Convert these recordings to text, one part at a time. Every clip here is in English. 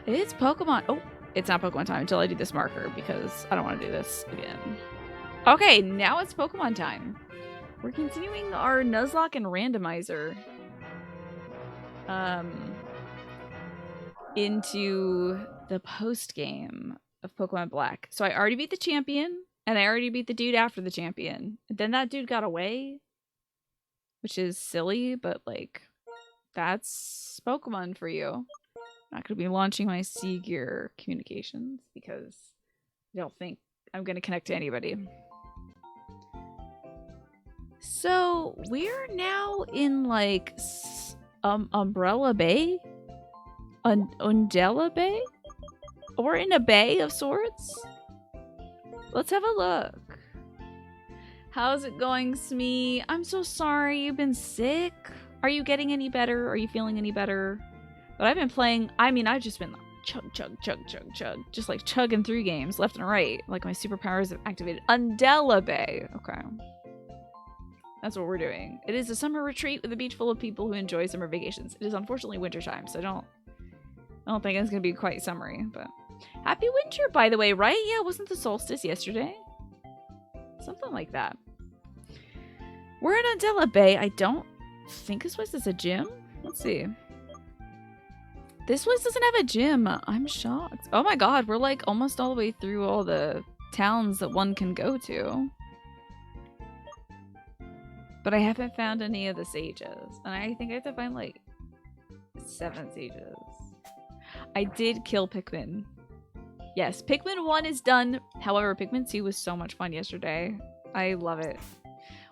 It's Pokemon. Oh, it's not Pokemon time until I do this marker because I don't want to do this again. Okay, now it's Pokemon time. We're continuing our Nuzlocke and randomizer. Into the post game of Pokemon Black. So I already beat the champion, and I already beat the dude after the champion. Then that dude got away, which is silly, but like, that's Pokemon for you. I'm not going to be launching my Sea Gear communications because I don't think I'm going to connect to anybody. So we're now in like Umbrella Bay? Undella Bay? Or in a bay of sorts? Let's have a look. How's it going, Smee? I'm so sorry you've been sick. Are you getting any better? Are you feeling any better? But I've been playing, I mean, I've just been like chug. Just like chugging through games left and right. Like my superpowers have activated. Undella Bay. Okay. That's what we're doing. It is a summer retreat with a beach full of people who enjoy summer vacations. It is unfortunately wintertime, so I don't think it's gonna be quite summery, but happy winter, by the way, right? Yeah, wasn't the solstice yesterday? Something like that. We're in Undella Bay. I don't think this place is a gym. Let's see. This place doesn't have a gym. I'm shocked. Oh my god, we're like almost all the way through all the towns that one can go to. But I haven't found any of the sages. And I think I have to find like 7 sages. I did kill Pikmin. Yes, Pikmin 1 is done. However, Pikmin 2 was so much fun yesterday. I love it.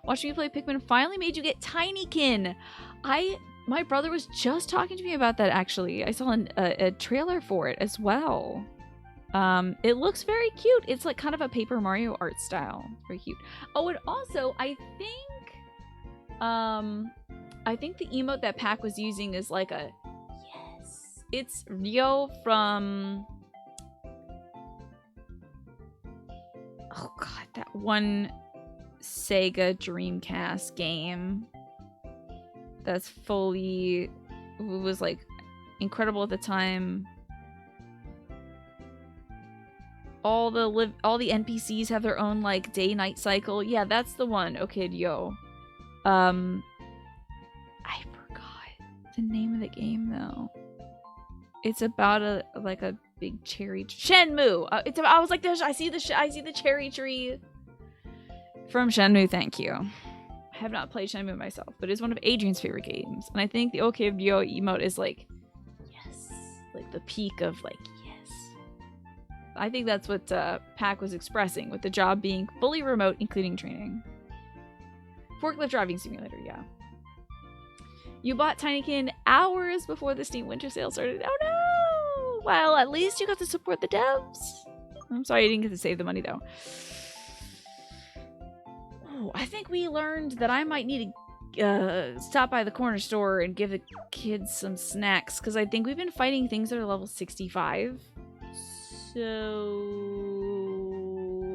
Watching you play Pikmin finally made you get Tinykin. My brother was just talking to me about that, actually. I saw a trailer for it as well. It looks very cute. It's like kind of a Paper Mario art style. It's very cute. Oh, and also, I think the emote that Pack was using is like a... Yes. It's Ryo from... Oh god, that one Sega Dreamcast game that's fully... It was like incredible at the time. All the NPCs have their own like day-night cycle. Yeah, that's the one. Okay, yo. I forgot the name of the game though. It's about a big cherry Shenmue. I was like, I see the cherry tree from Shenmue. Thank you. I have not played Shenmue myself, but it's one of Adrian's favorite games, and I think the OK Yo emote is like, yes, like the peak of like yes. I think that's what Pack was expressing with the job being fully remote, including training. Forklift driving simulator, yeah. You bought Tinykin hours before the Steam Winter Sale started. Oh no! Well, at least you got to support the devs. I'm sorry you didn't get to save the money though. Oh, I think we learned that I might need to stop by the corner store and give the kids some snacks, because I think we've been fighting things that are level 65. So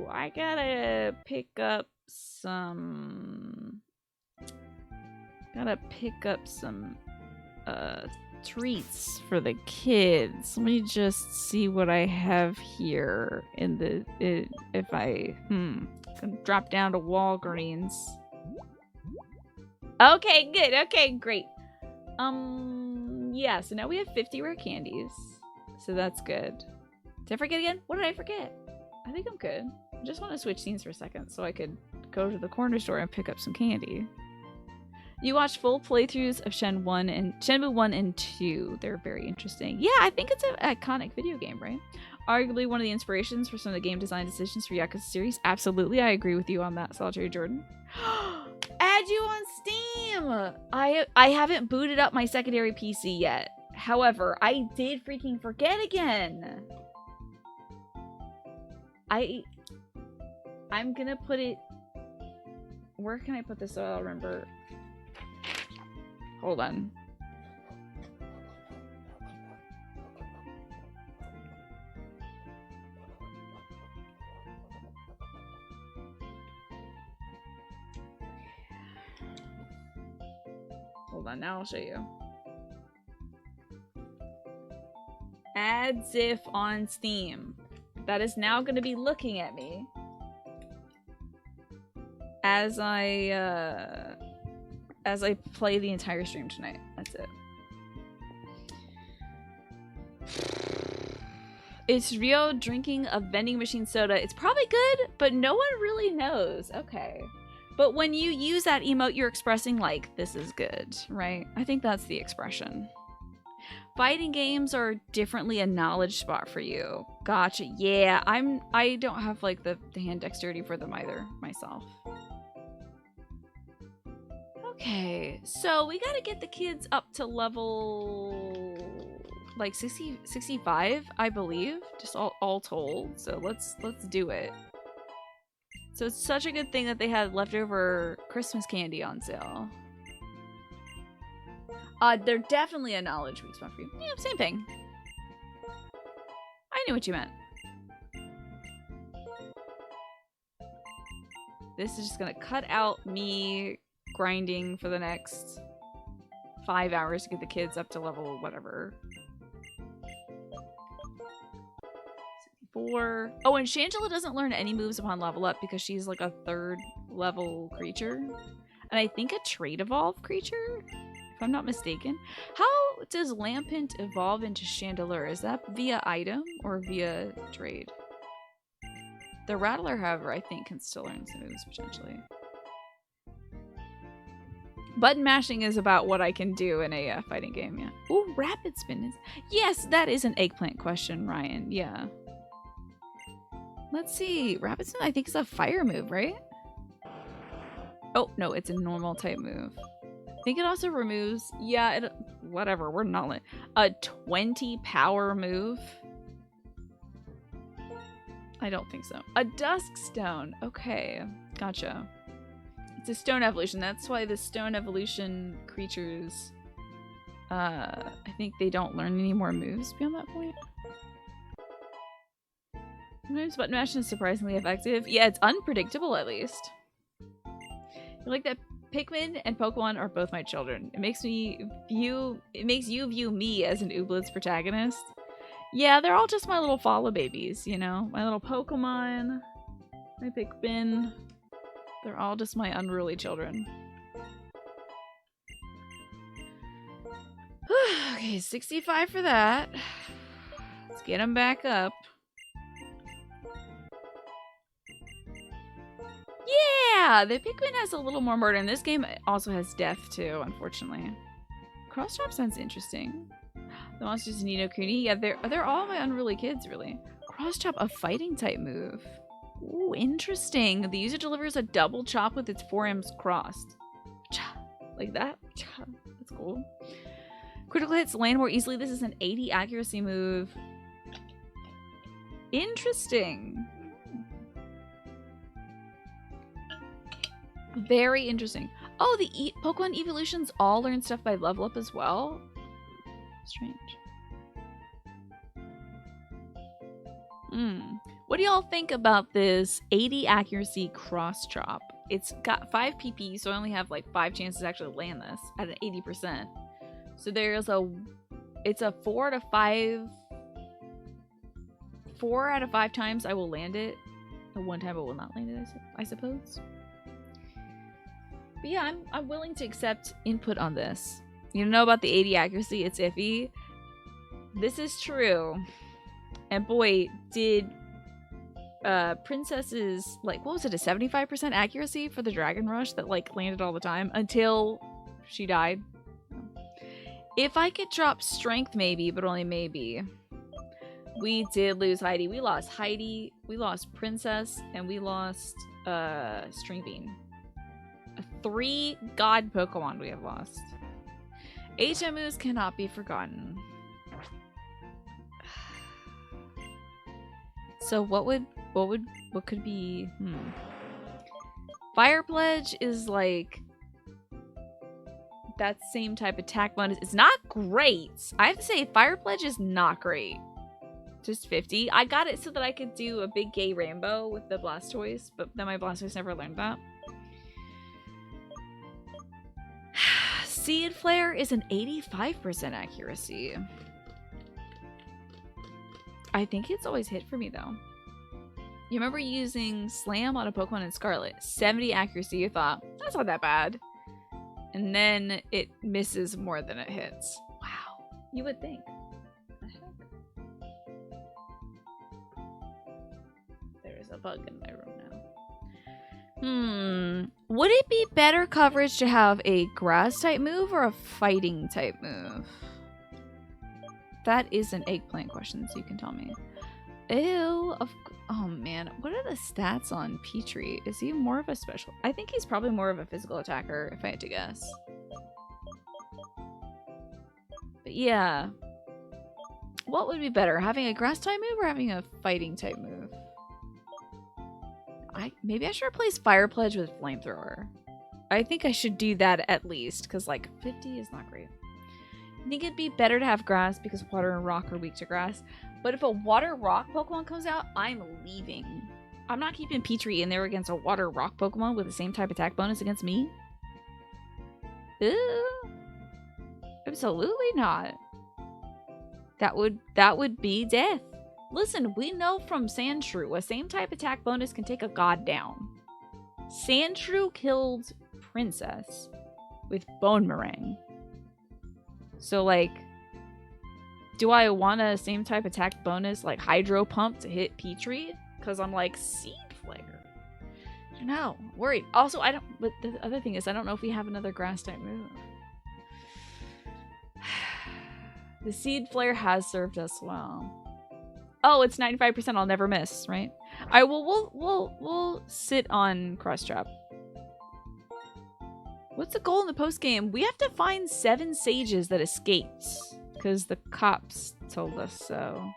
I gotta pick up some treats for the kids. Let me just see what I have here in the if I can drop down to Walgreens. Okay, good. Okay, great. Yeah, so now we have 50 rare candies. So that's good. Did I forget again? What did I forget? I think I'm good. I just want to switch scenes for a second so I could go to the corner store and pick up some candy. You watched full playthroughs of Shenmue 1 and 2. They're very interesting. Yeah, I think it's an iconic video game, right? Arguably one of the inspirations for some of the game design decisions for Yakuza series. Absolutely, I agree with you on that, Solitary Jordan. Add you on Steam! I haven't booted up my secondary PC yet. However, I did freaking forget again. I'm gonna put it... Where can I put this so I'll remember? Hold on. Hold on, now I'll show you. Add Ziff on Steam. That is now going to be looking at me as I play the entire stream tonight. That's it. Is Rio drinking a vending machine soda? It's probably good, but no one really knows. Okay. But when you use that emote, you're expressing like, this is good, right? I think that's the expression. Fighting games are differently a knowledge spot for you. Gotcha. Yeah, I don't have like the hand dexterity for them either myself. Okay, so we gotta get the kids up to level like 65, I believe, just all told. So let's do it. So it's such a good thing that they had leftover Christmas candy on sale. They're definitely a knowledge week spot for you. Yeah, same thing. I knew what you meant. This is just gonna cut out me grinding for the next 5 hours to get the kids up to level whatever. 64. Oh, and Shangela doesn't learn any moves upon level up because she's like a 3rd level creature. And I think a trait evolved creature, if I'm not mistaken. How does Lampent evolve into Chandelure? Is that via item or via trade? The Rattler, however, I think can still learn some moves potentially. Button mashing is about what I can do in a fighting game, yeah. Ooh, rapid spin is... Yes, that is an eggplant question, Ryan. Yeah. Let's see. Rapid spin, I think, is a fire move, right? Oh, no, it's a normal type move. I think it also removes... Yeah, whatever, we're not... A 20 power move? I don't think so. A Dusk Stone. Okay, gotcha. It's a stone evolution. That's why the stone evolution creatures, I think they don't learn any more moves beyond that point. Sometimes button mashing is surprisingly effective. Yeah, it's unpredictable at least. I like that Pikmin and Pokemon are both my children. It makes you view me as an Ooblets protagonist. Yeah, they're all just my little follow babies, you know? My little Pokemon, my Pikmin. They're all just my unruly children. Okay, 65 for that. Let's get them back up. Yeah! The Pikmin has a little more murder, and this game also has death too, unfortunately. Cross Chop sounds interesting. The monsters in Nino Kuni. Yeah, they're all my unruly kids, really. Cross Chop, a fighting type move. Ooh, interesting. The user delivers a double chop with its forearms crossed. Like that. That's cool. Critical hits land more easily. This is an 80 accuracy move. Interesting. Very interesting. Oh, the Pokemon evolutions all learn stuff by level up as well? Strange. What do y'all think about this 80 accuracy cross chop? It's got 5 PP, so I only have like 5 chances to actually land this at an 80%. So it's a 4 out of 5 times I will land it. And 1 time I will not land it, I suppose. But yeah, I'm willing to accept input on this. You know about the 80 accuracy? It's iffy. This is true. And boy, did Princess's, like, what was it, a 75% accuracy for the Dragon Rush that, like, landed all the time until she died? If I could drop Strength, maybe, but only maybe. We did lose Heidi. We lost Heidi, we lost Princess, and we lost String Bean. 3 god Pokemon we have lost. HM moves cannot be forgotten. So what could be? Fire Pledge is like that same type of attack bonus. It's not great. I have to say, Fire Pledge is not great. Just 50. I got it so that I could do a big gay rainbow with the Blastoise, but then my Blastoise never learned that. Seed Flare is an 85% accuracy. I think it's always hit for me, though. You remember using Slam on a Pokemon in Scarlet? 70 accuracy. You thought, that's not that bad. And then it misses more than it hits. Wow. You would think. What the heck? There's a bug in my room now. Would it be better coverage to have a grass-type move or a fighting-type move? That is an eggplant question, so you can tell me. Ew. Oh, man. What are the stats on Petrie? Is he more of a special? I think he's probably more of a physical attacker, if I had to guess. But yeah. What would be better? Having a grass-type move or having a fighting-type move? Maybe I should replace Fire Pledge with Flamethrower. I think I should do that at least, because, like, 50 is not great. I think it'd be better to have grass because water and rock are weak to grass. But if a water rock Pokemon comes out, I'm leaving. I'm not keeping Petrie in there against a water rock Pokemon with the same type attack bonus against me. Ew. Absolutely not. That would be death. Listen, we know from Sandshrew, a same type attack bonus can take a god down. Sandshrew killed Princess with Bone Meringue. So, like, do I want a same type attack bonus like Hydro Pump to hit Petrie? Because I'm like, Seed Flare. I don't know. Worried. Also, but the other thing is, I don't know if we have another grass type move. The Seed Flare has served us well. Oh, it's 95%. I'll never miss, right? All right, well, we'll sit on Cross Trap. What's the goal in the post game? We have to find 7 sages that escaped because the cops told us so.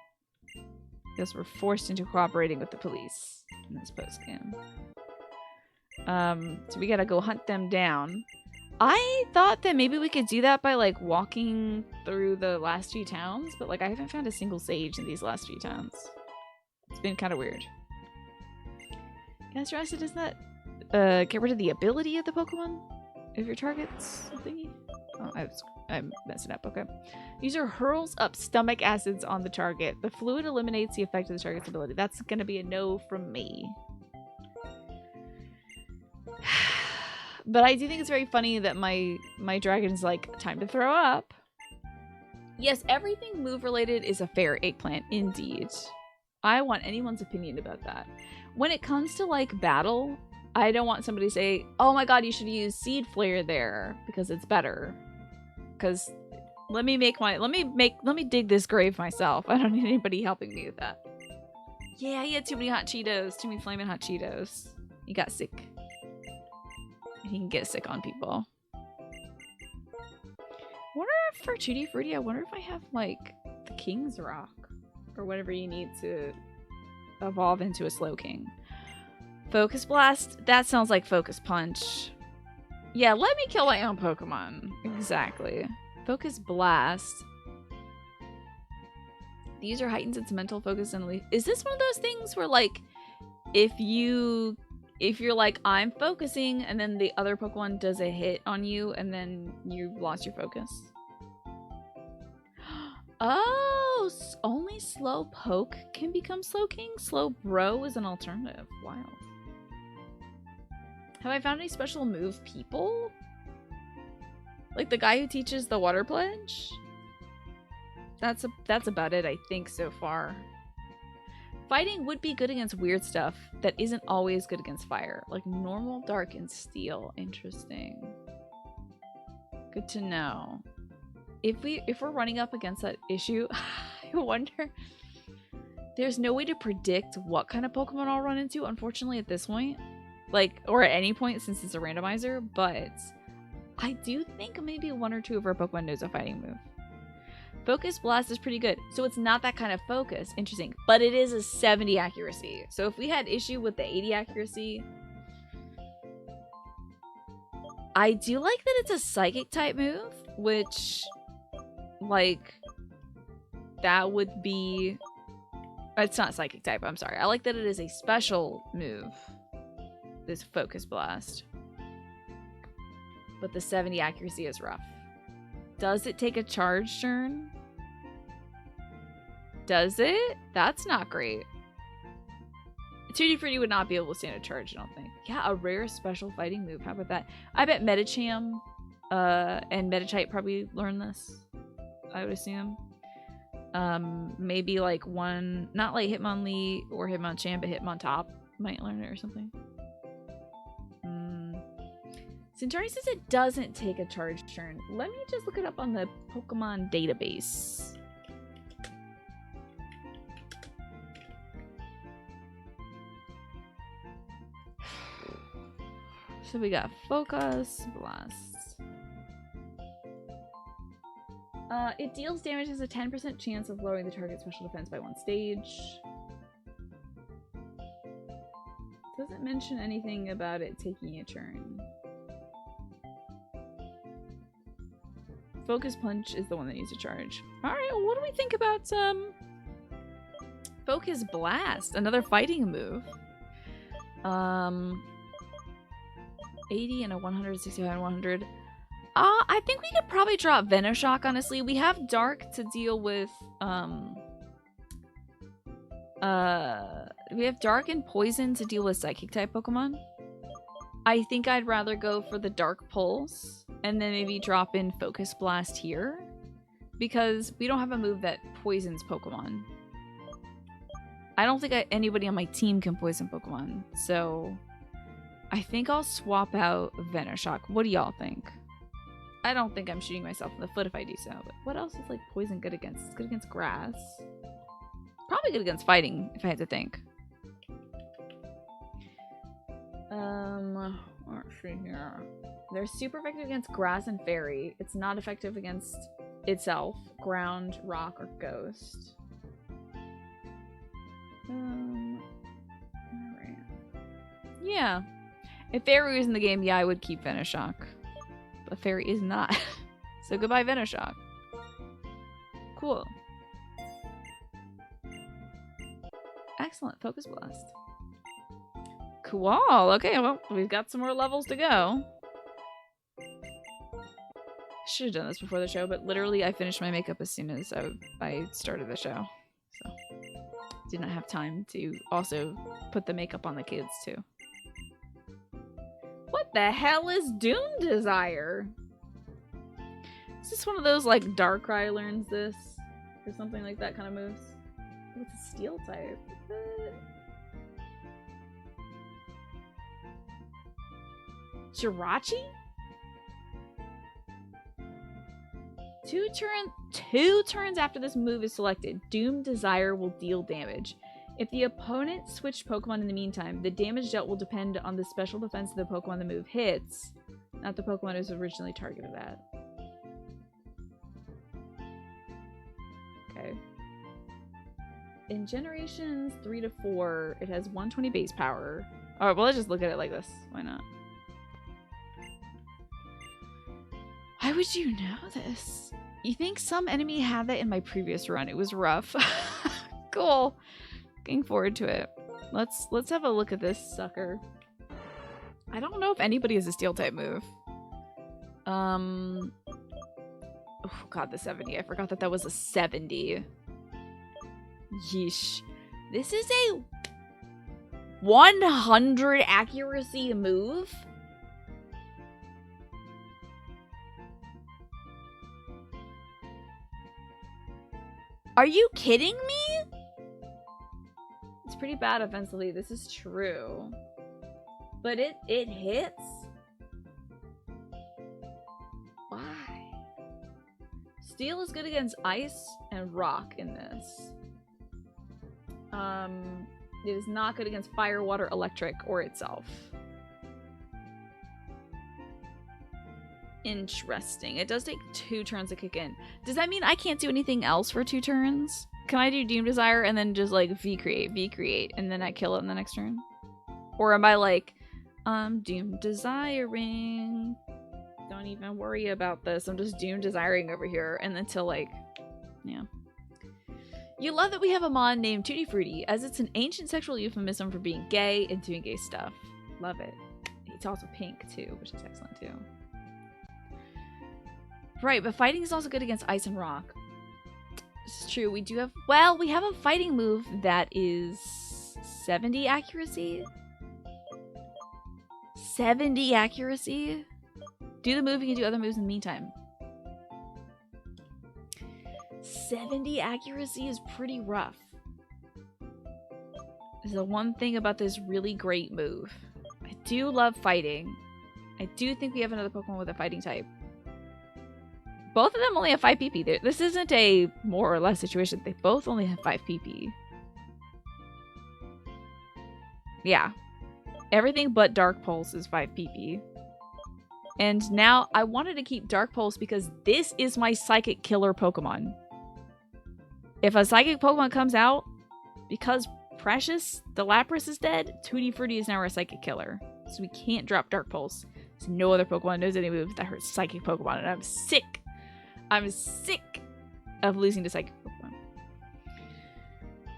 Because we're forced into cooperating with the police in this post game. So we gotta go hunt them down. I thought that maybe we could do that by, like, walking through the last few towns, but, like, I haven't found a single sage in these last few towns. It's been kind of weird. Yes, Rasta, does that get rid of the ability of the Pokemon? Of your targets thingy? Oh, I'm messing up. Okay. User hurls up stomach acids on the target. The fluid eliminates the effect of the target's ability. That's gonna be a no from me. But I do think it's very funny that my dragon's like, time to throw up. Yes, everything move related is a fair eggplant, indeed. I want anyone's opinion about that. When it comes to, like, battle, I don't want somebody to say, oh my god, you should use Seed Flare there because it's better. Because let me dig this grave myself. I don't need anybody helping me with that. Yeah, he had too many hot Cheetos, too many flaming hot Cheetos. He got sick. He can get sick on people. Wonder if for Tutti Frutti, I wonder if I have, like, the King's Rock or whatever you need to evolve into a Slowking. Focus Blast? That sounds like Focus Punch. Yeah, let me kill my own Pokemon. Exactly. Focus Blast. The user heightens its mental focus and leaf. Is this one of those things where, like, if you're like, I'm focusing, and then the other Pokemon does a hit on you, and then you've lost your focus? Oh, only Slow Poke can become Slowking? Slow Bro is an alternative. Wild. Have I found any special move people? Like the guy who teaches the Water Pledge? That's about it, I think, so far. Fighting would be good against weird stuff that isn't always good against fire. Like normal, dark, and steel. Interesting. Good to know. If we're running up against that issue, I wonder... There's no way to predict what kind of Pokemon I'll run into, unfortunately, at this point. Like, or at any point since it's a randomizer, but I do think maybe 1 or 2 of our Pokemon knows a fighting move. Focus Blast is pretty good. So it's not that kind of focus. Interesting. But it is a 70 accuracy. So if we had issue with the 80 accuracy... I do like that it's a Psychic type move, which, like, that would be... It's not Psychic type, I'm sorry. I like that it is a special move. This Focus Blast. But the 70 accuracy is rough. Does it take a charge turn? Does it? That's not great. Tutti Frutti would not be able to stand a charge, I don't think. Yeah, a rare special fighting move. How about that? I bet Medicham and Meditite probably learn this. I would assume. Maybe like one, not like Hitmonlee or Hitmonchan, but Hitmontop might learn it or something. Centauri says it doesn't take a charge turn. Let me just look it up on the Pokemon database. So we got Focus, Blast. It deals damage, has a 10% chance of lowering the target's special defense by 1 stage. Doesn't mention anything about it taking a turn. Focus Punch is the one that needs a charge. Alright, well, what do we think about Focus Blast? Another fighting move. 80 and a 100, 65 and 100. I think we could probably drop Venoshock, honestly. We have Dark to deal with, we have Dark and Poison to deal with Psychic-type Pokemon. I think I'd rather go for the Dark Pulse, and then maybe drop in Focus Blast here. Because we don't have a move that poisons Pokemon. I don't think anybody on my team can poison Pokemon, so I think I'll swap out Venoshock. What do y'all think? I don't think I'm shooting myself in the foot if I do so, but what else is like poison good against? It's good against grass. Probably good against fighting, if I had to think. Let's see here. They're super effective against grass and fairy. It's not effective against itself, ground, rock, or ghost. Alright. Yeah. If fairy was in the game, yeah, I would keep Venoshock. But fairy is not. So goodbye, Venoshock. Cool. Excellent. Focus Blast. Cool. Okay, well, we've got some more levels to go. Should have done this before the show, but literally I finished my makeup as soon as I started the show. So, did not have time to also put the makeup on the kids, too. What the hell is Doom Desire? Is this one of those, like, Darkrai learns this? Or something like that kind of moves? What's a Steel type? Jirachi? Two turns after this move is selected, Doom Desire will deal damage. If the opponent switched Pokemon in the meantime, the damage dealt will depend on the special defense of the Pokemon the move hits, not the Pokemon it was originally targeted at. Okay. In generations 3 to 4, it has 120 base power. Alright, well, let's just look at it like this. Why not? Why would you know this? You think some enemy had that in my previous run. It was rough. Cool. Looking forward to it. Let's have a look at this sucker. I don't know if anybody has a steel type move. Oh god, the 70. I forgot that was a 70. Yeesh. This is a 100 accuracy move? Are you kidding me? It's pretty bad offensively, this is true. But it hits? Why? Steel is good against ice and rock in this. It is not good against fire, water, electric, or itself. Interesting. It does take 2 turns to kick in. Does that mean I can't do anything else for 2 turns? Can I do Doom Desire and then just like V-Create, and then I kill it in the next turn? Or am I like, Doom Desiring. Don't even worry about this. I'm just Doom Desiring over here. And until like, yeah. You love that we have a mon named Tutti Frutti, as it's an ancient sexual euphemism for being gay and doing gay stuff. Love it. It's also pink too, which is excellent too. Right, but fighting is also good against ice and rock. This is true. We do have... Well, we have a fighting move that is 70 accuracy. 70 accuracy? Do the move, you can do other moves in the meantime. 70 accuracy is pretty rough. This is the one thing about this really great move. I do love fighting. I do think we have another Pokemon with a fighting type. Both of them only have 5 PP. This isn't a more or less situation. They both only have 5 PP. Yeah. Everything but Dark Pulse is 5 PP. And now I wanted to keep Dark Pulse because this is my Psychic Killer Pokemon. If a Psychic Pokemon comes out, because Precious, the Lapras, is dead, Tutti Frutti is now our Psychic Killer. So we can't drop Dark Pulse. So no other Pokemon knows any move that hurts Psychic Pokemon, and I'm sick. I'm sick of losing to Psychic Pokemon.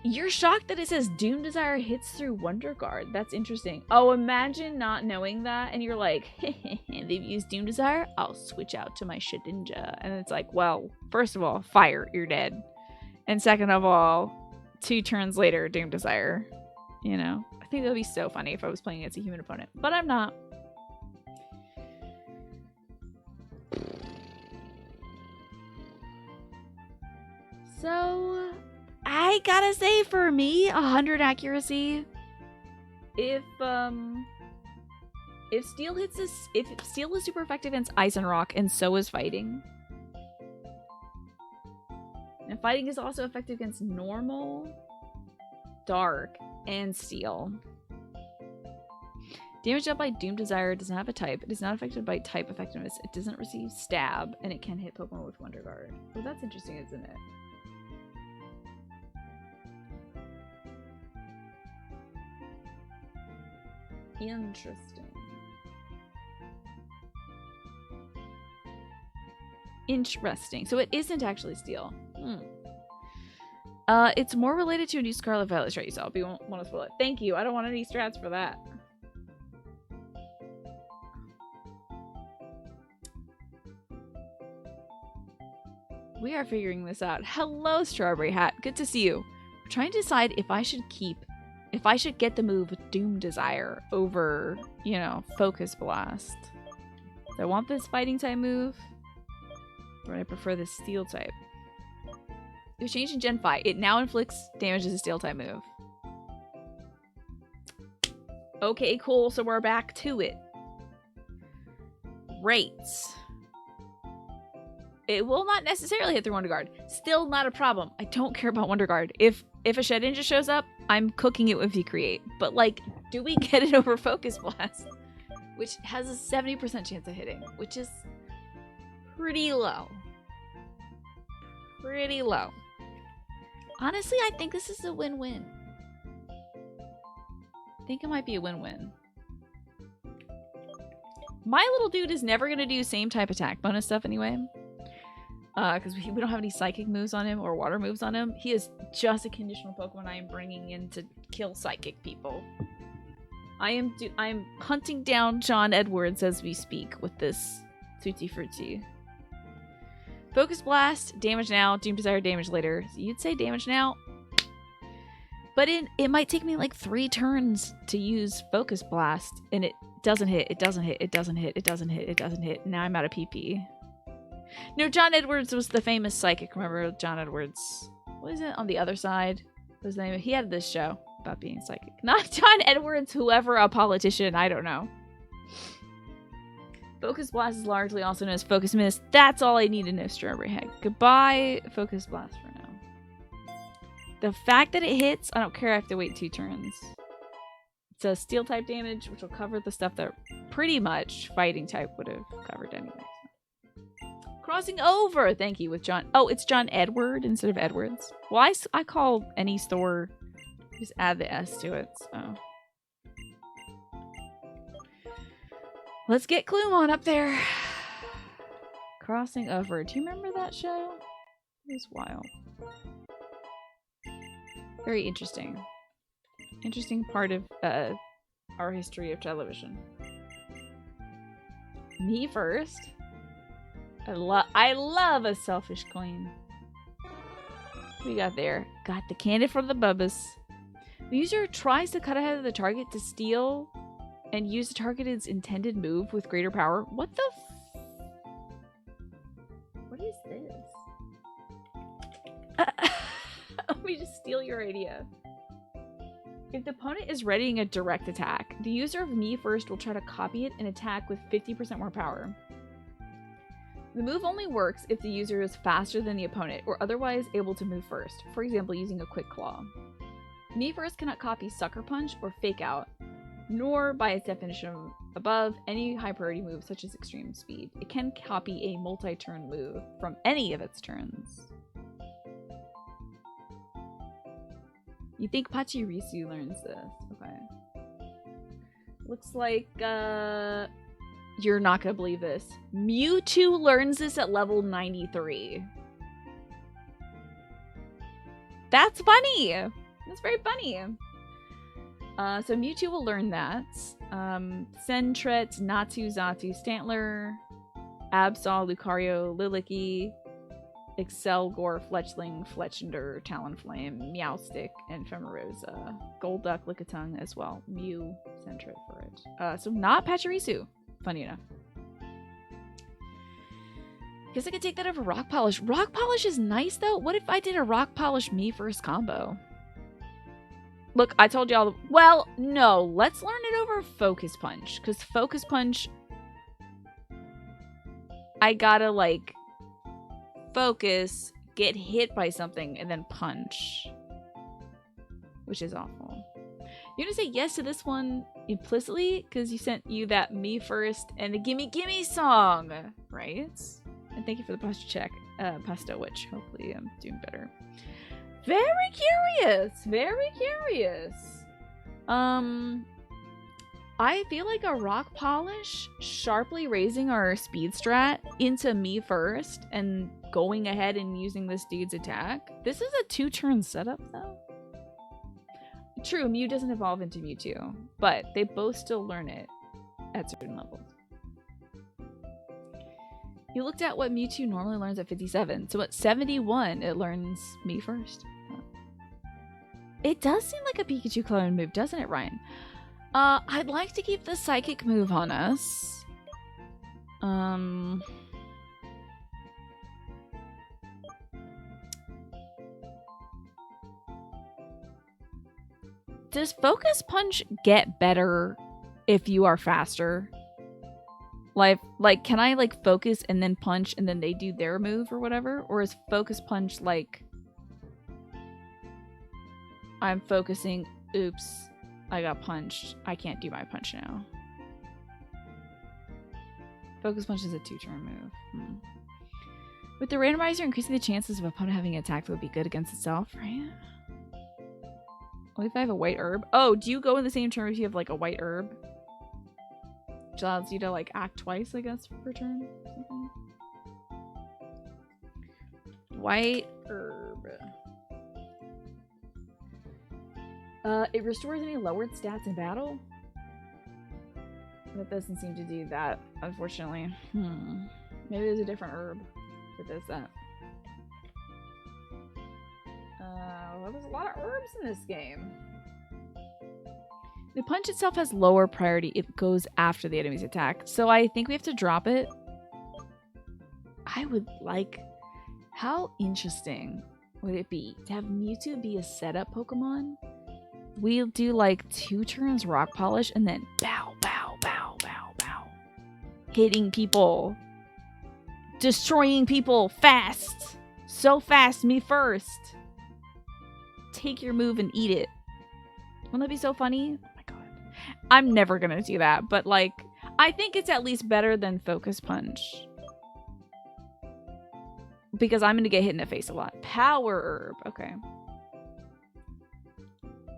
You're shocked that it says Doom Desire hits through Wonder Guard. That's interesting. Oh, imagine not knowing that and you're like, they've used Doom Desire? I'll switch out to my Shedinja. And it's like, well, first of all, fire, you're dead. And second of all, 2 turns later, Doom Desire. You know? I think that would be so funny if I was playing against a human opponent. But I'm not. So, I gotta say, for me, 100 accuracy. If Steel hits this, if Steel is super effective against Ice and Rock, and so is Fighting. And Fighting is also effective against Normal, Dark, and Steel. Damage dealt by Doom Desire does not have a type. It is not affected by type effectiveness. It doesn't receive Stab, and it can hit Pokemon with Wonder Guard. Well, that's interesting, isn't it? Interesting. Interesting. So it isn't actually Steel. It's more related to a new Scarlet Violet strat you saw, but you won't want to spoil it. Thank you. I don't want any strats for that. We are figuring this out. Hello, Strawberry Hat. Good to see you. We're trying to decide if I should get the move Doom Desire over, you know, Focus Blast. Do I want this fighting type move? Or do I prefer this steel type? It was changed in Gen 5. It now inflicts damage as a steel type move. Okay, cool. So we're back to it. Great. It will not necessarily hit through Wonder Guard. Still not a problem. I don't care about Wonder Guard. If a Shedinja shows up, I'm cooking it with V-Create. But, like, do we get it over Focus Blast? Which has a 70% chance of hitting, which is pretty low. Pretty low. Honestly, I think this is a win-win. I think it might be a win-win. My little dude is never going to do same type attack bonus stuff anyway. Because we don't have any psychic moves on him or water moves on him. He is just a conditional Pokemon I am bringing in to kill psychic people. I am hunting down John Edwards as we speak with this Tutti Frutti. Focus Blast, damage now, Doom Desire, damage later. So you'd say damage now. But it might take me like 3 turns to use Focus Blast. And it doesn't hit, it doesn't hit, it doesn't hit, it doesn't hit, it doesn't hit. Now I'm out of PP. No, John Edwards was the famous psychic. Remember John Edwards? What is it on the other side? What was his name? He had this show about being psychic. Not John Edwards, whoever, a politician. I don't know. Focus Blast is largely also known as Focus Mist. That's all I need to know, Strawberry Head. Goodbye, Focus Blast for now. The fact that it hits, I don't care. I have to wait 2 turns. It's a steel type damage, which will cover the stuff that pretty much fighting type would have covered anyway. Crossing over, thank you, with John. Oh, it's John Edward instead of Edwards. Well, I call any store, just add the S to it. So let's get Klumon up there. Crossing over. Do you remember that show? It was wild. Very interesting. Interesting part of our history of television. Me first. I love a selfish queen. We got there. Got the candy for the bubbas. The user tries to cut ahead of the target to steal and use the target's intended move with greater power. What the what is this? Let me just steal your idea. If the opponent is readying a direct attack, the user of Me First will try to copy it and attack with 50% more power. The move only works if the user is faster than the opponent or otherwise able to move first, for example using a quick claw. Me First cannot copy Sucker Punch or Fake Out, nor, by its definition above, any high priority move such as Extreme Speed. It can copy a multi-turn move from any of its turns. You think Pachirisu learns this? Okay. Looks like, you're not gonna believe this. Mewtwo learns this at level 93. That's funny! That's very funny. So Mewtwo will learn that. Sentret, Natsu, Zatu, Stantler, Absol, Lucario, Lilicki, Excelgor, Fletchling, Fletchinder, Talonflame, Meowstic, and Femarosa. Golduck, Lickitung as well. Mew, Sentret for it. So not Pachirisu, funny enough. Guess I could take that over Rock Polish. Rock Polish is nice though. What if I did a Rock Polish Me First combo? Look, I told y'all. Well, no. Let's learn it over Focus Punch. Because Focus Punch, I gotta, like, focus, get hit by something, and then punch. Which is awful. You're gonna say yes to this one implicitly? Because you sent you that Me First and the Gimme Gimme song, right? And thank you for the pasta check. Pasta, which hopefully I'm doing better. Very curious. Very curious. I feel like a Rock Polish sharply raising our speed strat into Me First and going ahead and using this dude's attack. This is a 2-turn setup though. True, Mew doesn't evolve into Mewtwo, but they both still learn it at certain levels. You looked at what Mewtwo normally learns at 57, so at 71 it learns Me First. It does seem like a Pikachu clone move, doesn't it, Ryan? I'd like to keep the Psychic move on us. Does Focus Punch get better if you are faster? Like, can I, like, focus and then punch and then they do their move or whatever? Or is Focus Punch, like, I'm focusing, oops, I got punched. I can't do my punch now. Focus Punch is a 2-turn move. With the randomizer increasing the chances of opponent having an attack that would be good against itself, right? Only if I have a white herb. Oh, do you go in the same turn if you have, like, a white herb? Which allows you to, like, act twice, I guess, per turn. Something. White herb. It restores any lowered stats in battle? That doesn't seem to do that, unfortunately. Maybe there's a different herb that does that. Well, there's a lot of herbs in this game. The punch itself has lower priority. It goes after the enemy's attack. So I think we have to drop it. I would like... How interesting would it be to have Mewtwo be a setup Pokemon? We'll do like 2 turns Rock Polish and then bow, bow, bow, bow, bow. Hitting people. Destroying people fast. So fast, Me First. Take your move and eat it. Wouldn't that be so funny? Oh my god. I'm never gonna do that, but like, I think it's at least better than Focus Punch. Because I'm gonna get hit in the face a lot. Power Herb. Okay.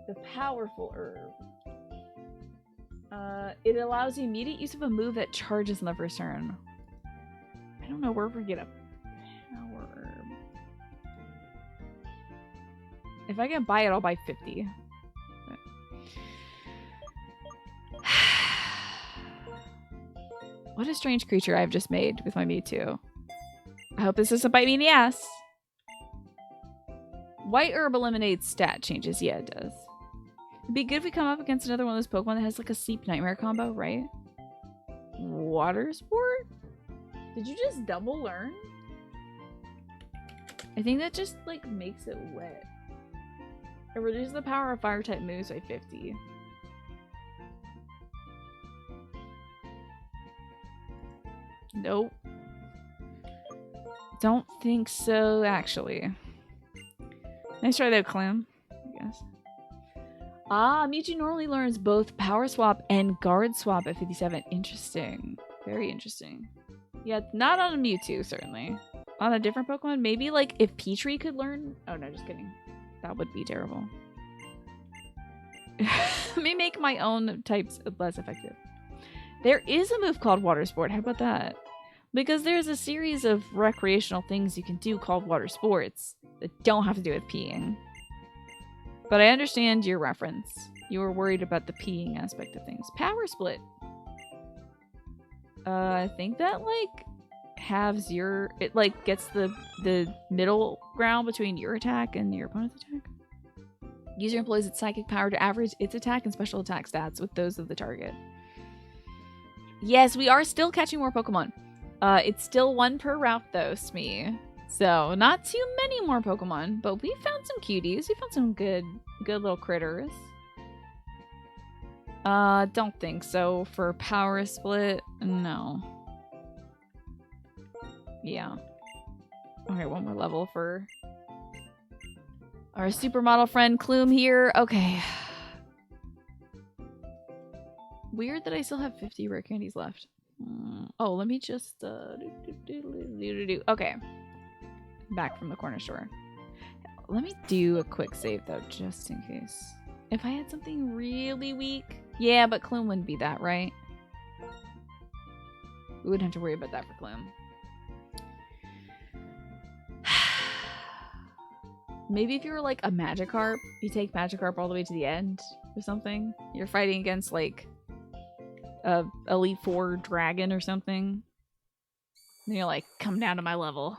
The powerful herb. It allows the immediate use of a move that charges in the first turn. I don't know where we get a power herb. If I can buy it, I'll buy 50. What a strange creature I've just made with my Mewtwo. I hope this doesn't bite me in the ass. White herb eliminates stat changes. Yeah, it does. It'd be good if we come up against another one of those Pokemon that has like a Sleep Nightmare combo, right? Water Sport? Did you just double learn? I think that just like makes it wet. It reduces the power of fire type moves by 50. Nope. Don't think so, actually. Nice try though, Clem. I guess. Ah, Mewtwo normally learns both Power Swap and Guard Swap at 57. Interesting. Very interesting. Yeah, not on a Mewtwo, certainly. On a different Pokemon, maybe like if Petrie could learn. Oh no, just kidding. That would be terrible. Let me make my own types less effective. There is a move called Water Sport. How about that? Because there's a series of recreational things you can do called water sports that don't have to do with peeing. But I understand your reference. You were worried about the peeing aspect of things. Power Split. I think that like halves your... It like gets the middle ground between your attack and your opponent's attack. User employs its psychic power to average its attack and special attack stats with those of the target. Yes, we are still catching more Pokemon. It's still one per route though, Smee. So not too many more Pokemon, but we found some cuties. We found some good little critters. Don't think so. For Power Split, no. Yeah. Okay, one more level for our supermodel friend Clume here. Okay. Weird that I still have 50 rare candies left. Oh, let me just okay. Back from the corner store. Let me do a quick save though, just in case. If I had something really weak. Yeah, but Clume wouldn't be that, right? We wouldn't have to worry about that for Clume. Maybe if you were like a Magikarp, you take Magikarp all the way to the end or something. You're fighting against like a Elite Four dragon or something. And you're like, come down to my level.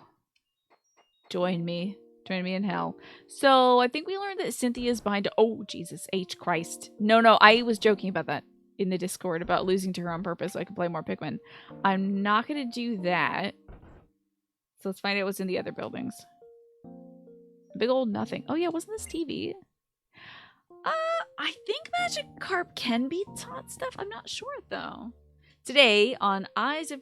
Join me. Join me in hell. So I think we learned that Cynthia's behind... Oh, Jesus H. Christ. No, I was joking about that in the Discord about losing to her on purpose so I could play more Pikmin. I'm not going to do that. So let's find out what's in the other buildings. Big old nothing. Oh yeah, wasn't this TV? I think Magikarp can be taught stuff. I'm not sure though. Today on Eyes on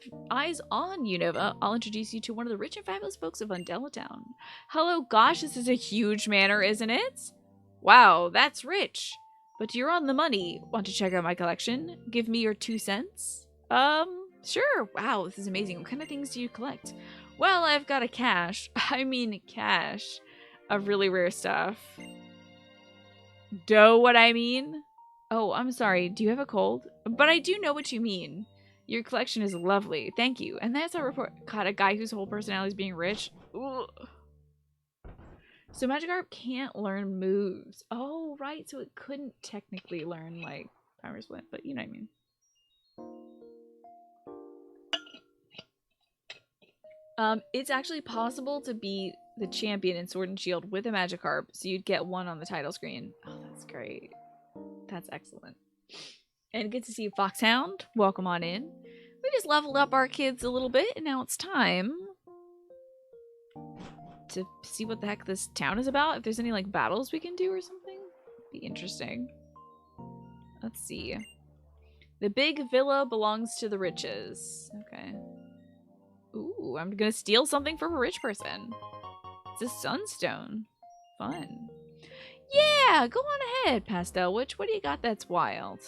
Unova, I'll introduce you to one of the rich and fabulous folks of Undella Town. Hello, gosh, this is a huge manor, isn't it? Wow, that's rich. But you're on the money. Want to check out my collection? Give me your 2 cents? Sure. Wow, this is amazing. What kind of things do you collect? Well, I've got a cache of really rare stuff. Know what I mean? Oh, I'm sorry. Do you have a cold? But I do know what you mean. Your collection is lovely. Thank you. And that's our report. God, a guy whose whole personality is being rich. Ugh. So Magikarp can't learn moves. Oh, right. So it couldn't technically learn, like, Power Split. But you know what I mean. It's actually possible to be the champion in Sword and Shield with a Magikarp, so you'd get 1 on the title screen. Oh, that's great. That's excellent. And good to see you, Foxhound. Welcome on in. We just leveled up our kids a little bit, and now it's time to see what the heck this town is about. If there's any, like, battles we can do or something. Be interesting. Let's see. The big villa belongs to the riches. Okay. Ooh, I'm gonna steal something from a rich person. It's a sunstone. Fun. Yeah, go on ahead, Pastel Witch. What do you got that's wild?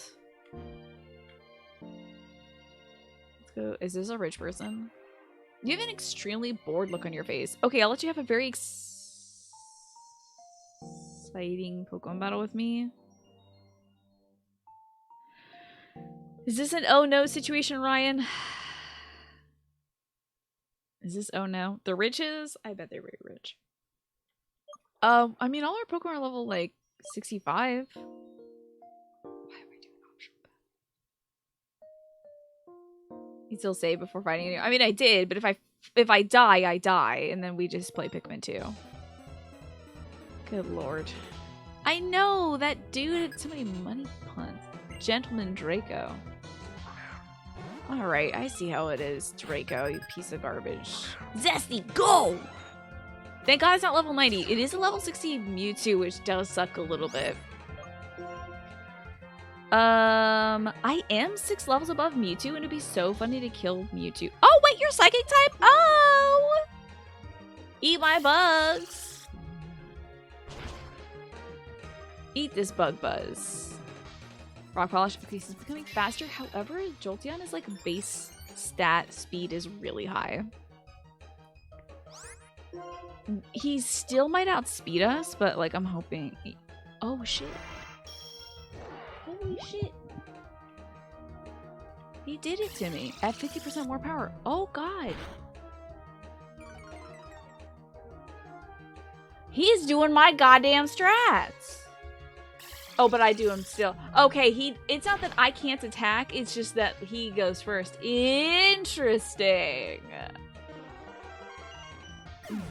Let's go. Is this a rich person? You have an extremely bored look on your face. Okay, I'll let you have a very exciting Pokemon battle with me. Is this an oh no situation, Ryan? Is this oh no? The riches? I bet they're very rich. I mean, all our Pokemon are level, like, 65. Why am I doing optional battle? You still save before fighting anyone. I mean, I did, but if I die, I die, and then we just play Pikmin 2. Good lord. I know! That dude had so many money puns. Gentleman Draco. Alright, I see how it is, Draco, you piece of garbage. Zesty, go! Thank God it's not level 90. It is a level 60 Mewtwo, which does suck a little bit. I am 6 levels above Mewtwo, and it'd be so funny to kill Mewtwo. Oh, wait, you're Psychic type? Oh! Eat my bugs. Eat this bug buzz. Rock polish. Okay, so it's becoming faster. However, Jolteon is like base stat speed is really high. He still might outspeed us, but like I'm hoping. Oh shit. Holy shit. He did it to me at 50% more power. Oh god. He's doing my goddamn strats. Oh, but I do him still. Okay, it's not that I can't attack, it's just that he goes first. Interesting.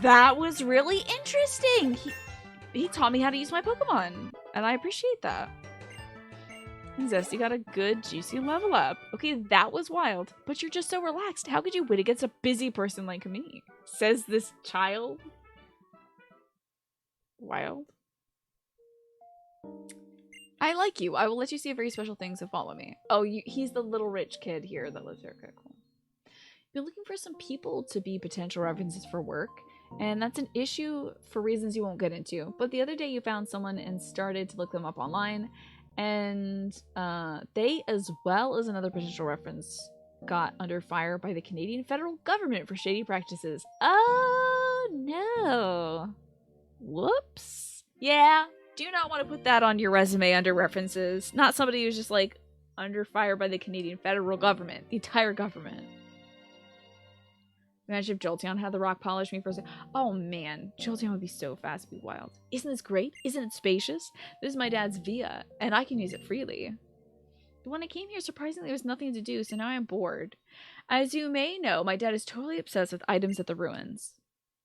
That was really interesting. He taught me how to use my Pokemon, and I appreciate that. And Zesty got a good, juicy level up. Okay, that was wild, but you're just so relaxed. How could you win against a busy person like me? Says this child. Wild. I like you. I will let you see very special things, so follow me. Oh, he's the little rich kid here that lives here. Okay, cool. You're looking for some people to be potential references for work, and that's an issue for reasons you won't get into. But the other day you found someone and started to look them up online, and they, as well as another potential reference, got under fire by the Canadian federal government for shady practices. Oh, no. Whoops. Yeah. Do not want to put that on your resume under references. Not somebody who's just like under fire by the Canadian federal government. The entire government. Imagine if Jolteon had the rock polish me for a second. Oh man, Jolteon would be so fast, it'd be wild. Isn't this great? Isn't it spacious? This is my dad's Via, and I can use it freely. But when I came here, surprisingly, there was nothing to do, so now I'm bored. As you may know, my dad is totally obsessed with items at the ruins.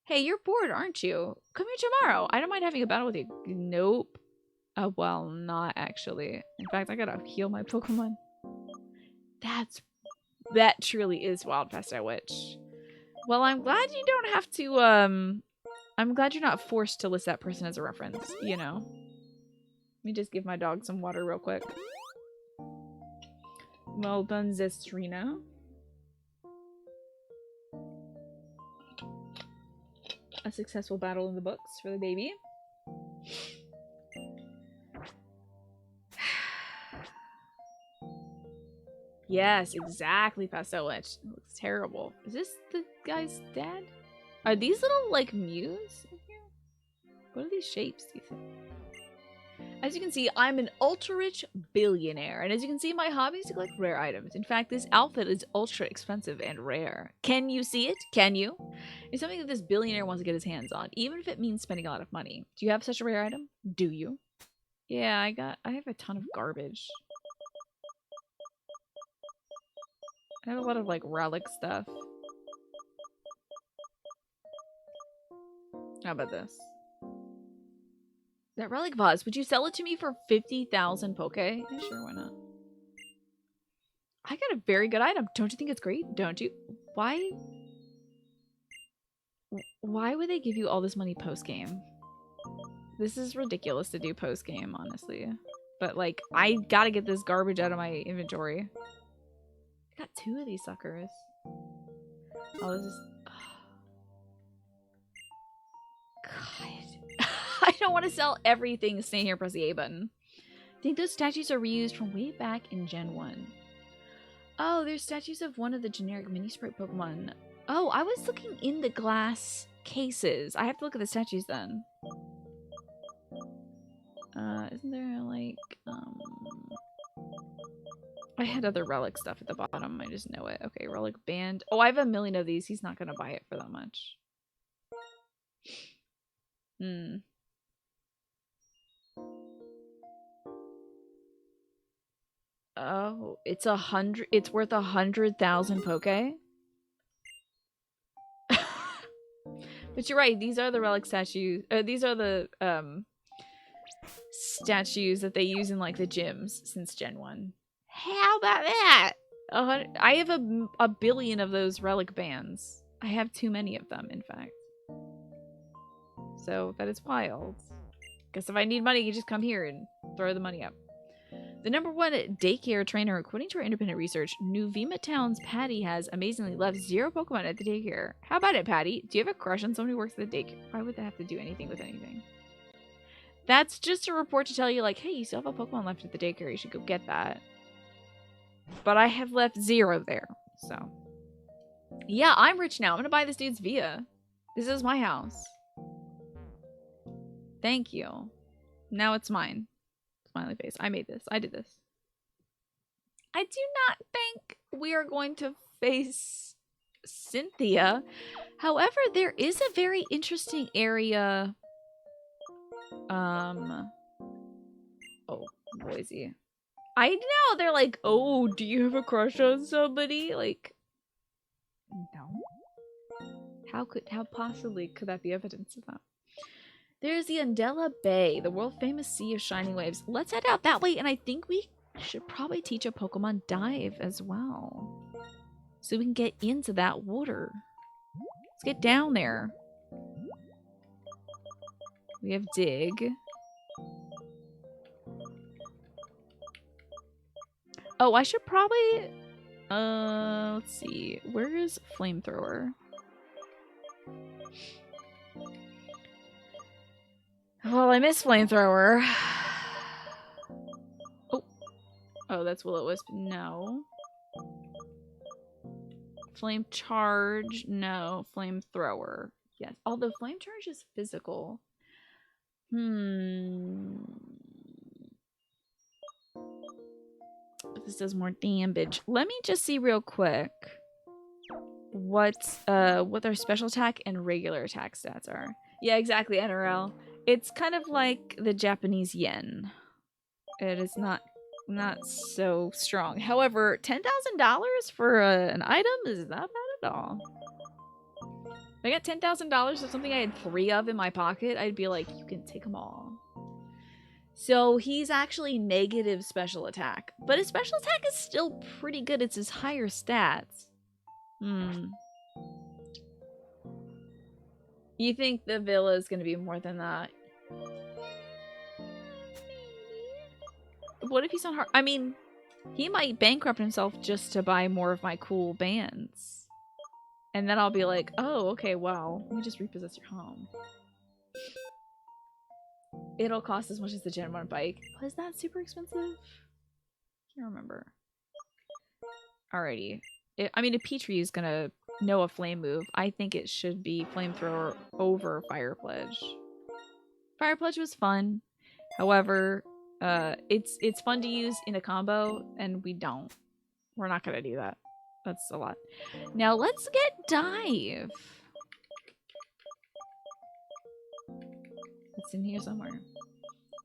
Hey, you're bored, aren't you? Come here tomorrow. I don't mind having a battle with you. Nope. Oh, well, not actually. In fact, I gotta heal my Pokemon. That truly is Wild Pest Witch. Well, I'm glad you don't have to, I'm glad you're not forced to list that person as a reference, you know. Let me just give my dog some water real quick. Well done, Zestrina. A successful battle in the books for the baby. Yes, exactly, Pasto Witch. It looks terrible. Is this the guy's dad? Are these little, like, mews in here? What are these shapes, do you think? As you can see, I'm an ultra-rich billionaire. And as you can see, my hobby is to collect rare items. In fact, this outfit is ultra expensive and rare. Can you see it? Can you? It's something that this billionaire wants to get his hands on, even if it means spending a lot of money. Do you have such a rare item? Do you? Yeah, I have a ton of garbage. I have a lot of, like, relic stuff. How about this? That relic vase, would you sell it to me for 50,000 Poke? Yeah, sure, why not? I got a very good item. Don't you think it's great? Don't you? Why would they give you all this money post-game? This is ridiculous to do post-game, honestly. But, like, I gotta get this garbage out of my inventory. I got 2 of these suckers. Oh, this is... God. I don't want to sell everything. Stay here, press the A button. I think those statues are reused from way back in Gen 1. Oh, there's statues of one of the generic mini sprite Pokemon. Oh, I was looking in the glass cases. I have to look at the statues then. Isn't there, like, I had other relic stuff at the bottom. I just know it. Okay, relic band. Oh, I have a million of these. He's not gonna buy it for that much. Oh, it's worth 100,000 Poke? But you're right, these are the relic statues. These are the statues that they use in like the gyms since Gen 1. How about that? I have a billion of those relic bands. I have too many of them, in fact. So that is wild. Guess if I need money, you just come here and throw the money up. The #1 daycare trainer, according to our independent research, New Vima Town's Patty has amazingly left 0 Pokemon at the daycare. How about it, Patty? Do you have a crush on someone who works at the daycare? Why would they have to do anything with anything? That's just a report to tell you, like, hey, you still have a Pokemon left at the daycare. You should go get that. But I have left 0 there, so. Yeah, I'm rich now. I'm gonna buy this dude's Via. This is my house. Thank you. Now it's mine. Smiley face. I made this. I did this. I do not think we are going to face Cynthia. However, there is a very interesting area. Oh, Boise. I know, they're like, oh, do you have a crush on somebody? Like, no. How possibly could that be evidence of that? There's the Undella Bay, the world-famous sea of shining waves. Let's head out that way, and I think we should probably teach a Pokemon dive as well. So we can get into that water. Let's get down there. We have dig. Oh, I should probably... let's see. Where is Flamethrower? Well, I miss Flamethrower. Oh, that's Will-O-Wisp. No. Flame Charge. No. Flamethrower. Yes. Although Flame Charge is physical. But this does more damage. Let me just see real quick what their special attack and regular attack stats are. Yeah, exactly, NRL. It's kind of like the Japanese yen. It is not so strong. However, $10,000 for an item is not bad at all. If I got $10,000 of something I had 3 of in my pocket, I'd be like, you can take them all. So he's actually negative special attack. But his special attack is still pretty good. It's his higher stats. You think the villa is going to be more than that? What if he's on hard? I mean, he might bankrupt himself just to buy more of my cool bands. And then I'll be like, oh, okay, wow. Let me just repossess your home. It'll cost as much as the Gen 1 bike. Was that super expensive? Can't remember. Alrighty. I mean, if Petrie is gonna know a flame move, I think it should be Flamethrower over Fire Pledge. Fire Pledge was fun. However, it's fun to use in a combo, and we don't. We're not gonna do that. That's a lot. Now let's get Dive. It's in here somewhere.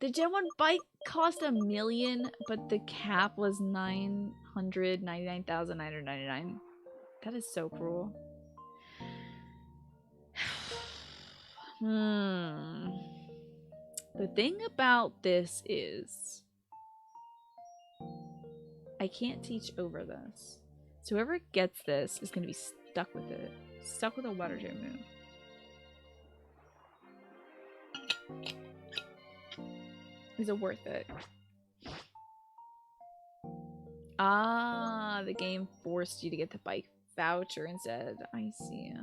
The Gen 1 bike cost $1 million, but the cap was $999,999. That is so cruel. The thing about this is I can't teach over this. So whoever gets this is going to be stuck with it. Stuck with a water gym move. Is it worth it? Ah, the game forced you to get the bike voucher instead. I see.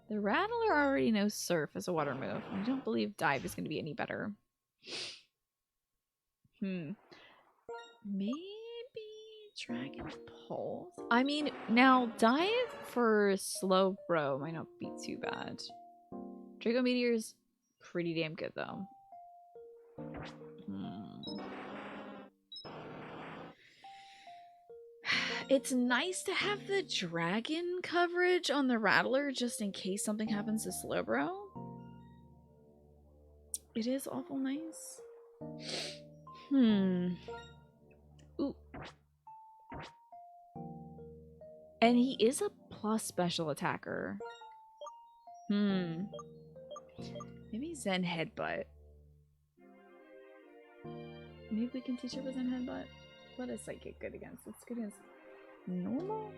The Rattler already knows Surf as a water move. I don't believe Dive is going to be any better. Maybe Dragon Pulse? I mean, now Dive for Slow Bro might not be too bad. Draco Meteor's pretty damn good though. It's nice to have the dragon coverage on the Rattler just in case something happens to Slowbro. It is awful nice. Ooh. And he is a plus special attacker. Maybe Zen Headbutt. Maybe we can teach her with Zen Headbutt. What is Psychic good against? It's good against normal?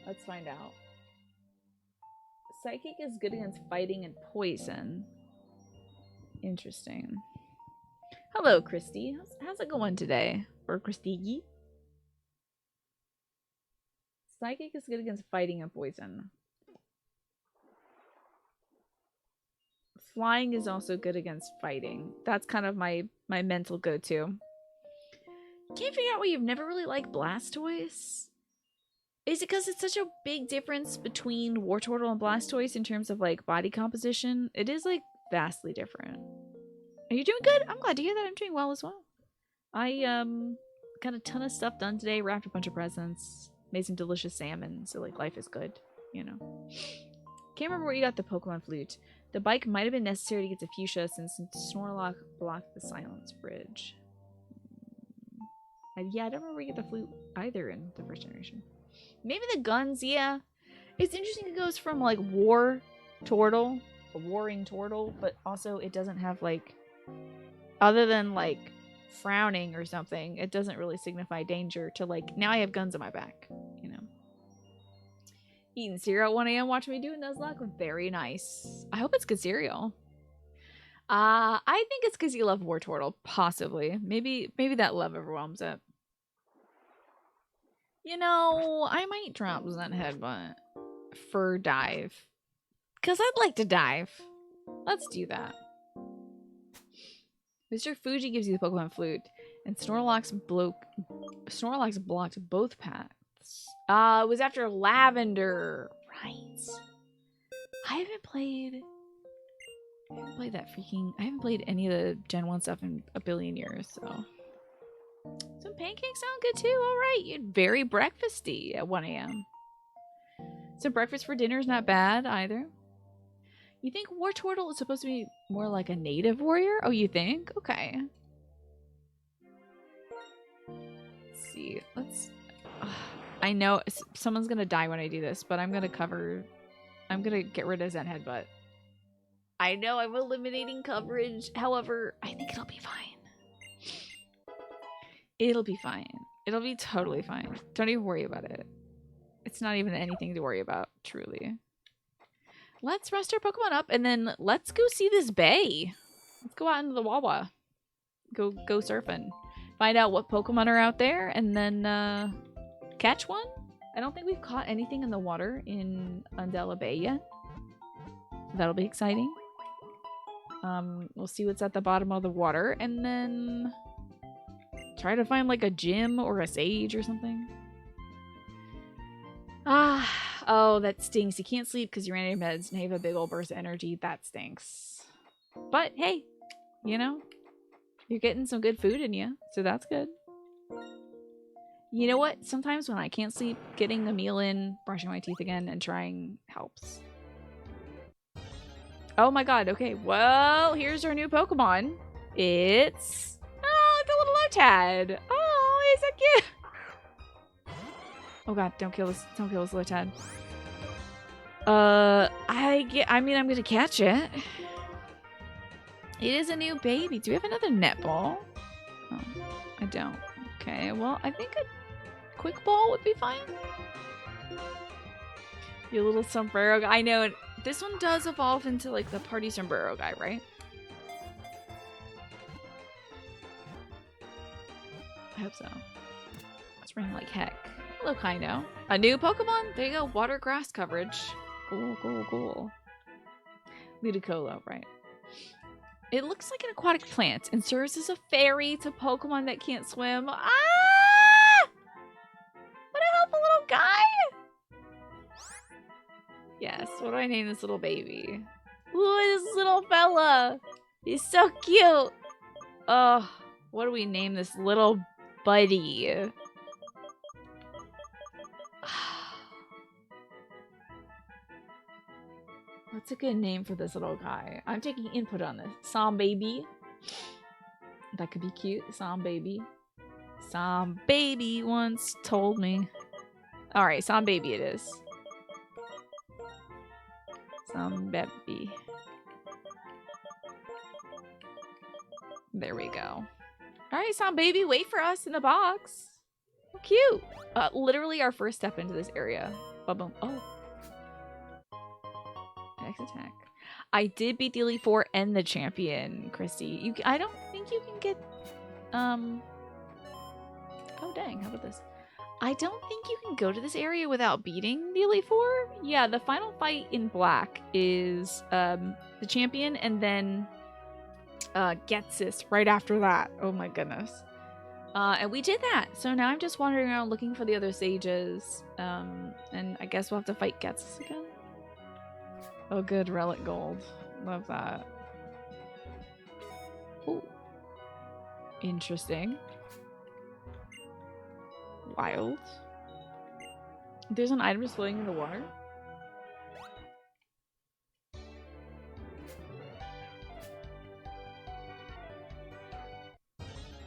Let's find out. Psychic is good against fighting and poison. Interesting. Hello, Christy. How's it going today? Or Christy? Psychic is good against fighting and poison. Flying is also good against fighting. That's kind of my mental go-to. Can't figure out why you've never really liked Blastoise. Is it because it's such a big difference between Wartortle and Blastoise in terms of like body composition? It is like vastly different. Are you doing good? I'm glad to hear that. I'm doing well as well. I got a ton of stuff done today, wrapped a bunch of presents, made some delicious salmon, so like life is good, you know. Can't remember where you got the Pokemon Flute. The bike might have been necessary to get to Fuchsia since Snorlax blocked the Silence Bridge. Yeah, I don't remember where you get the flute either in the first generation. Maybe the guns, yeah. It's interesting it goes from like war turtle, a warring turtle, but also it doesn't have like, other than like frowning or something, it doesn't really signify danger to like, now I have guns on my back, you know. Eating cereal at 1 a.m. watching me do a Nuzlocke. Very nice. I hope it's good cereal. I think it's because you love Wartortle, possibly. Maybe that love overwhelms it. You know, I might drop Zen Headbutt for dive. Because I'd like to dive. Let's do that. Mr. Fuji gives you the Pokemon Flute, and Snorlax blocked both paths. It was after Lavender. Right. I haven't played any of the Gen 1 stuff in a billion years, so. Some pancakes sound good too. Alright, you're very breakfasty at 1 a.m. So breakfast for dinner is not bad either. You think Wartortle is supposed to be more like a native warrior? Oh, you think? Okay. Let's see. I know someone's gonna die when I do this, but I'm gonna get rid of Zen Headbutt. I know I'm eliminating coverage. However, I think it'll be fine. It'll be fine. It'll be totally fine. Don't even worry about it. It's not even anything to worry about, truly. Let's rest our Pokemon up, and then let's go see this bay. Let's go out into the Wawa. Go surfing. Find out what Pokemon are out there, and then catch one. I don't think we've caught anything in the water in Undella Bay yet. That'll be exciting. We'll see what's at the bottom of the water, and then try to find like a gym or a sage or something. Oh, that stinks. You can't sleep because you ran out of meds and you have a big old burst of energy. That stinks. But hey, you know, you're getting some good food in you, so that's good. You know what? Sometimes when I can't sleep, getting a meal in, brushing my teeth again, and trying helps. Oh my god, okay. Well, here's our new Pokemon. It's... oh, the little Lotad. Oh, he's so cute. Oh god, don't kill this Lotad. I mean, I'm gonna catch it. It is a new baby. Do we have another netball? Oh, I don't. Okay, well, I think a quick ball would be fine. Your little sombrero guy. I know this one does evolve into like the party sombrero guy, right? I hope so. It's raining like heck. Hello, Kino. A new Pokemon? There you go. Water grass coverage. Cool. Ludicolo, right. It looks like an aquatic plant and serves as a fairy to Pokemon that can't swim. Ah! Would I help a little guy? Yes, what do I name this little baby? Ooh, this little fella. He's so cute. Oh, what do we name this little buddy? What's a good name for this little guy? I'm taking input on this. Som Baby. That could be cute. Som Baby. Som Baby once told me. Alright, Som Baby it is. Some baby. There we go. Alright, some baby, wait for us in the box. How cute. Literally our first step into this area. Ba-boom. Oh. Next attack. I did beat the Elite Four and the champion, Christy. I don't think you can get... Oh, dang. How about this? I don't think you can go to this area without beating the Elite Four. Yeah, the final fight in black is the champion and then Getsis right after that. Oh my goodness. And we did that. So now I'm just wandering around looking for the other sages. And I guess we'll have to fight Getsis again. Oh, good. Relic gold. Love that. Ooh. Interesting. Wild. There's an item just floating in the water.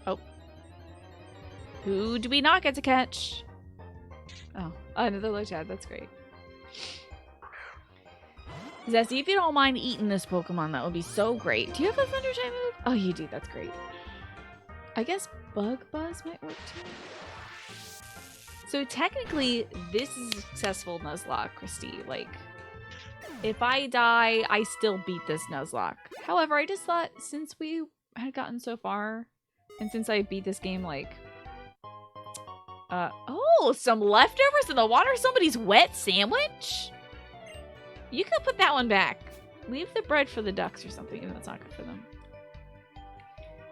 Oh. Who do we not get to catch? Oh, another Lotad. That's great. Zesty, if you don't mind eating this Pokemon, that would be so great. Do you have a Thunder type move? Oh, you do. That's great. I guess Bug Buzz might work too. So technically, this is a successful Nuzlocke, Christy. Like, if I die, I still beat this Nuzlocke. However, I just thought since we had gotten so far, and since I beat this game, like... oh, some leftovers in the water? Somebody's wet sandwich? You could put that one back. Leave the bread for the ducks or something, even though it's not good for them.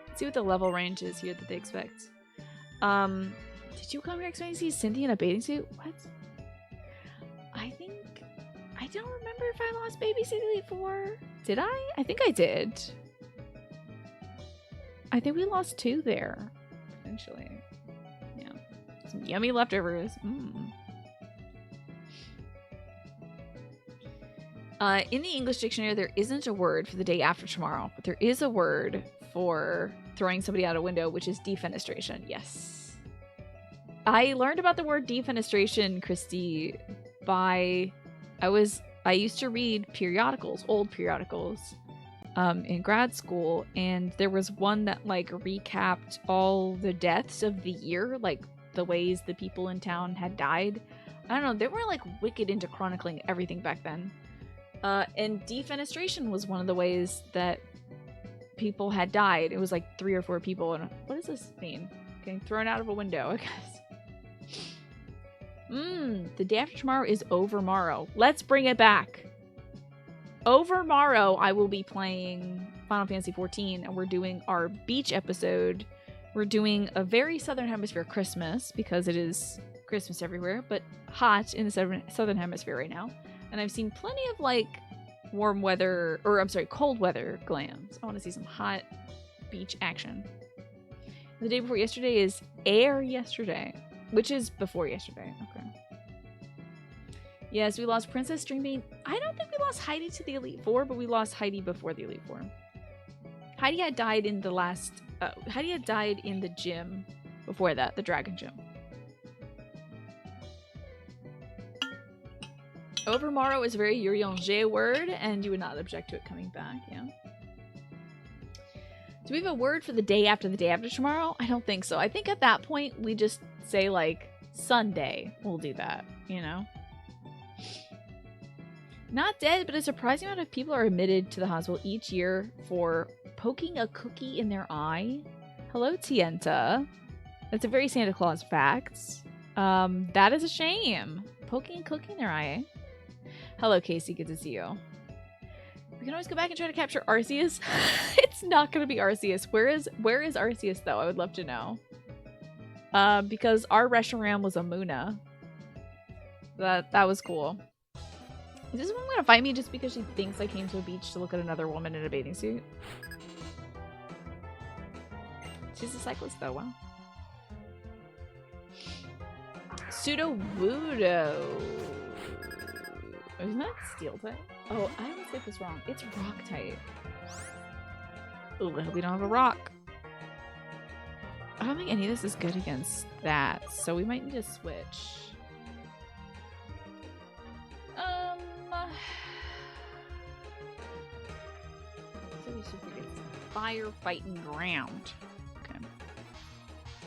Let's see what the level range is here that they expect. Did you come here expecting to see Cynthia in a bathing suit? What? I don't remember if I lost Baby Elite 4. Did I? I think I did. I think we lost 2 there. Potentially. Yeah. Some yummy leftovers. In the English dictionary, there isn't a word for the day after tomorrow, but there is a word for throwing somebody out a window, which is defenestration. Yes. I learned about the word defenestration, Christy, I used to read periodicals, old periodicals, in grad school, and there was one that, like, recapped all the deaths of the year, like, the ways the people in town had died. I don't know, they were, like, wicked into chronicling everything back then. And defenestration was one of the ways that people had died. It was like 3 or 4 people. And what does this mean? Getting thrown out of a window, I guess. The day after tomorrow is Overmorrow. Let's bring it back. Overmorrow, I will be playing Final Fantasy XIV, and we're doing our beach episode. We're doing a very Southern Hemisphere Christmas, because it is Christmas everywhere, but hot in the Southern Hemisphere right now. And I've seen plenty of, like, warm weather, or I'm sorry, cold weather glams. I want to see some hot beach action. The day before yesterday is Air Yesterday, which is before yesterday. Okay. Yes, we lost Princess Dreambeat. I don't think we lost Heidi to the Elite Four, but we lost Heidi before the Elite Four. Heidi had died in the last... Heidi had died in the gym before that, the Dragon Gym. Overmorrow is a very Urianger word, and you would not object to it coming back, yeah. Do we have a word for the day after tomorrow? I don't think so. I think at that point, we just say, like, Sunday. We'll do that, you know? Not dead, but a surprising amount of people are admitted to the hospital each year for poking a cookie in their eye. Hello, Tienta. That's a very Santa Claus fact. That is a shame. Poking a cookie in their eye. Hello, Casey. Good to see you. We can always go back and try to capture Arceus. It's not going to be Arceus. Where is Arceus, though? I would love to know. Because our Reshiram was a Muna. That was cool. Is this woman going to fight me just because she thinks I came to a beach to look at another woman in a bathing suit? She's a cyclist, though. Wow. Pseudo-Wudo. Isn't that steel type? Oh, I always get this wrong. It's rock type. Ooh, I hope we don't have a rock. I don't think any of this is good against that, so we might need to switch. firefighting ground. Okay.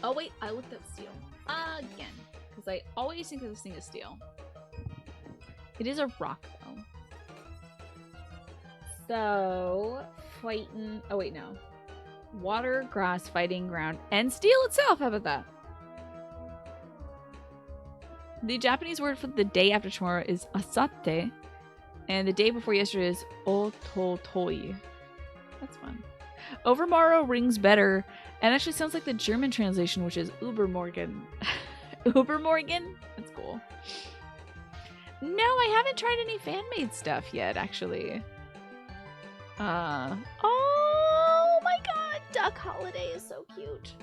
Oh wait, I looked up steel again because I always think that this thing is steel. It is a rock though. So fighting. Oh wait, no. Water, grass, fighting ground, and steel itself. How about that? The Japanese word for the day after tomorrow is asate, and the day before yesterday is ototoi. That's fun. Overmorrow rings better, and actually sounds like the German translation, which is Übermorgen. Übermorgen? That's cool. No, I haven't tried any fan-made stuff yet, actually. Oh my god, Duck Holiday is so cute.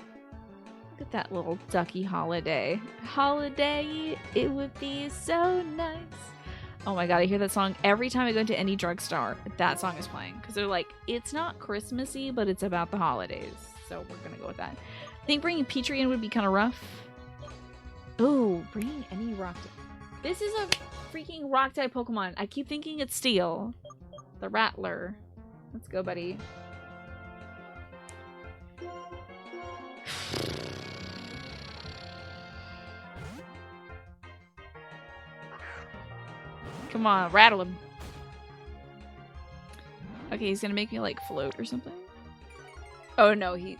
Look at that little ducky holiday. Holiday, it would be so nice. Oh my god, I hear that song every time I go into any drugstore. That song is playing. Because they're like, it's not Christmassy, but it's about the holidays. So we're going to go with that. I think bringing Petrie in would be kind of rough. Oh, bringing any rock type. This is a freaking rock type Pokemon. I keep thinking it's Steel. The Rattler. Let's go, buddy. Come on, rattle him. Okay, he's gonna make me like float or something. Oh no, he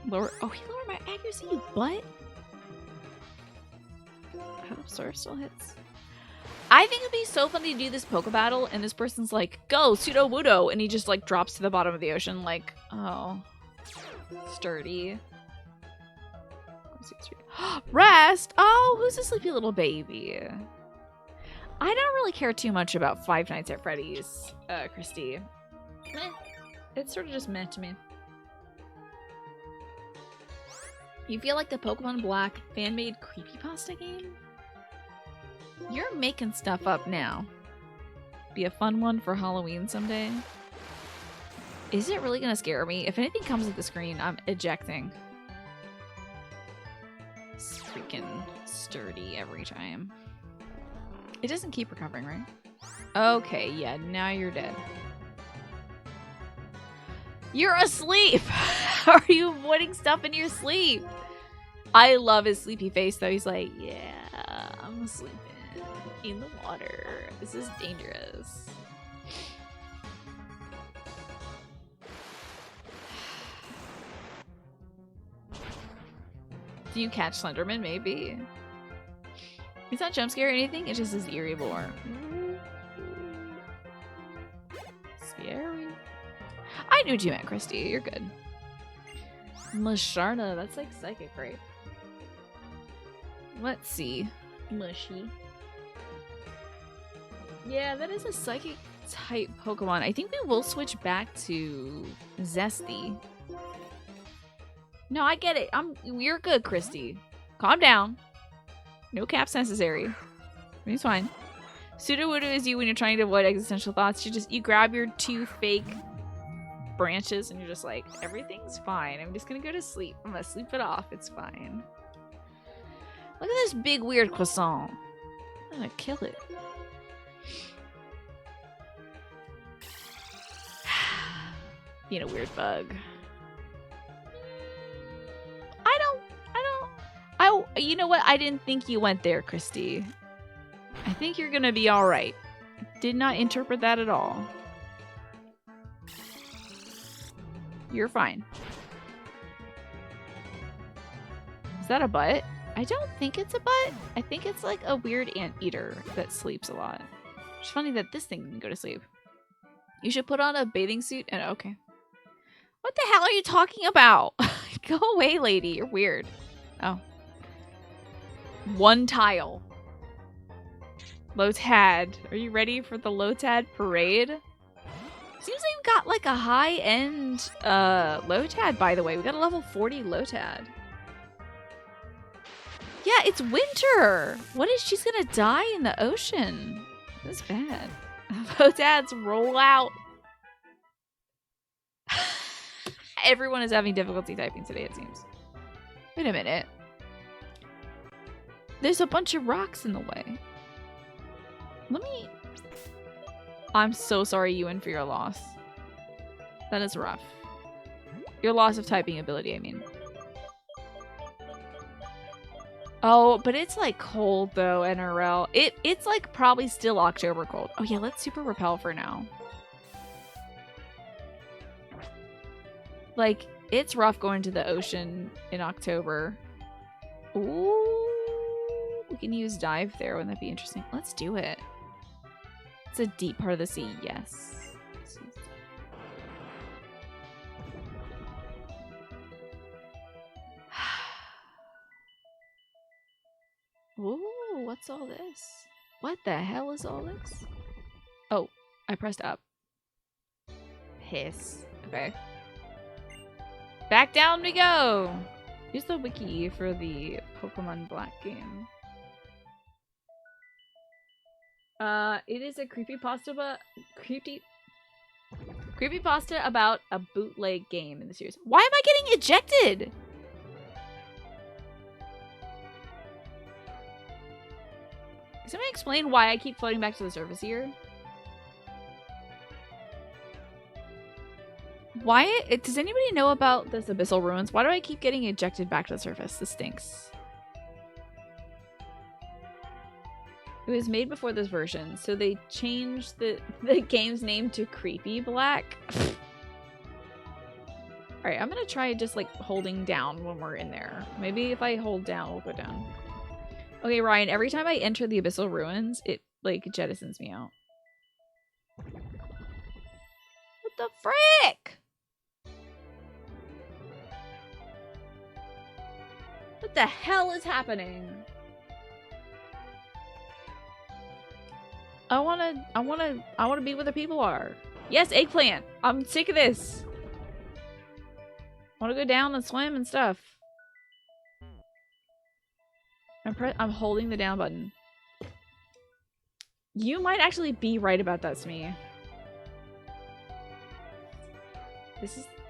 lowered. Oh, he lowered my accuracy, you butt. I hope Surf still hits. I think it'd be so funny to do this Poke Battle and this person's like, go, Pseudo Wudo, and he just like drops to the bottom of the ocean like, oh, sturdy. Rest? Oh, who's a sleepy little baby? I don't really care too much about Five Nights at Freddy's, Christy. Meh. It's sort of just meh to me. You feel like the Pokemon Black fan-made creepypasta game? You're making stuff up now. Be a fun one for Halloween someday. Is it really gonna scare me? If anything comes at the screen, I'm ejecting. It's freaking sturdy every time. It doesn't keep recovering, right? Okay, yeah, now you're dead. You're asleep! Are you avoiding stuff in your sleep? I love his sleepy face, though. He's like, yeah, I'm sleeping in the water. This is dangerous. Do you catch Slenderman? Maybe. It's not jump scare or anything. It just is eerie lore. Scary. I knew what you meant, Christy. You're good. Musharna. That's like psychic, right? Let's see. Mushy. Yeah, that is a psychic type Pokemon. I think we will switch back to Zesty. No, I get it. You're good, Christy. Calm down. No caps necessary. It's fine. Sudowoodo is you when you're trying to avoid existential thoughts. You grab your two fake branches and you're just like, everything's fine. I'm just gonna go to sleep. I'm gonna sleep it off. It's fine. Look at this big weird croissant. I'm gonna kill it. Being a weird bug. You know what? I didn't think you went there, Christy. I think you're gonna be alright. Did not interpret that at all. You're fine. Is that a butt? I don't think it's a butt. I think it's like a weird anteater that sleeps a lot. It's funny that this thing didn't go to sleep. You should put on a bathing suit and okay. What the hell are you talking about? Go away, lady. You're weird. Oh. One tile. Lotad. Are you ready for the Lotad parade? Seems like we've got like a high-end Lotad, by the way. We got a level 40 Lotad. Yeah, it's winter. What is she's gonna die in the ocean? That's bad. Lotads roll out. Everyone is having difficulty typing today, it seems. Wait a minute. There's a bunch of rocks in the way. Let me... I'm so sorry, Ewan, for your loss. That is rough. Your loss of typing ability, I mean. Oh, but it's like cold though, NRL. It's like probably still October cold. Oh yeah, let's super repel for now. Like, it's rough going to the ocean in October. Ooh, we can use dive there. Wouldn't that be interesting? Let's do it. It's a deep part of the sea, yes. Ooh, what's all this? What the hell is all this? Oh, I pressed up. Piss. Okay. Back down we go! Use the wiki for the Pokemon Black game. It is a creepypasta about a bootleg game in the series. Why am I getting ejected? Can somebody explain why I keep floating back to the surface here? Why? Does anybody know about this Abyssal Ruins? Why do I keep getting ejected back to the surface? This stinks. It was made before this version, so they changed the game's name to Creepy Black. Alright, I'm gonna try just like holding down when we're in there. Maybe if I hold down, we'll go down. Okay, Ryan, every time I enter the Abyssal Ruins, it like jettisons me out. What the frick? What the hell is happening? I wanna be where the people are. Yes, eggplant. I'm sick of this. I wanna go down and swim and stuff. I'm holding the down button. You might actually be right about that, Smee.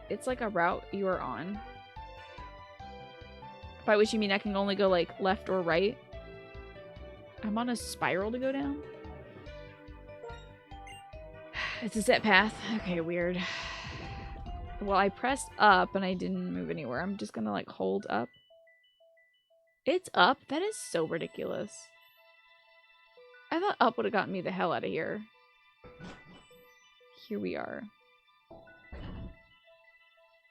It's like a route you are on. By which you mean I can only go like left or right. I'm on a spiral to go down. It's a set path. Okay, weird. Well, I pressed up and I didn't move anywhere. I'm just gonna like hold up. It's up? That is so ridiculous. I thought up would have gotten me the hell out of here. Here we are.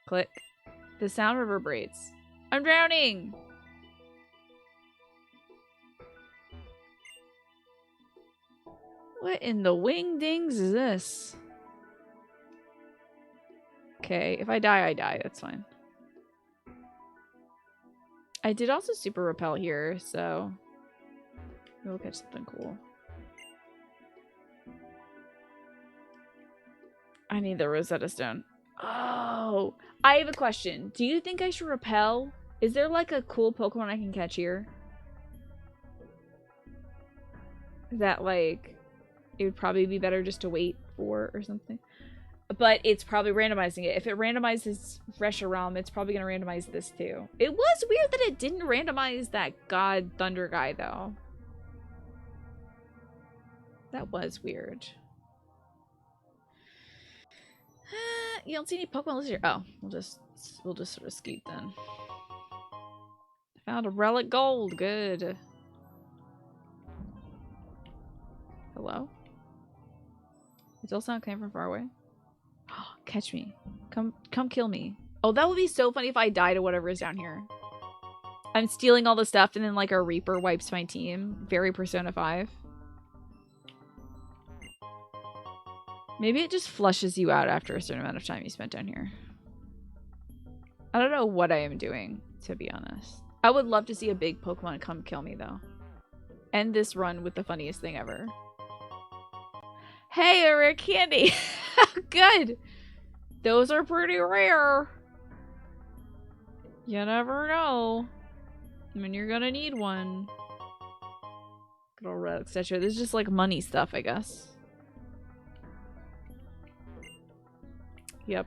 Click. The sound reverberates. I'm drowning! What in the wingdings is this? Okay, if I die, I die. That's fine. I did also super repel here, so we'll catch something cool. I need the Rosetta Stone. Oh, I have a question. Do you think I should repel? Is there like a cool Pokemon I can catch here? That like it would probably be better just to wait for or something. But it's probably randomizing it. If it randomizes Reshiram, it's probably going to randomize this too. It was weird that it didn't randomize that God Thunder guy though. That was weird. You don't see any Pokemon listed here. Oh, we'll just sort of scoot then. Found a relic gold. Good. Hello? It still sound came from far away. Catch me. Come kill me. Oh, that would be so funny if I die to whatever is down here. I'm stealing all the stuff and then like a Reaper wipes my team. Very Persona 5. Maybe it just flushes you out after a certain amount of time you spent down here. I don't know what I am doing, to be honest. I would love to see a big Pokemon come kill me, though. End this run with the funniest thing ever. Hey, a rare candy! Good! Those are pretty rare. You never know when you're gonna need one. Good old relic, etc. This is just like money stuff, I guess. Yep.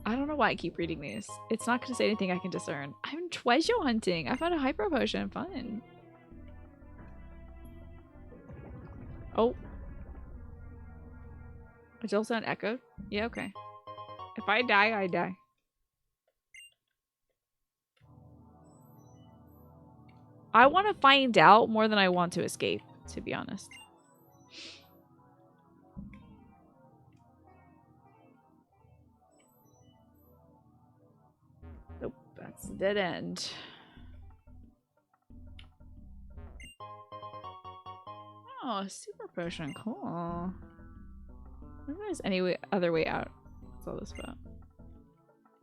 I don't know why I keep reading these. It's not going to say anything I can discern. I'm treasure hunting. I found a hyper potion. Fun. Oh. Is it all sound echoed? Yeah, okay. If I die, I die. I want to find out more than I want to escape, to be honest. Nope, that's a dead end. Oh, super potion, cool. I wonder if there's any other way out. What's all this about?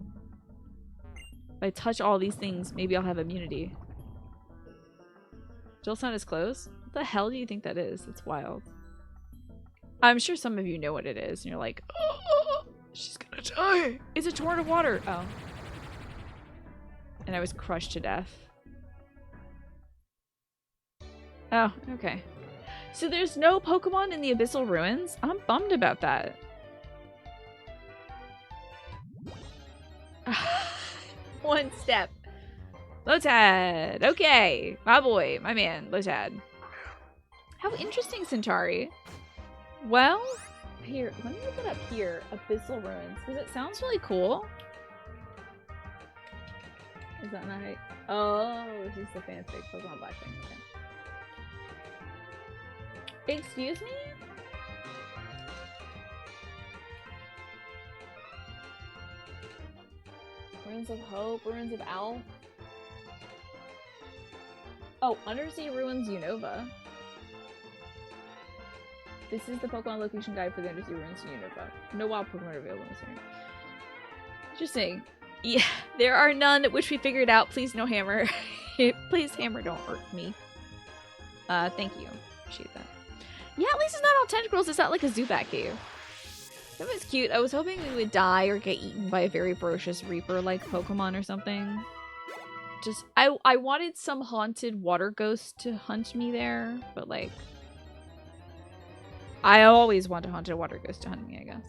If I touch all these things, maybe I'll have immunity. Still sound is closed? What the hell do you think that is? That's wild. I'm sure some of you know what it is, and you're like, oh, she's gonna die. It's a torrent of water. Oh. And I was crushed to death. Oh, okay. So there's no Pokemon in the Abyssal Ruins? I'm bummed about that. One step. Lotad. Okay. My boy. My man. Lotad. How interesting, Centauri. Well, here. Let me look it up here. Abyssal Ruins. Because it sounds really cool. Is that not right? Oh, this is the fancy Pokemon Black thing. Okay. Excuse me? Ruins of Hope, Ruins of Owl. Oh, Undersea Ruins Unova. This is the Pokemon location guide for the Undersea Ruins Unova. No wild Pokemon are available in this area. Interesting. Yeah, there are none, which we figured out. Please, no hammer. Please, hammer, don't hurt me. Thank you. Appreciate that. Yeah, at least it's not all tentacles. It's not like a Zubat cave. That was cute. I was hoping we would die or get eaten by a very ferocious Reaper-like Pokemon or something. Just, I wanted some haunted water ghost to hunt me there, but like... I always want a haunted water ghost to hunt me, I guess.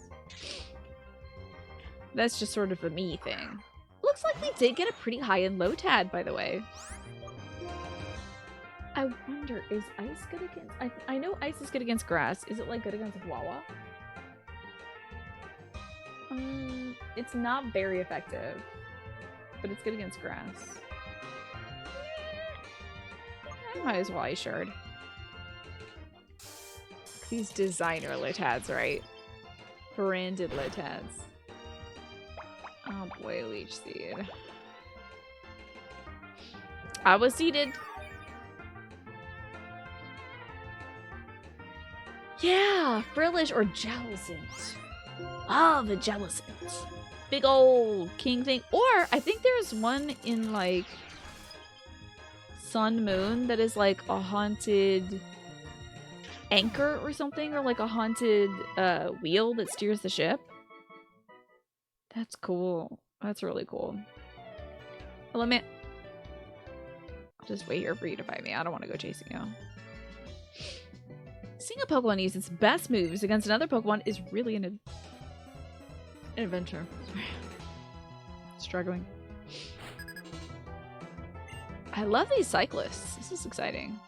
That's just sort of a me thing. Looks like we did get a pretty high-end Lotad, by the way. I wonder, is ice good against... I know ice is good against grass. Is it like good against Wawa? It's not very effective, but it's good against grass. I might as well ice shard. These designer Lotads, right? Branded Lotads. Oh boy, Leech Seed. I was seeded. Yeah, Frillish or Jellicent. Ah, the Jellicent. Big old king thing. Or I think there's one in like Sun Moon that is like a haunted anchor or something, or like a haunted wheel that steers the ship. That's cool. That's really cool. Well, let me... I'll just wait here for you to find me. I don't want to go chasing you. Seeing a Pokemon use its best moves against another Pokemon is really an adventure. Struggling. I love these cyclists. This is exciting.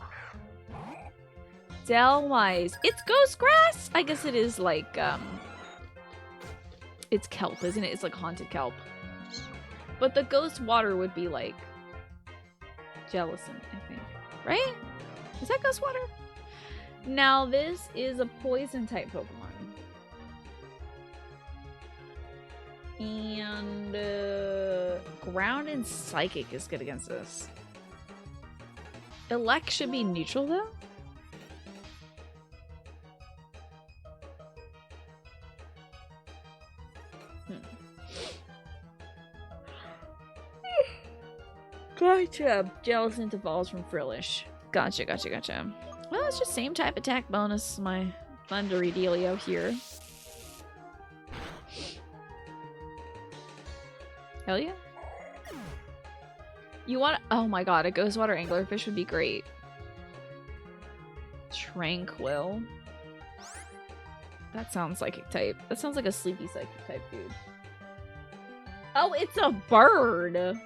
Delwise. It's Ghost Grass! I guess it is like, it's kelp, isn't it? It's like haunted kelp. But the ghost water would be like Jellicent, I think. Right? Is that ghost water? Now this is a poison type Pokemon. And ground and psychic is good against this. Elect should be neutral though. Gotcha. Jellicent evolves from Frillish. Gotcha, gotcha, gotcha. Well, it's just same type attack bonus. My thundery dealio here. Hell yeah. You want... Oh my god, a Ghost Water Anglerfish would be great. Tranquil. That sounds psychic type. That sounds like a sleepy psychic type dude. Oh, it's a bird!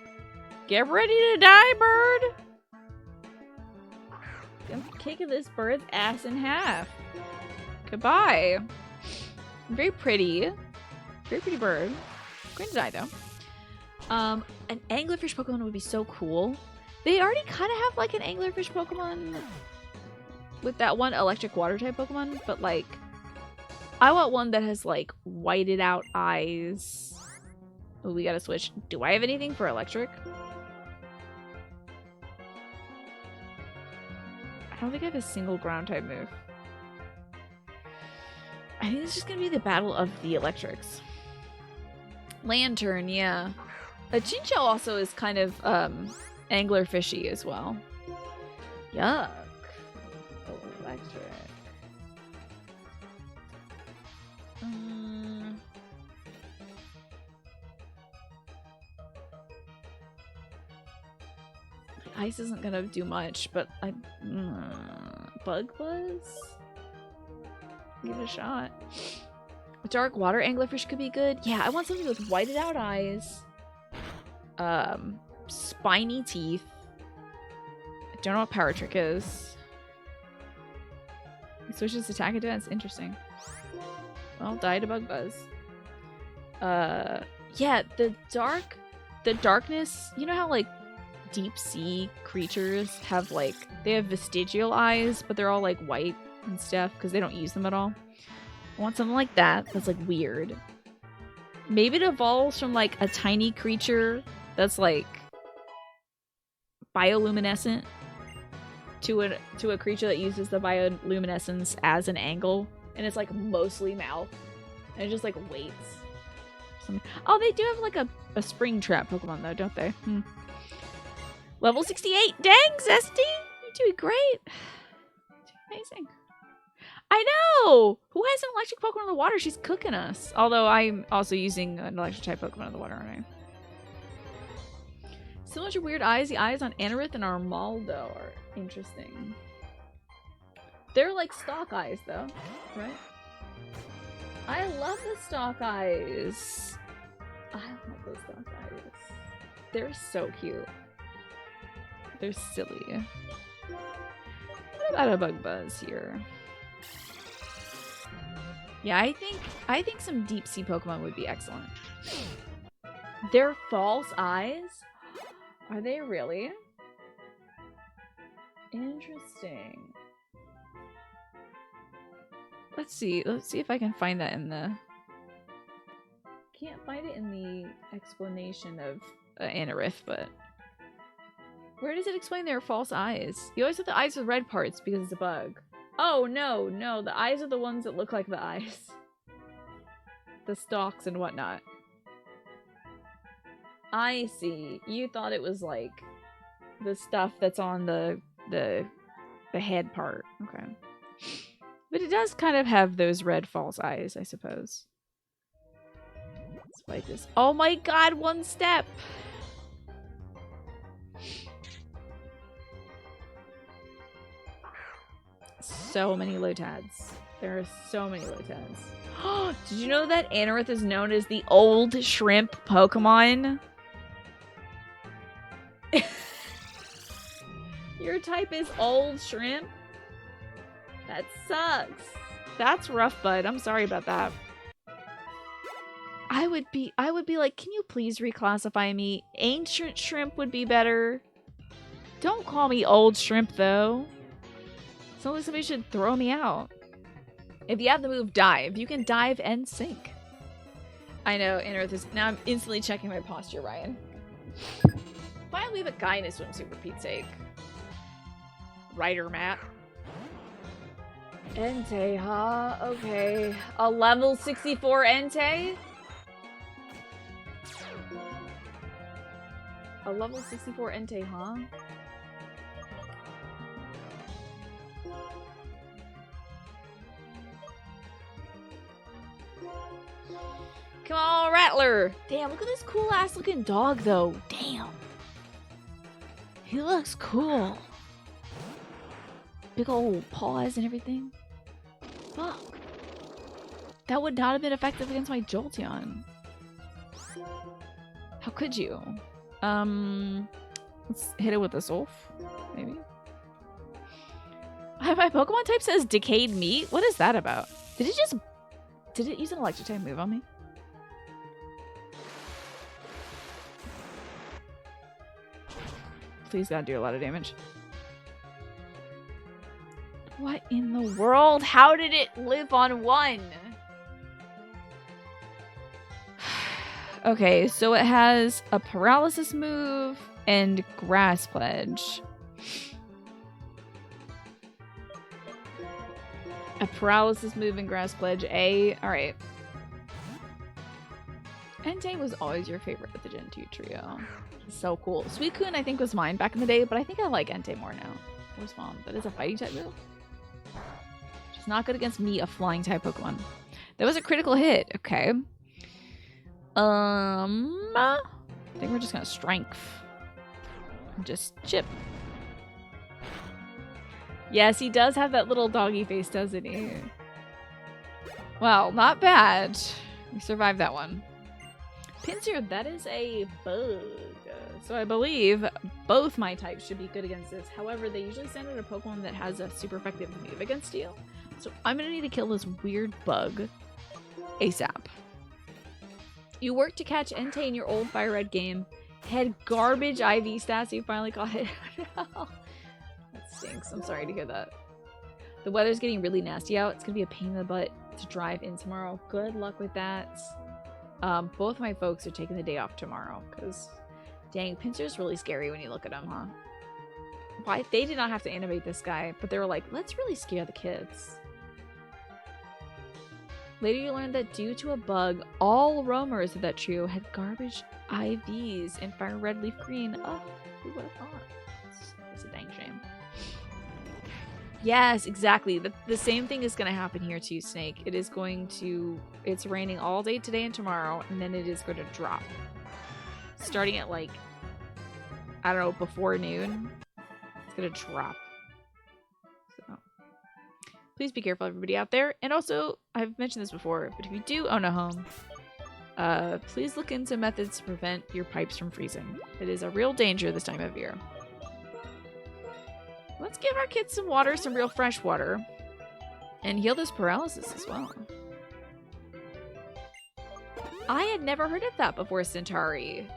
Get ready to die, bird! I'm kicking this bird's ass in half. Goodbye. Very pretty. Very pretty bird. Going to die, though. An anglerfish Pokemon would be so cool. They already kind of have like an anglerfish Pokemon with that one electric water type Pokemon, but like I want one that has like whited out eyes. Oh, we gotta switch. Do I have anything for electric? I don't think I have a single ground type move. I think it's just gonna be the battle of the electrics. Lantern, yeah. A Chinchou also is kind of anglerfishy as well. Yuck. Electric. Ice isn't gonna do much, but Bug Buzz? Give it a shot. A dark water anglerfish could be good. Yeah, I want something with whited out eyes. Spiny teeth. I don't know what Power Trick is. It switches attack and defense. Interesting. Well, die to Bug Buzz. Yeah, the darkness, you know how like deep sea creatures have like, they have vestigial eyes, but they're all like white and stuff because they don't use them at all. I want something like that that's like weird. Maybe it evolves from like a tiny creature that's like bioluminescent to a creature that uses the bioluminescence as an angle, and it's like mostly mouth, and it just like waits. Oh, they do have like a spring trap Pokemon though, don't they? Level 68. Dang, Zesty, you're doing great. Amazing. I know! Who has an electric Pokemon in the water? She's cooking us. Although I'm also using an electric type Pokemon in the water, aren't I? Similar to weird eyes, the eyes on Anorith and Armaldo are interesting. They're like stalk eyes though, right? I love the stalk eyes. I love those stalk eyes. They're so cute. They're silly. What about a Bug Buzz here? Yeah, I think some deep sea Pokemon would be excellent. They're false eyes? Are they really? Interesting. Let's see if I can find that in the... Can't find it in the explanation of Anorith, but... Where does it explain their false eyes? You always have the eyes with red parts because it's a bug. Oh, no, no. The eyes are the ones that look like the eyes. The stalks and whatnot. I see. You thought it was like the stuff that's on the head part. Okay. But it does kind of have those red false eyes, I suppose. Let's fight this. Oh my god, one step! So many Lotads. There are so many Lotads. Did you know that Anorith is known as the old shrimp Pokemon? Your type is old shrimp? That sucks. That's rough, bud. I'm sorry about that. I would be like, can you please reclassify me? Ancient shrimp would be better. Don't call me old shrimp, though. It's not like somebody should throw me out. If you have the move dive, you can dive and sink. I know, Anorith is... Now I'm instantly checking my posture, Ryan. Why don't we have a guy in a swimsuit, for Pete's sake? Rider Matt. Entei, huh? Okay. A level 64 Entei? A level 64 Entei, huh? Come on, Rattler! Damn, look at this cool ass looking dog though. Damn. He looks cool. Big old paws and everything. Fuck. That would not have been effective against my Jolteon. How could you? Let's hit it with a Sulf, maybe. My Pokemon type says decayed meat? What is that about? Did it use an electric type move on me? Please God, do a lot of damage. What in the world? How did it live on 1? Okay, so it has a paralysis move and grass pledge. A paralysis move and grass pledge. Alright. Entei was always your favorite with the Gen 2 trio. So cool. Suicune I think was mine back in the day, but I think I like Entei more now. Where's Mom? That is a fighting type move. She's not good against me, a flying type Pokemon. That was a critical hit. Okay. I think we're just gonna strength. Just chip. Yes, he does have that little doggy face, doesn't he? Well, not bad. We survived that one. Pinsir, that is a bug. So I believe both my types should be good against this. However, they usually send out a Pokemon that has a super effective move against you. So I'm gonna need to kill this weird bug ASAP. You worked to catch Entei in your old Fire Red game. Had garbage IV stats, you finally caught it. No. That stinks. I'm sorry to hear that. The weather's getting really nasty out. It's gonna be a pain in the butt to drive in tomorrow. Good luck with that. Both my folks are taking the day off tomorrow because, dang, Pinsir's really scary when you look at him, huh? Why they did not have to animate this guy, but they were like, let's really scare the kids. Later you learned that due to a bug, all roamers of that trio had garbage IVs in Fire Red, Leaf Green. Oh, who would have thought? It's a dang shame. Yes, exactly. The same thing is going to happen here too, Snake. It's raining all day today and tomorrow, and then it is going to drop. Starting at like, I don't know, before noon. It's going to drop. So, please be careful, everybody out there. And also, I've mentioned this before, but if you do own a home, please look into methods to prevent your pipes from freezing. It is a real danger this time of year. Let's give our kids some water, some real fresh water, and heal this paralysis as well. I had never heard of that before, Centauri.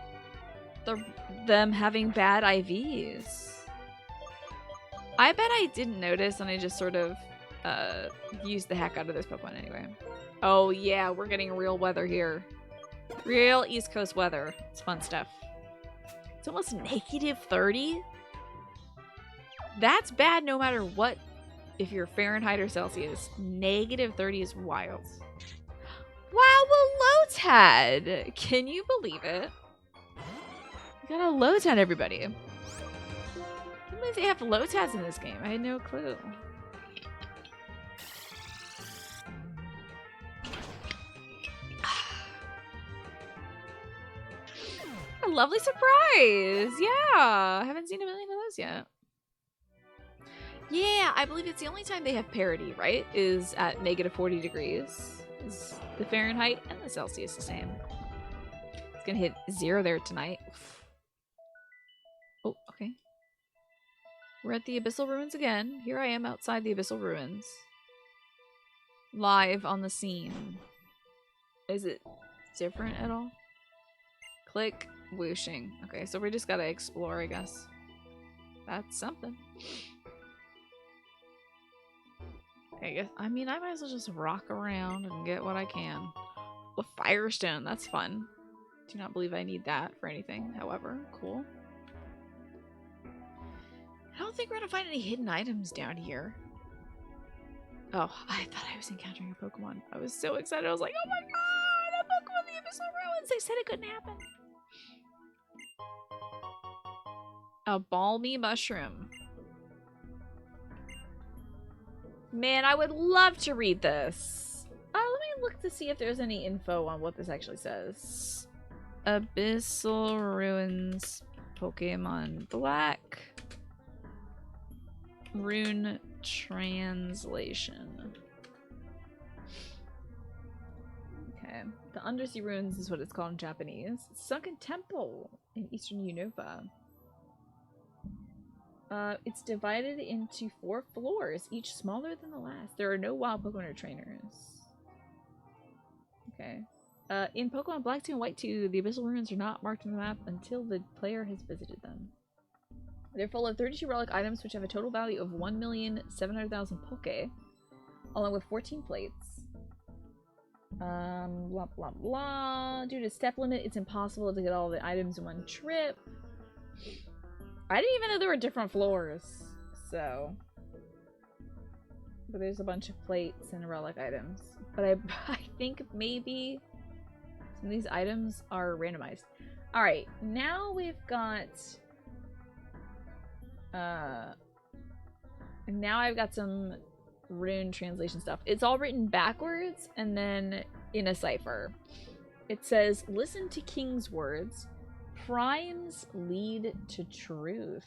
Them having bad IVs. I bet I didn't notice, and I just sort of used the heck out of this Pokemon anyway. Oh yeah, we're getting real weather here. Real East Coast weather. It's fun stuff. It's almost -30. That's bad no matter what, if you're Fahrenheit or Celsius. -30 is wild. Wow, a Lotad! Can you believe it? We got a Lotad, everybody. I can't believe they have Lotads in this game. I had no clue. A lovely surprise! Yeah! I haven't seen a million of those yet. Yeah, I believe it's the only time they have parity, right? Is at -40 degrees. Is the Fahrenheit and the Celsius the same? It's gonna hit 0 there tonight. Oh, okay. We're at the Abyssal Ruins again. Here I am outside the Abyssal Ruins. Live on the scene. Is it different at all? Click whooshing. Okay, so we just gotta explore, I guess. That's something. I mean, I might as well just rock around and get what I can. A Firestone, that's fun. Do not believe I need that for anything, however. Cool. I don't think we're gonna find any hidden items down here. Oh, I thought I was encountering a Pokemon. I was so excited. I was like, oh my god, a Pokemon in the Abyssal Ruins! They said it couldn't happen. A balmy mushroom. Man, I would love to read this. Let me look to see if there's any info on what this actually says. Abyssal Ruins Pokemon Black. Rune translation. Okay. The Undersea Ruins is what it's called in Japanese. Sunken Temple in Eastern Unova. It's divided into 4 floors, each smaller than the last. There are no wild Pokemon or trainers. Okay. In Pokemon Black 2 and White 2, the Abyssal Ruins are not marked on the map until the player has visited them. They're full of 32 relic items which have a total value of 1,700,000 poke, along with 14 plates. Blah blah blah. Due to step limit, it's impossible to get all the items in one trip. I didn't even know there were different floors, so. But there's a bunch of plates and relic items. But I think maybe some of these items are randomized. Alright, now we've got now I've got some rune translation stuff. It's all written backwards and then in a cipher. It says, listen to King's words. Primes lead to truth.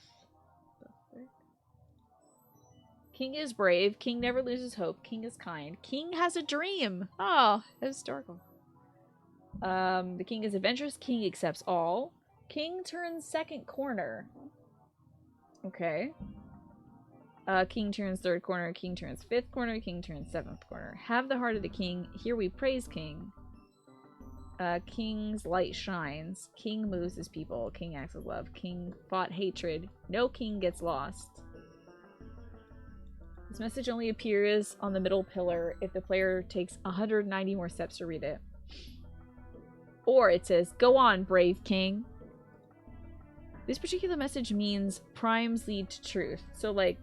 King is brave. King never loses hope. King is kind. King has a dream. Oh, historical. The king is adventurous. King accepts all. King turns second corner. Okay. King turns third corner. King turns fifth corner. King turns seventh corner. Have the heart of the king. Here we praise king. King's light shines. King moves his people. King acts with love. King fought hatred. No king gets lost. This message only appears on the middle pillar if the player takes 190 more steps to read it. Or it says, go on, brave king. This particular message means primes lead to truth. So, like,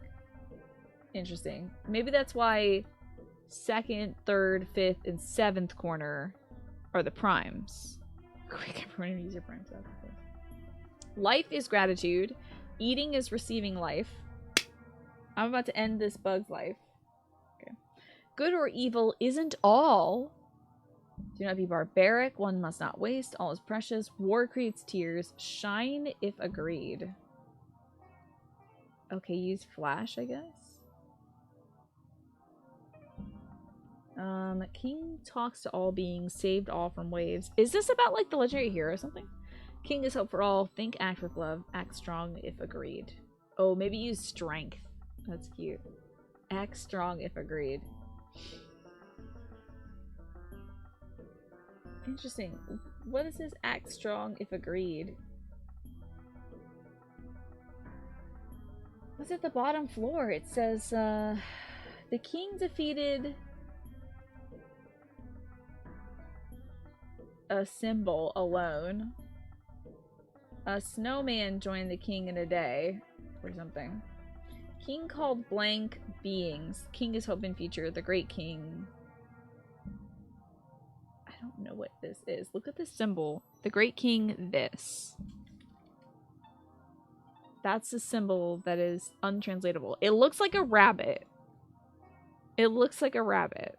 interesting. Maybe that's why second, third, fifth, and seventh corner are the primes. Quick, everyone use your primes. Life is gratitude. Eating is receiving life. I'm about to end this bug's life. Okay. Good or evil isn't all. Do not be barbaric. One must not waste. All is precious. War creates tears. Shine if agreed. Okay, use flash, I guess. King talks to all beings, saved all from waves. Is this about, like, the legendary hero or something? King is hope for all. Think, act with love. Act strong if agreed. Oh, maybe use strength. That's cute. Act strong if agreed. Interesting. What is this act strong if agreed? What's at the bottom floor? It says, the king defeated a symbol alone. A snowman joined the king in a day. Or something. King called blank beings. King is hope and future. The great king. I don't know what this is. Look at this symbol. The great king, this. That's the symbol that is untranslatable. It looks like a rabbit. It looks like a rabbit.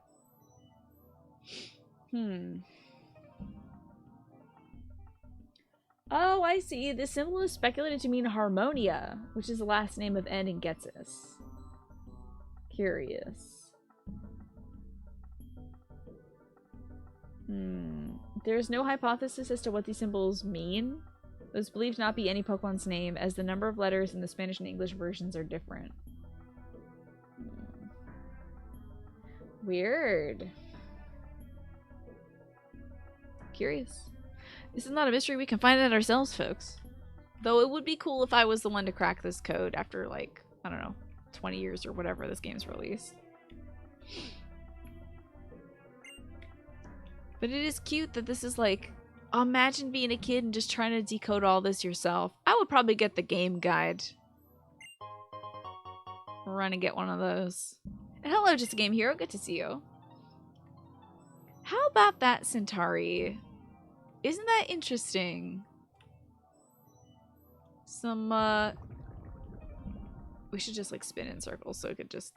Oh, I see. This symbol is speculated to mean Harmonia, which is the last name of N in Getsus. Curious. There's no hypothesis as to what these symbols mean. It was believed to not be any Pokemon's name, as the number of letters in the Spanish and English versions are different. Weird. Curious. This is not a mystery. We can find it ourselves, folks. Though it would be cool if I was the one to crack this code after, like, I don't know, 20 years or whatever this game's released. But it is cute that this is like, imagine being a kid and just trying to decode all this yourself. I would probably get the game guide. Run and get one of those. And hello, Just a Game Hero. Good to see you. How about that, Centauri? Isn't that interesting? Some, we should just, like, spin in circles so it could just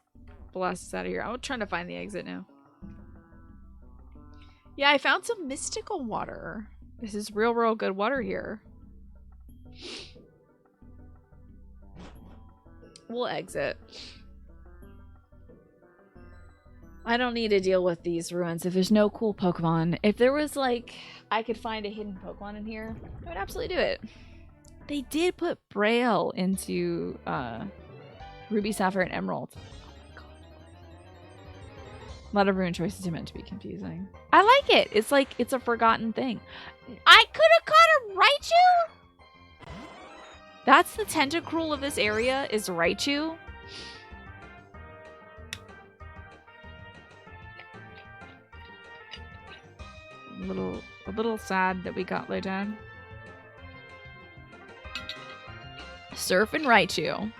blast us out of here. I'm trying to find the exit now. Yeah, I found some mystical water. This is real good water here. We'll exit. I don't need to deal with these ruins if there's no cool Pokemon. If there was, like, I could find a hidden Pokemon in here, I would absolutely do it. They did put Braille into Ruby, Sapphire, and Emerald. Oh my god. A lot of rune choices are meant to be confusing. I like it. It's like, it's a forgotten thing. I could have caught a Raichu? That's the tentacruel of this area, is Raichu. A little sad that we got laid down. Surf and Raichu.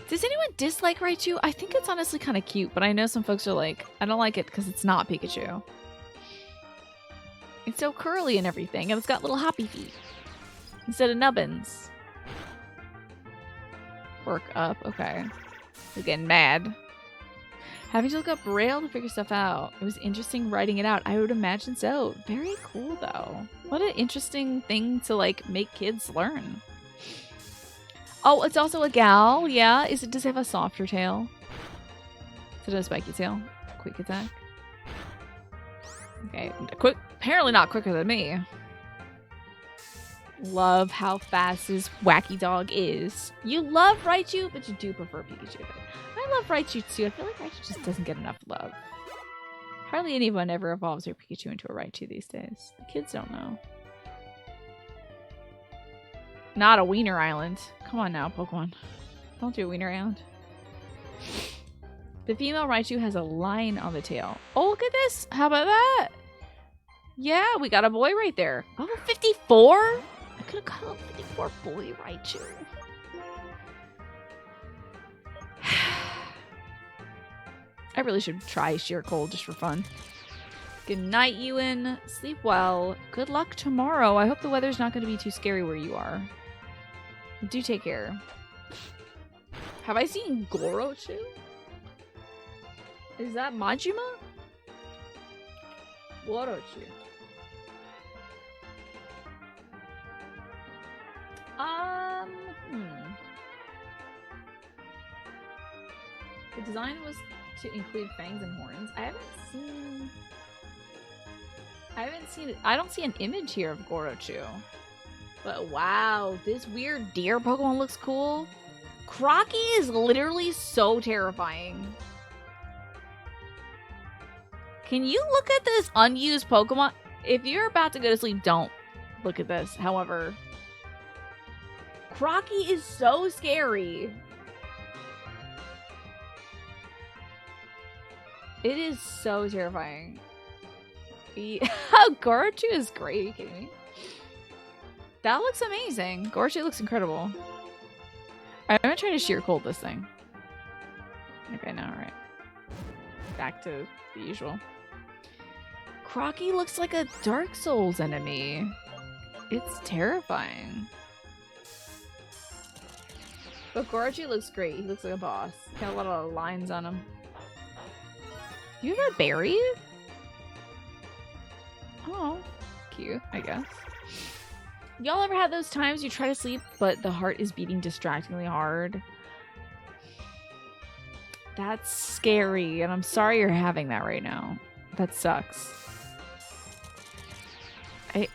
Does anyone dislike Raichu? I think it's honestly kind of cute, but I know some folks are like, I don't like it because it's not Pikachu. It's so curly and everything, and it's got little hoppy feet instead of nubbins. Work up, okay. We're getting mad. Having to look up Braille to figure stuff out. It was interesting writing it out. I would imagine so. Very cool, though. What an interesting thing to, like, make kids learn. Oh, it's also a gal. Yeah. Does it have a softer tail? Is it a spiky tail? Quick attack. Okay. Quick. Apparently not quicker than me. Love how fast this wacky dog is. You love Raichu, but you do prefer Pikachu. I love Raichu too. I feel like Raichu just doesn't get enough love. Hardly anyone ever evolves their Pikachu into a Raichu these days. The kids don't know. Not a Wiener Island. Come on now, Pokemon. Don't do a Wiener Island. The female Raichu has a line on the tail. Oh, look at this. How about that? Yeah, we got a boy right there. Oh, 54? I could have got a 54 boy Raichu. I really should try Sheer Cold just for fun. Good night, Ewan. Sleep well. Good luck tomorrow. I hope the weather's not going to be too scary where you are. Do take care. Have I seen Gorochu? Is that Majima? Gorochu. The design was to include fangs and horns. I haven't seen it. I don't see an image here of Gorochu. But wow, this weird deer Pokemon looks cool. Crocky is literally so terrifying. Can you look at this unused Pokemon? If you're about to go to sleep, don't look at this. However, Crocky is so scary. It is so terrifying. Gorochu is great. Are you kidding me? That looks amazing. Gorochu looks incredible. I'm gonna try to sheer cold this thing. Okay, now, alright. Back to the usual. Crocky looks like a Dark Souls enemy. It's terrifying. But Gorochu looks great. He looks like a boss. Got a lot of lines on him. You have a berry? Oh, cute, I guess. Y'all ever had those times you try to sleep, but the heart is beating distractingly hard? That's scary, and I'm sorry you're having that right now. That sucks.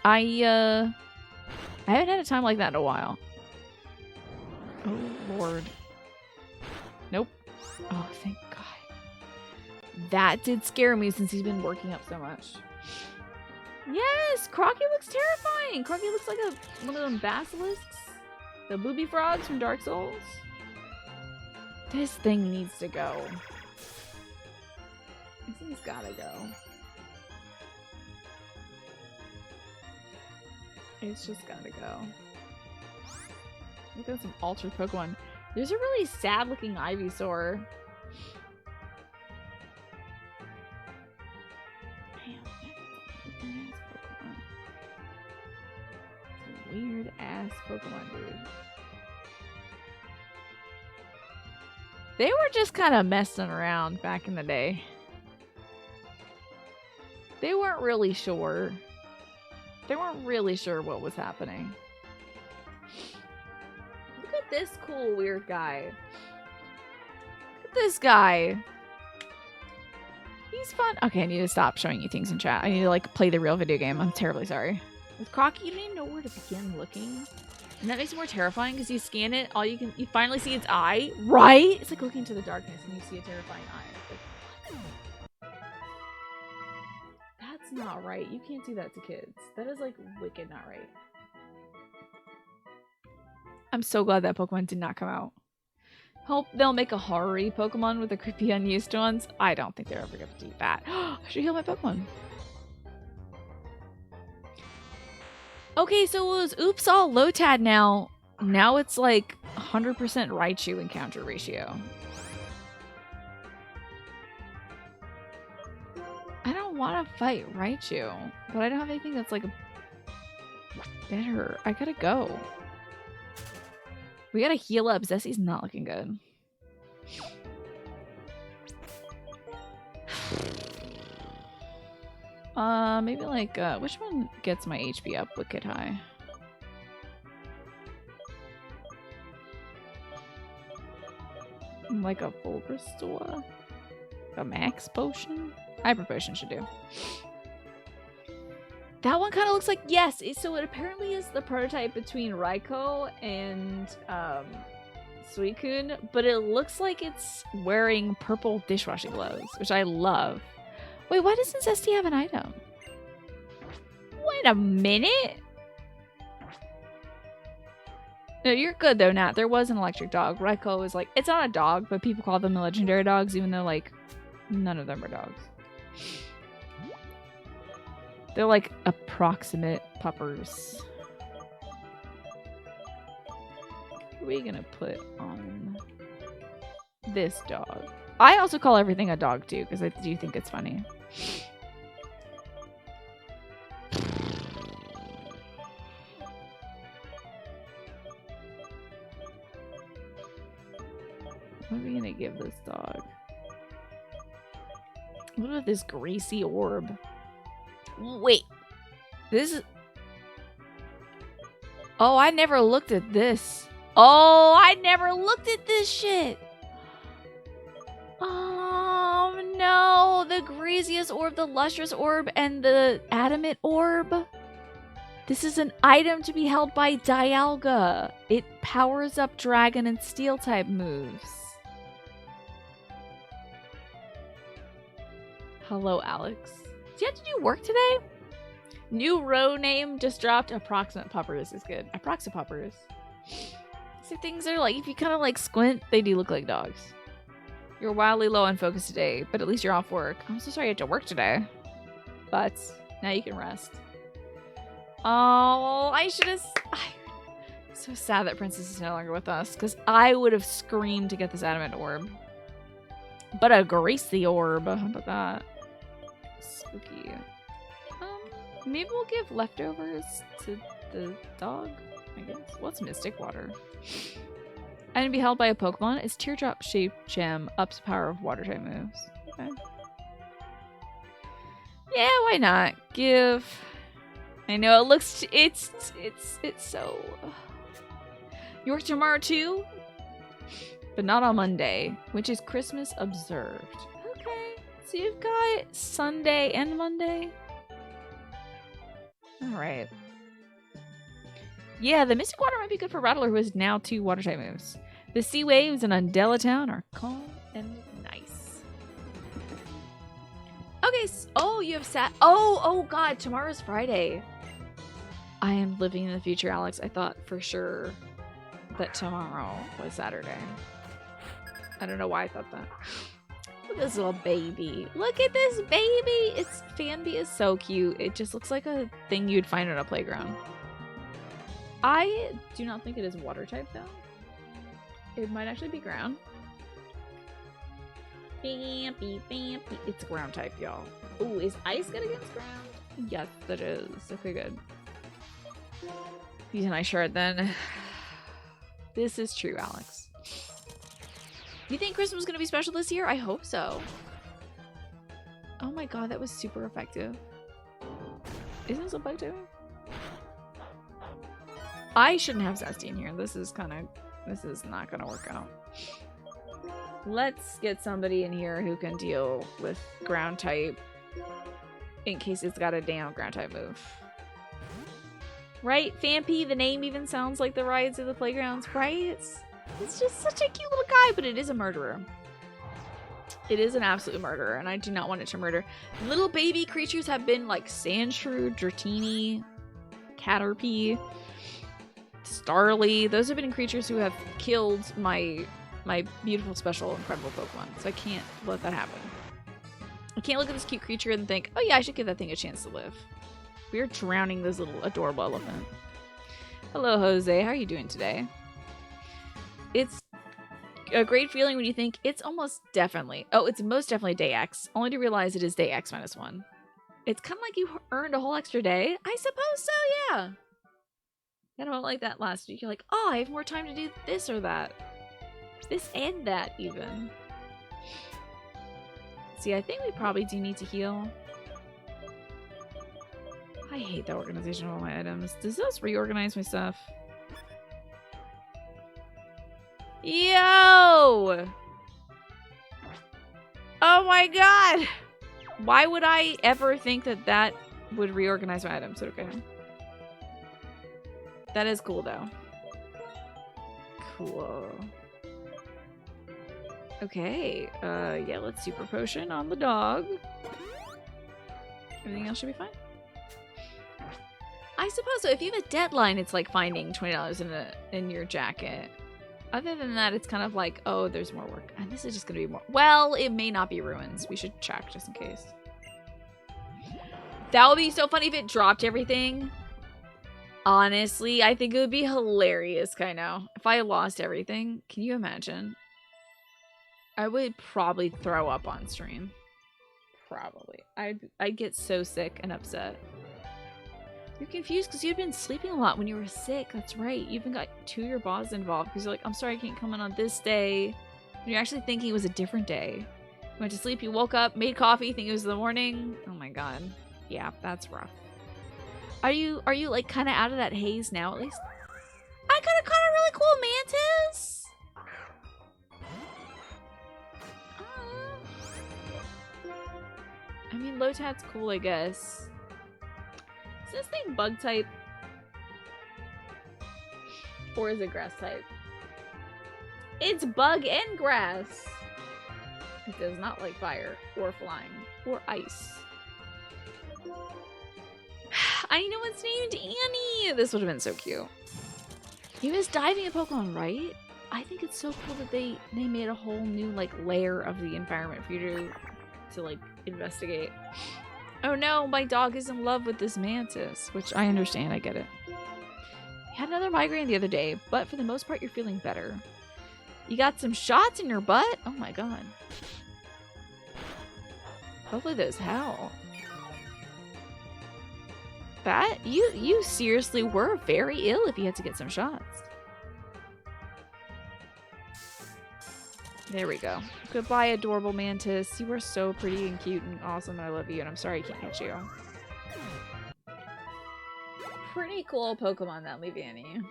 I haven't had a time like that in a while. Oh, Lord. Nope. Oh, thank God. That did scare me since he's been working up so much. Yes! Crocky looks terrifying! Crocky looks like one of them basilisks. The booby frogs from Dark Souls. This thing needs to go. This thing's gotta go. It's just gotta go. Look at some altered Pokemon. There's a really sad looking Ivysaur. Weird ass Pokemon, dude. They were just kind of messing around back in the day. They weren't really sure. They weren't really sure what was happening. Look at this cool weird guy. Look at this guy. He's fun. Okay, I need to stop showing you things in chat. I need to like play the real video game. I'm terribly sorry. With Crocky, you don't even know where to begin looking. And that makes it more terrifying because you scan it, you finally see its eye, right? It's like looking into the darkness and you see a terrifying eye. Like, that's not right. You can't do that to kids. That is like wicked not right. I'm so glad that Pokemon did not come out. Hope they'll make a horror-y Pokemon with the creepy unused ones. I don't think they're ever going to do that. I should heal my Pokemon. Okay, so it was Oops all Lotad now. Now it's like 100% Raichu encounter ratio. I don't want to fight Raichu, but I don't have anything that's like better. I gotta go. We gotta heal up. Zessie's not looking good. Maybe like, which one gets my HP up wicked high? Like a full restore? A max potion? Hyper potion should do. That one kind of looks like, yes, so it apparently is the prototype between Raikou and Suicune, but it looks like it's wearing purple dishwashing gloves, which I love. Wait, why doesn't Zesty have an item? Wait a minute! No, you're good though, Nat. There was an electric dog. Raikou is like, it's not a dog, but people call them the legendary dogs, even though like, none of them are dogs. They're like approximate puppers. What are we gonna put on this dog? I also call everything a dog too, because I do think it's funny. What are we gonna give this dog? What about this greasy orb? Wait, this is... Oh, I never looked at this. Oh, I never looked at this shit. Oh, no. The greasiest orb, the lustrous orb, and the adamant orb. This is an item to be held by Dialga. It powers up dragon and steel type moves. Hello, Alex. Do you have to do work today? New row name just dropped. Approximate Puppers is good. Approximate Puppers. So things are like, if you kind of like squint, they do look like dogs. You're wildly low on focus today, but at least you're off work. I'm so sorry you had to work today. But now you can rest. Oh, I should have... So sad that Princess is no longer with us, because I would have screamed to get this adamant orb. But a greasy orb. How about that? Spooky. Maybe we'll give leftovers to the dog, I guess. What's Mystic Water? Item to be held by a Pokemon. Its teardrop shaped gem ups the power of water type moves. Okay. Yeah, why not? Give. I know it looks. It's so. You work tomorrow too, but not on Monday, which is Christmas observed. Okay, so you've got Sunday and Monday. All right. Yeah, the Mystic Water might be good for Rattler, who has now 2 water type moves. The Sea Waves in Undella Town are calm and nice. Okay, so, oh, you have oh god, tomorrow's Friday. I am living in the future, Alex. I thought for sure that tomorrow was Saturday. I don't know why I thought that. Look at this little baby. Look at this baby. Its Fanby is so cute. It just looks like a thing you'd find on a playground. I do not think it is water type though. It might actually be ground. It's ground type, y'all. Ooh, is ice good against ground? Yes, it is. Okay, good. Use an ice shard then. This is true, Alex. You think Christmas is going to be special this year? I hope so. Oh my god, that was super effective. Isn't this effective? I shouldn't have Zesty in here. This is not going to work out. Let's get somebody in here who can deal with ground type in case it's got a damn ground type move. Right? Fampy, the name even sounds like the rides of the playgrounds, right? It's just such a cute little guy, but it is a murderer. It is an absolute murderer, and I do not want it to murder. Little baby creatures have been like Sandshrew, Dratini, Caterpie. Starly. Those have been creatures who have killed my beautiful, special, incredible Pokemon. So I can't let that happen. I can't look at this cute creature and think, oh yeah, I should give that thing a chance to live. We're drowning this little adorable elephant. Hello, Jose. How are you doing today? It's a great feeling when you think it's most definitely day X, only to realize it is day X minus 1. It's kind of like you earned a whole extra day. I suppose so, yeah. Kind of like that last week. You're like, oh, I have more time to do this or that. This and that, even. See, I think we probably do need to heal. I hate the organization of all my items. Does this reorganize my stuff? Yo! Oh my god! Why would I ever think that that would reorganize my items? Okay. That is cool, though. Cool. Okay. Yeah, let's super potion on the dog. Everything else should be fine. I suppose so. If you have a deadline, it's like finding $20 in your jacket. Other than that, it's kind of like, oh, there's more work. And this is just going to be more. Well, it may not be ruins. We should check just in case. That would be so funny if it dropped everything. Honestly, I think it would be hilarious, kind of. If I lost everything, can you imagine? I would probably throw up on stream. Probably. I'd get so sick and upset. You're confused because you've been sleeping a lot when you were sick. That's right. You even got 2 of your bosses involved because you're like, I'm sorry I can't come in on this day. And you're actually thinking it was a different day. You went to sleep, you woke up, made coffee, think it was the morning. Oh my god. Yeah, that's rough. Are you like kind of out of that haze now at least? I could have caught a really cool mantis. I mean, Lotat's cool, I guess. Is this thing bug type? Or is it grass type? It's bug and grass. It does not like fire, or flying, or ice. I know it's named Annie! This would have been so cute. He was diving a Pokemon, right? I think it's so cool that they made a whole new, like, layer of the environment for you to like, investigate. Oh no, my dog is in love with this mantis, which I understand, I get it. You had another migraine the other day, but for the most part, you're feeling better. You got some shots in your butt? Oh my god. Hopefully those help. That, you seriously were very ill if you had to get some shots. There we go. Goodbye, adorable mantis. You were so pretty and cute and awesome, and I love you, and I'm sorry I can't catch you. Pretty cool Pokemon, that Leavanny.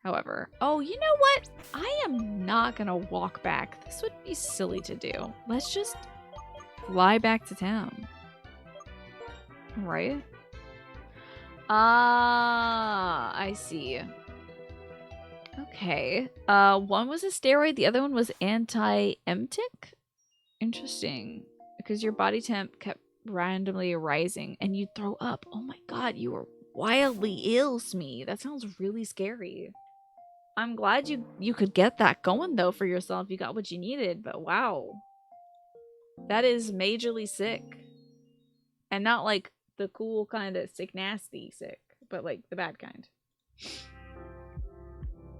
However, oh, you know what? I am not gonna walk back. This would be silly to do. Let's just fly back to town. Right? Ah, I see. Okay. One was a steroid, the other one was anti-emtic? Interesting. Because your body temp kept randomly rising and you'd throw up. Oh my god, you were wildly ill, Smee. That sounds really scary. I'm glad you could get that going, though, for yourself. You got what you needed, but wow. That is majorly sick. And not like the cool kind of sick nasty sick, but like the bad kind.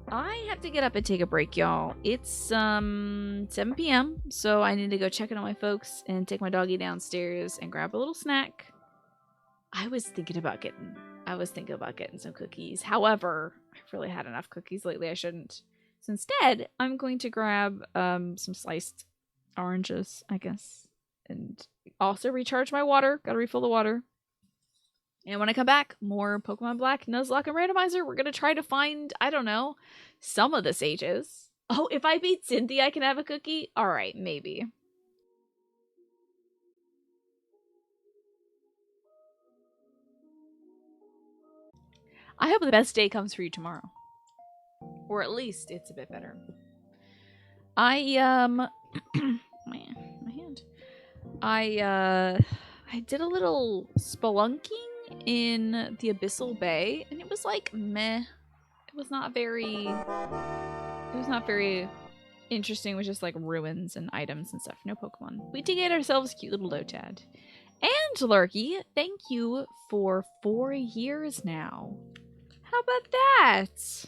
I have to get up and take a break, y'all. It's 7 p.m. so I need to go check in on my folks and take my doggy downstairs and grab a little snack. I was thinking about getting some cookies. However, I've really had enough cookies lately. I shouldn't. So instead, I'm going to grab some sliced oranges, I guess, and also recharge my water. Gotta refill the water. And when I come back, more Pokemon Black, Nuzlocke, and Randomizer. We're going to try to find, I don't know, some of the sages. Oh, if I beat Cynthia, I can have a cookie? All right, maybe. I hope the best day comes for you tomorrow. Or at least it's a bit better. my hand. I did a little spelunking in the Abyssal Bay, and it was like meh. It was not very interesting. It was just like ruins and items and stuff. No Pokemon. We did get ourselves a cute little Lotad. And Lurky, thank you for 4 years now. How about that?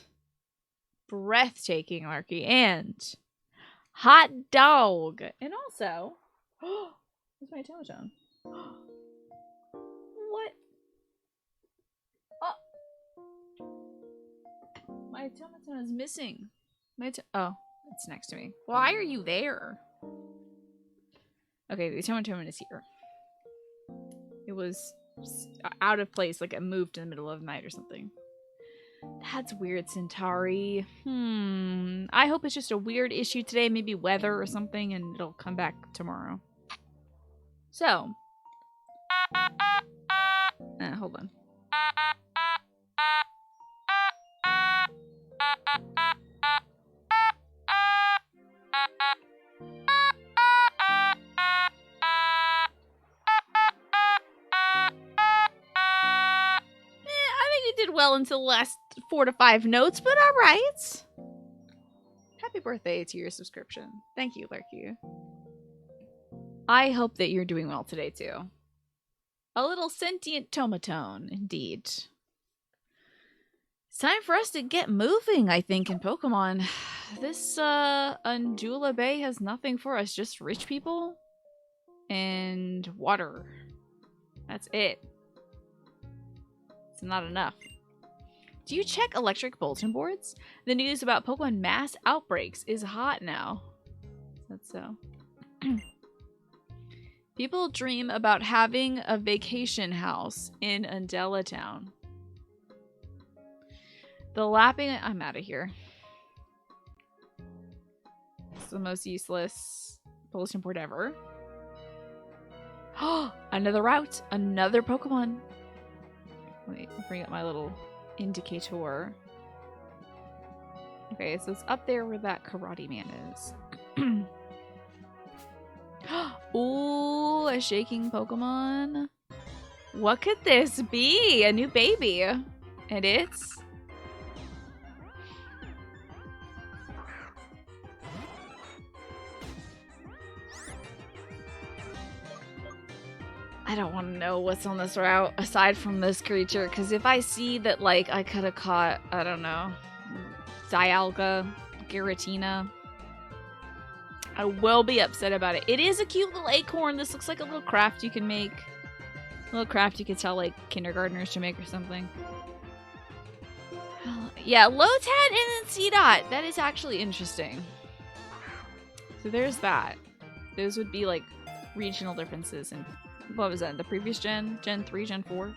Breathtaking, Lurky. And hot dog. And also, where's my Tomatone? What? Oh, my Tomatone is missing. Oh, it's next to me. Why are you there? Okay, the Tomatone is here. It was out of place, like it moved in the middle of the night or something. That's weird, Centauri. I hope it's just a weird issue today, maybe weather or something, and it'll come back tomorrow. So. Hold on. Did well until the last 4 to 5 notes, but all right. Happy birthday to your subscription. Thank you, Lurky. I hope that you're doing well today, too. A little sentient Tomatone, indeed. It's time for us to get moving, I think, in Pokemon. This, Undula Bay has nothing for us, just rich people and water. That's it. It's not enough. Do you check electric bulletin boards? The news about Pokemon mass outbreaks is hot now. That's so. People dream about having a vacation house in Undella Town. The lapping... I'm out of here. It's the most useless bulletin board ever. Another route. Another Pokemon. Wait, bring up my little indicator. Okay, so it's up there where that Karate Man is. Ooh, a shaking Pokemon. What could this be? A new baby. And it's... I don't want to know what's on this route aside from this creature, because if I see that, like, I could have caught, I don't know, Dialga, Giratina, I will be upset about it. It is a cute little acorn. This looks like a little craft you can make. A little craft you could tell, like, kindergartners to make or something. Yeah, Lotad and then C-Dot. That is actually interesting. So there's that. Those would be, like, regional differences in... What was that? The previous gen? Gen 3, Gen 4?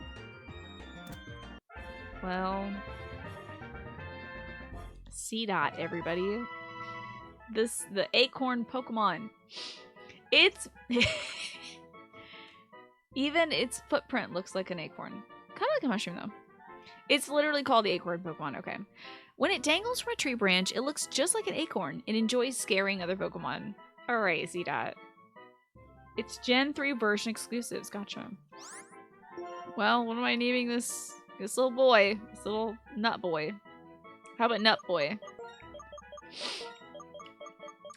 Well... C-Dot, everybody. The acorn Pokemon. It's... Even its footprint looks like an acorn. Kind of like a mushroom, though. It's literally called the acorn Pokemon, okay. When it dangles from a tree branch, it looks just like an acorn. It enjoys scaring other Pokemon. Alright, C-Dot. It's Gen 3 version exclusives. Gotcha. Well, what am I naming this little boy? This little nut boy. How about Nut Boy?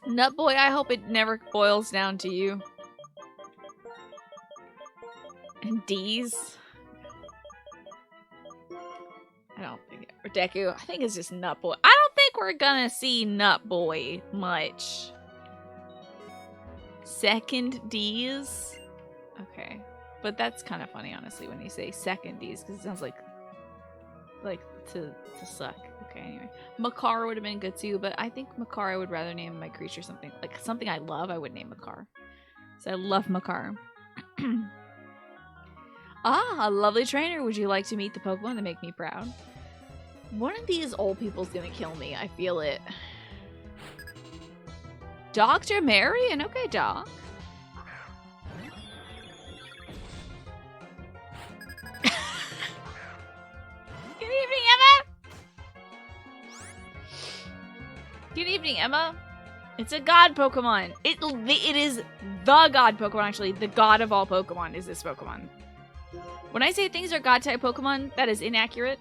Nut Boy, I hope it never boils down to you. And D's. I don't think it. Or Deku. I think it's just Nut Boy. I don't think we're gonna see Nut Boy much. Second D's? Okay. But that's kind of funny, honestly, when you say second D's, because it sounds like to suck. Okay, anyway. Makar would have been good too, but I think Makar I would rather name my creature something. Like, something I love, I would name Makar. So I love Makar. Ah, a lovely trainer. Would you like to meet the Pokemon that make me proud? One of these old people's gonna kill me. I feel it. Dr. Marion? Okay, Doc. Good evening, Emma! Good evening, Emma. It's a god Pokemon. It is the god Pokemon, actually. The god of all Pokemon is this Pokemon. When I say things are God-type Pokemon, that is inaccurate.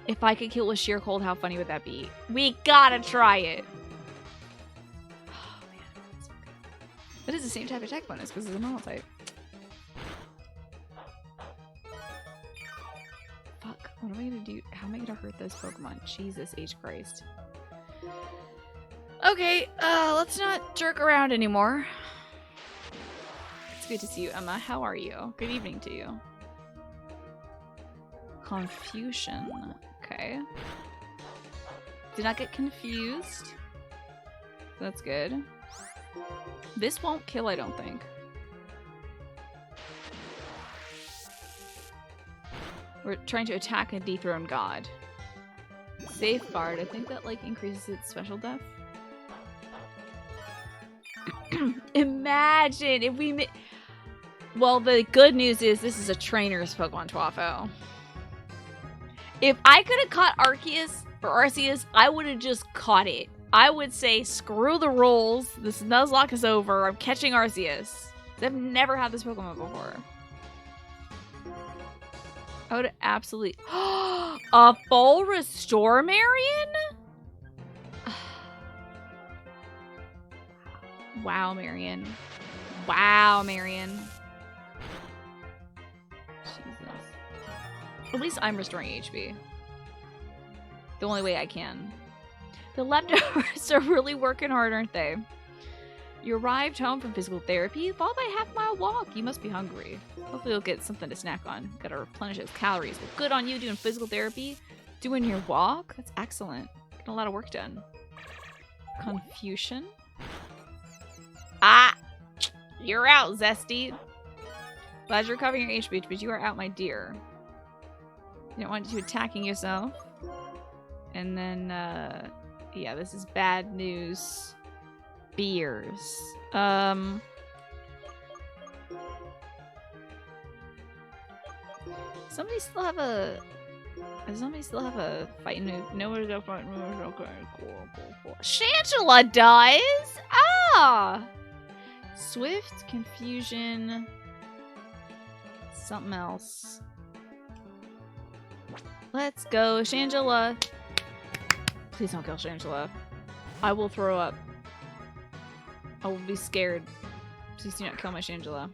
If I could kill with sheer cold, how funny would that be? We gotta try it. Oh, man. That's so good. That is the same type of attack bonus because it's a normal type. Fuck. What am I gonna do? How am I gonna hurt those Pokemon? Jesus H. Christ. Okay, let's not jerk around anymore. It's good to see you, Emma. How are you? Good evening to you. Confusion. Okay. Did not get confused. That's good. This won't kill, I don't think. We're trying to attack a dethroned god. Safeguard. I think that, like, increases its special def. Imagine if we well, the good news is this is a trainer's Pokemon Twafo. If I could have caught Arceus, I would have just caught it. I would say, screw the rules. This Nuzlocke is over. I'm catching Arceus. I've never had this Pokemon before. I would absolutely... A full restore, Marion? Wow, Marion. Wow, Marion. Jesus. At least I'm restoring HP. The only way I can. The leftovers are really working hard, aren't they? You arrived home from physical therapy, followed by a half-mile walk. You must be hungry. Hopefully you'll get something to snack on. Gotta replenish those calories. Well, good on you doing physical therapy. Doing your walk? That's excellent. Getting a lot of work done. Confusion? Ah! You're out, Zesty. Glad you're recovering your HP, but you are out, my dear. You don't want you attacking yourself. And then, yeah, this is bad news. Beers. Somebody still have a... Does somebody still have a fighting move? Nowhere to go fighting move. Okay, cool. Shantula does! Ah! Swift, confusion, something else. Let's go, Shangela. Please don't kill Shangela. I will throw up. I will be scared. Please do not kill my Shangela.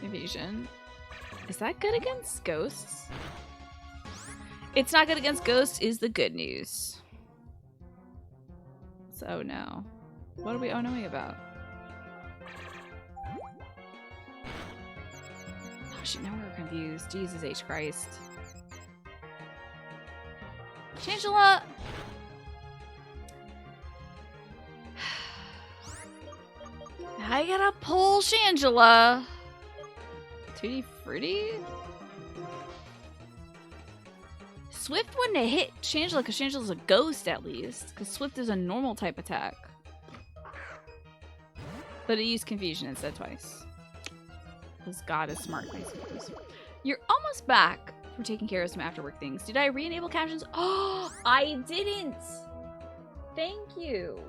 Evasion. Is that good against ghosts? It's not good against ghosts is the good news. So, oh no. What are we oh knowing about? Oh shit, now we're confused. Jesus H. Christ. Shangela! I gotta pull Shangela. 2D Fruity? Swift wouldn't have hit Shangela because Shangela's a ghost at least. Because Swift is a normal type attack. But it used Confusion instead twice. Because God is smart, I suppose. You're almost back from taking care of some after work things. Did I re-enable captions? Oh, I didn't! Thank you.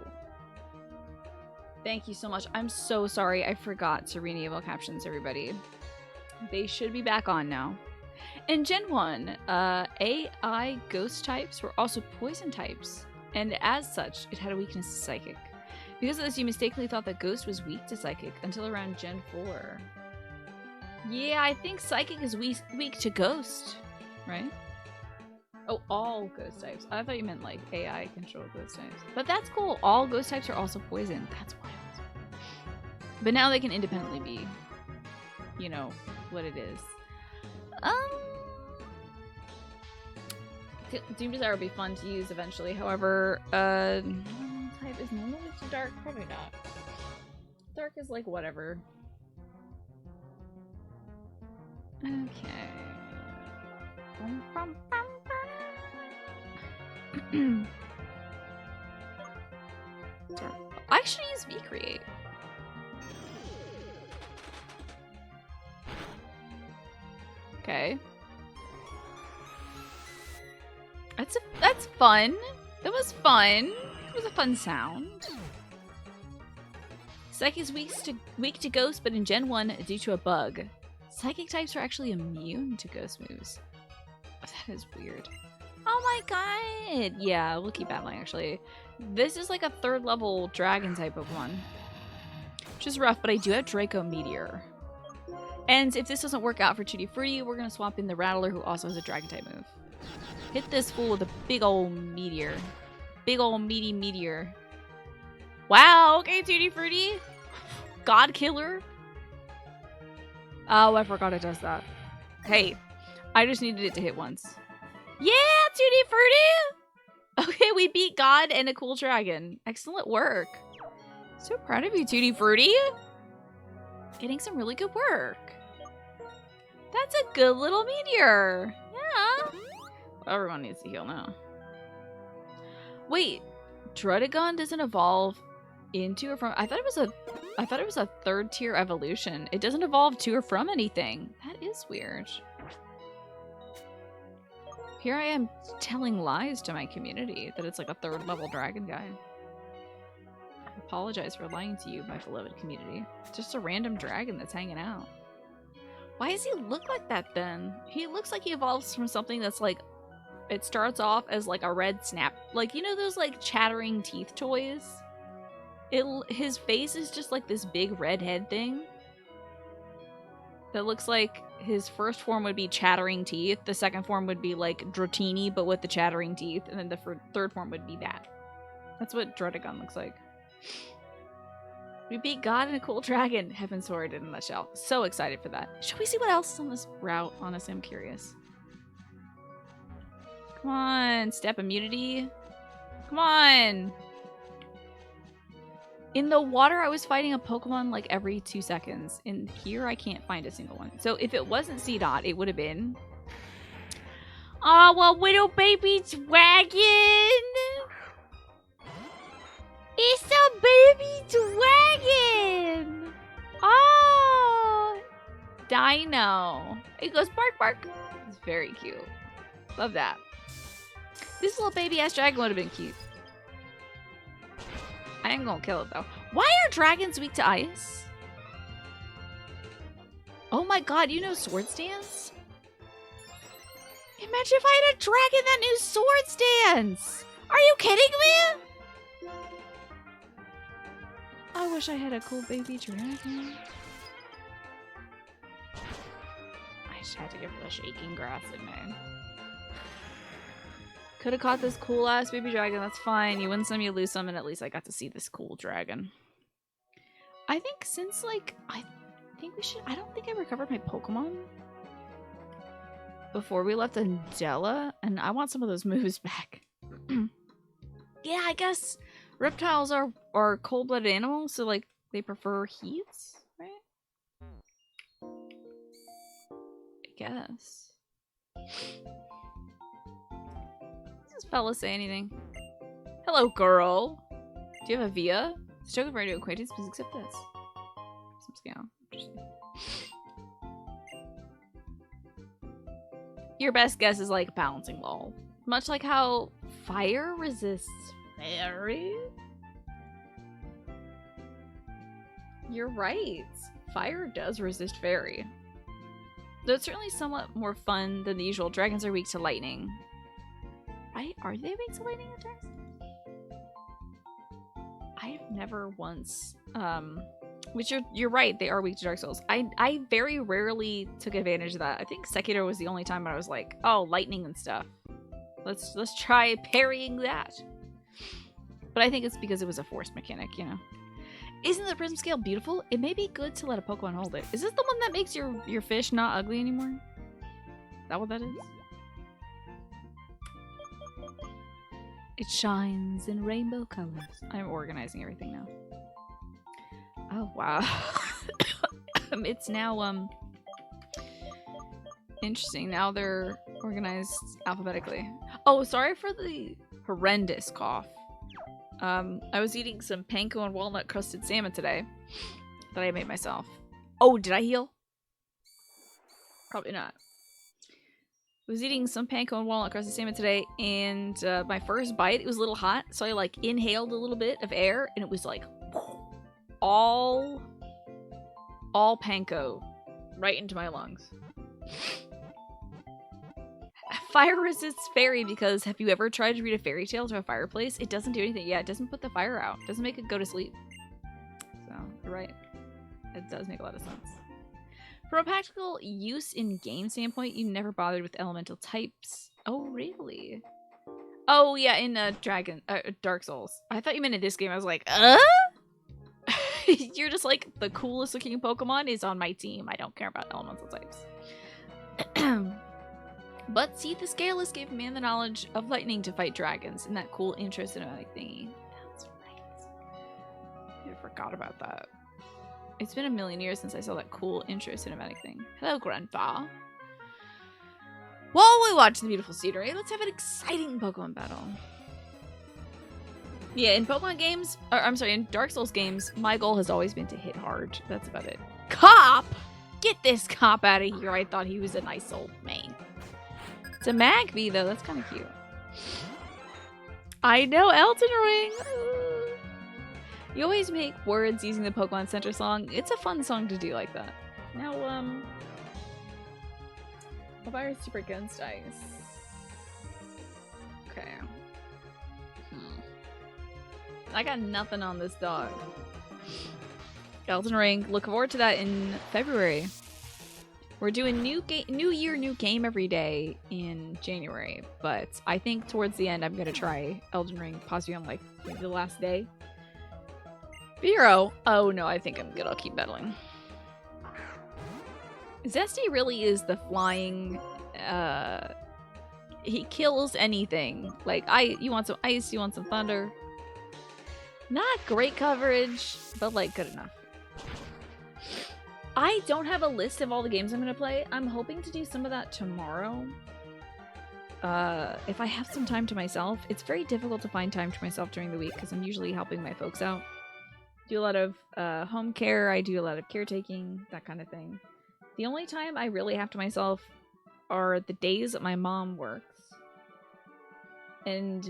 Thank you so much. I'm so sorry. I forgot to re-enable captions, everybody. They should be back on now. In Gen 1, AI ghost types were also poison types, and as such, it had a weakness to Psychic. Because of this, you mistakenly thought that Ghost was weak to Psychic until around Gen 4. Yeah, I think Psychic is weak to Ghost, right? Oh, all Ghost types. I thought you meant like AI controlled Ghost types. But that's cool. All Ghost types are also poison. That's wild. But now they can independently be, you know, what it is. Doom Desire will be fun to use eventually. However, type is normally too dark. Probably not. Dark is like whatever. Okay. I should use V-Create. Okay. That's fun. That was fun. It was a fun sound. Psychic's weak to ghost, but in Gen 1 due to a bug. Psychic types are actually immune to ghost moves. That is weird. Oh my god! Yeah, we'll keep battling actually. This is like a 3rd level dragon type Pokemon. Which is rough, but I do have Draco Meteor. And if this doesn't work out for Tutti Frutti, we're gonna swap in the Rattler, who also has a dragon type move. Hit this fool with a big old meteor. Big old meaty meteor. Wow, okay, Tutti Frutti. God Killer. Oh, I forgot it does that. Hey, I just needed it to hit once. Yeah, Tutti Frutti! Okay, we beat God and a cool dragon. Excellent work. So proud of you, Tutti Frutti. Getting some really good work. That's a good little meteor. Yeah. Well, everyone needs to heal now. Wait, Druddigon doesn't evolve into or from. I thought it was a 3rd tier evolution. It doesn't evolve to or from anything. That is weird. Here I am telling lies to my community that it's like a 3rd level dragon guy. I apologize for lying to you, my beloved community. It's just a random dragon that's hanging out. Why does he look like that then? He looks like he evolves from something that's like, it starts off as like a red snap. Like, you know those like chattering teeth toys? His face is just like this big red head thing. That looks like his first form would be chattering teeth. The second form would be like Dratini, but with the chattering teeth. And then the 3rd form would be that. That's what Druddigon looks like. We beat God and a cool dragon. Heaven Sword in a nutshell. So excited for that. Should we see what else is on this route? Honestly, I'm curious. Come on, step immunity. Come on. In the water, I was fighting a Pokemon like every 2 seconds. In here, I can't find a single one. So if it wasn't C-Dot, it would have been... Oh, a little baby dragon! It's a baby dragon! Oh! Dino. It goes bark, bark. It's very cute. Love that. This little baby-ass dragon would have been cute. I ain't gonna kill it though. Why are dragons weak to ice? Oh my god, you know Swords Dance? Imagine if I had a dragon that knew Swords Dance! Are you kidding me? I wish I had a cool baby dragon. I just had to give it a shaking grass in there. Could have caught this cool ass baby dragon. That's fine. You win some, you lose some, and at least I got to see this cool dragon. I think since like I think we should. I don't think I recovered my Pokemon before we left Andela, and I want some of those moves back. Yeah, I guess reptiles are cold-blooded animals, so like they prefer heat, right? I guess. Fella say anything. Hello, girl. Do you have a Via? Stroke of radio acquaintance, please accept this. Some scale. Interesting. Your best guess is like balancing wall. Much like how fire resists fairy. You're right. Fire does resist fairy. Though it's certainly somewhat more fun than the usual. Dragons are weak to lightning. Right? Are they weak to lightning attacks? I have never once, which you're right, they are weak to Dark Souls. I very rarely took advantage of that. I think Sekiro was the only time I was like, oh, lightning and stuff. Let's try parrying that. But I think it's because it was a forced mechanic, you know. Isn't the prism scale beautiful? It may be good to let a Pokemon hold it. Is this the one that makes your fish not ugly anymore? Is that what that is? It shines in rainbow colors. I'm organizing everything now. Oh, wow. It's now, interesting. Now they're organized alphabetically. Oh, sorry for the horrendous cough. I was eating some panko and walnut crusted salmon today that I made myself. Oh, did I heal? Probably not. I was eating some panko and walnut crusted salmon today, and my first bite, it was a little hot, so I like inhaled a little bit of air, and it was like, all panko right into my lungs. Fire resists fairy because have you ever tried to read a fairy tale to a fireplace? It doesn't do anything. Yeah, it doesn't put the fire out. It doesn't make it go to sleep. So, you're right. It does make a lot of sense. From a practical use in game standpoint, you never bothered with elemental types. Oh, really? Oh, yeah, in Dark Souls. I thought you meant in this game. I was like, You're just like, the coolest looking Pokemon is on my team. I don't care about elemental types. But see, the Scaleless gave man the knowledge of lightning to fight dragons and that cool intra-cinematic thingy. That's right. I forgot about that. It's been a million years since I saw that cool intra-cinematic thing. Hello, Grandpa. While we watch the beautiful scenery, let's have an exciting Pokemon battle. Yeah, in Pokemon games, in Dark Souls games, my goal has always been to hit hard. That's about it. Cop! Get this cop out of here. I thought he was a nice old man. It's a Magby, though. That's kind of cute. I know, Elden Ring! You always make words using the Pokemon Center song. It's a fun song to do like that. Now, Elvira's super against ice. Okay. I got nothing on this dog. Elden Ring. Look forward to that in February. We're doing new year, new game every day in January, but I think towards the end I'm gonna try Elden Ring, possibly on like maybe the last day. Vero. Oh no, I think I'm good. I'll keep battling. Zesty really is the flying. He kills anything. Like you want some ice, you want some thunder. Not great coverage, but like good enough. I don't have a list of all the games I'm gonna play. I'm hoping to do some of that tomorrow. If I have some time to myself. It's very difficult to find time to myself during the week because I'm usually helping my folks out. Do a lot of home care. I do a lot of caretaking, that kind of thing. The only time I really have to myself are the days that my mom works. And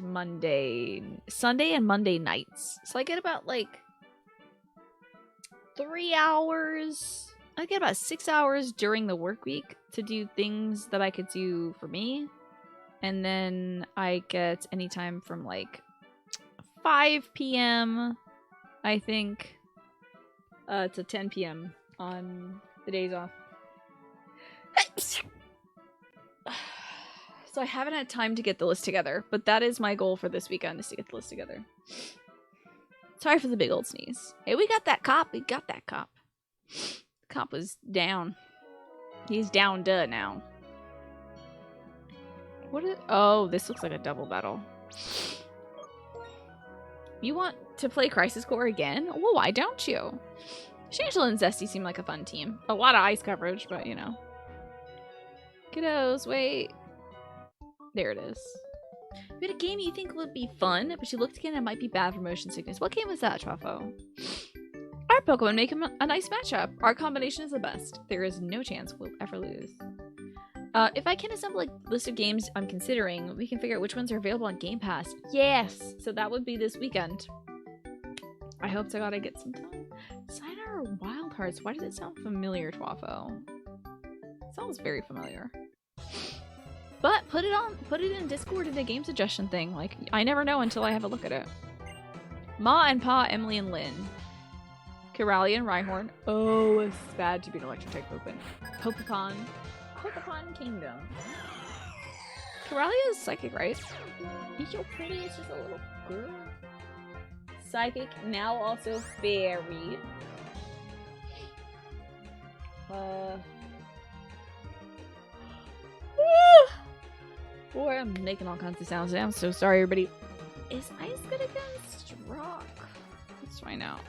Sunday and Monday nights. So I get about like 3 hours. I get about 6 hours during the work week to do things that I could do for me. And then I get anytime from like 5 p.m. I think to 10 p.m. on the days off. So I haven't had time to get the list together, but that is my goal for this weekend, is to get the list together. Sorry for the big old sneeze. Hey, we got that cop. We got that cop. The cop was down. He's down now. What is... Oh, this looks like a double battle. You want to play Crisis Core again? Well, why don't you? Shangela and Zesty seem like a fun team. A lot of ice coverage, but you know. Kiddos, wait. There it is. You had a game you think would be fun, but you looked again and it might be bad for motion sickness. What game was that, Truffo? Our Pokemon make him a nice matchup. Our combination is the best. There is no chance we'll ever lose. If I can assemble a list of games I'm considering, we can figure out which ones are available on Game Pass. Yes! So that would be this weekend. I hope to God I get some time. Sayonara or Wild Hearts? Why does it sound familiar, Twaffo? It sounds very familiar. But put it in Discord in the game suggestion thing. Like, I never know until I have a look at it. Ma and Pa, Emily and Lynn. Kiralia and Rhyhorn. Oh, it's bad to be an electric type open. Pokemon Kingdom. Kiralia is psychic, right? He's so pretty, it's just a little girl. Psychic, now also fairy. Boy, I'm making all kinds of sounds today. I'm so sorry, everybody. Is ice good against rock? Let's find out.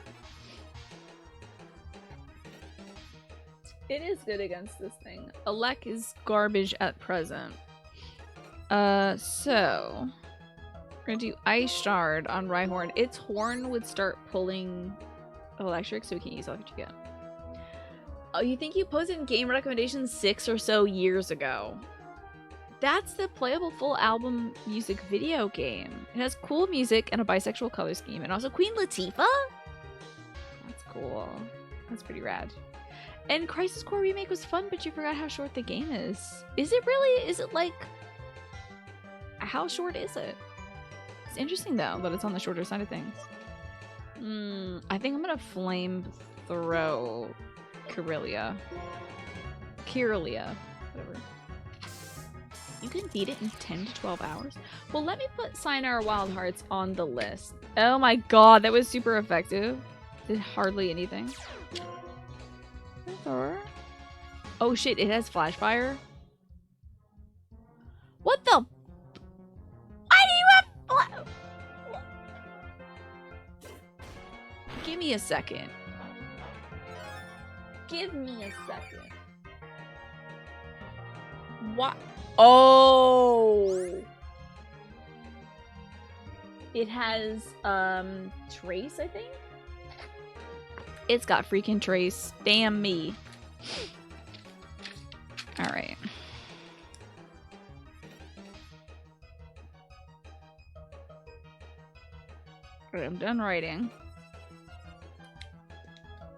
It is good against this thing. Elec is garbage at present. So we're gonna do Ice Shard on Rhyhorn. Its horn would start pulling electric, so we can use electric again. Oh, you think you posted in game recommendations 6 or so years ago? That's the playable full album music video game. It has cool music and a bisexual color scheme, and also Queen Latifah? That's cool. That's pretty rad. And Crisis Core Remake was fun, but you forgot how short the game is. Is it really? Is it like... How short is it? It's interesting though, but it's on the shorter side of things. I think I'm gonna flame throw Kyurem. Whatever. You can beat it in 10 to 12 hours? Well, let me put Sayonara Wild Hearts on the list. Oh my god, that was super effective. Did hardly anything. Oh shit, it has flash fire? What the? Why do you have... Give me a second. Give me a second. What? Oh! It has, Trace, I think? It's got freaking Trace. Damn me. Alright. Alright, I'm done writing.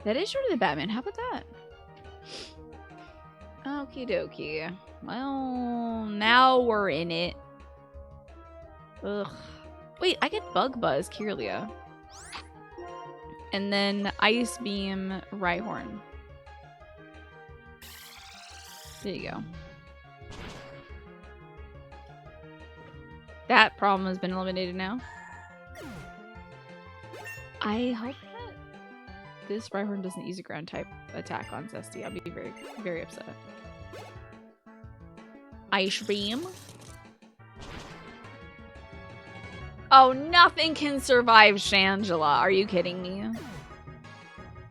That is shorter than Batman. How about that? Okie dokie. Well, now we're in it. Ugh. Wait, I get Bug Buzz, Kyurem. And then Ice Beam, Rhyhorn. There you go. That problem has been eliminated now. I hope that this Rhyhorn doesn't use a ground type attack on Zesty. I'll be very, very upset. Ice Beam. Oh, nothing can survive Shangela. Are you kidding me?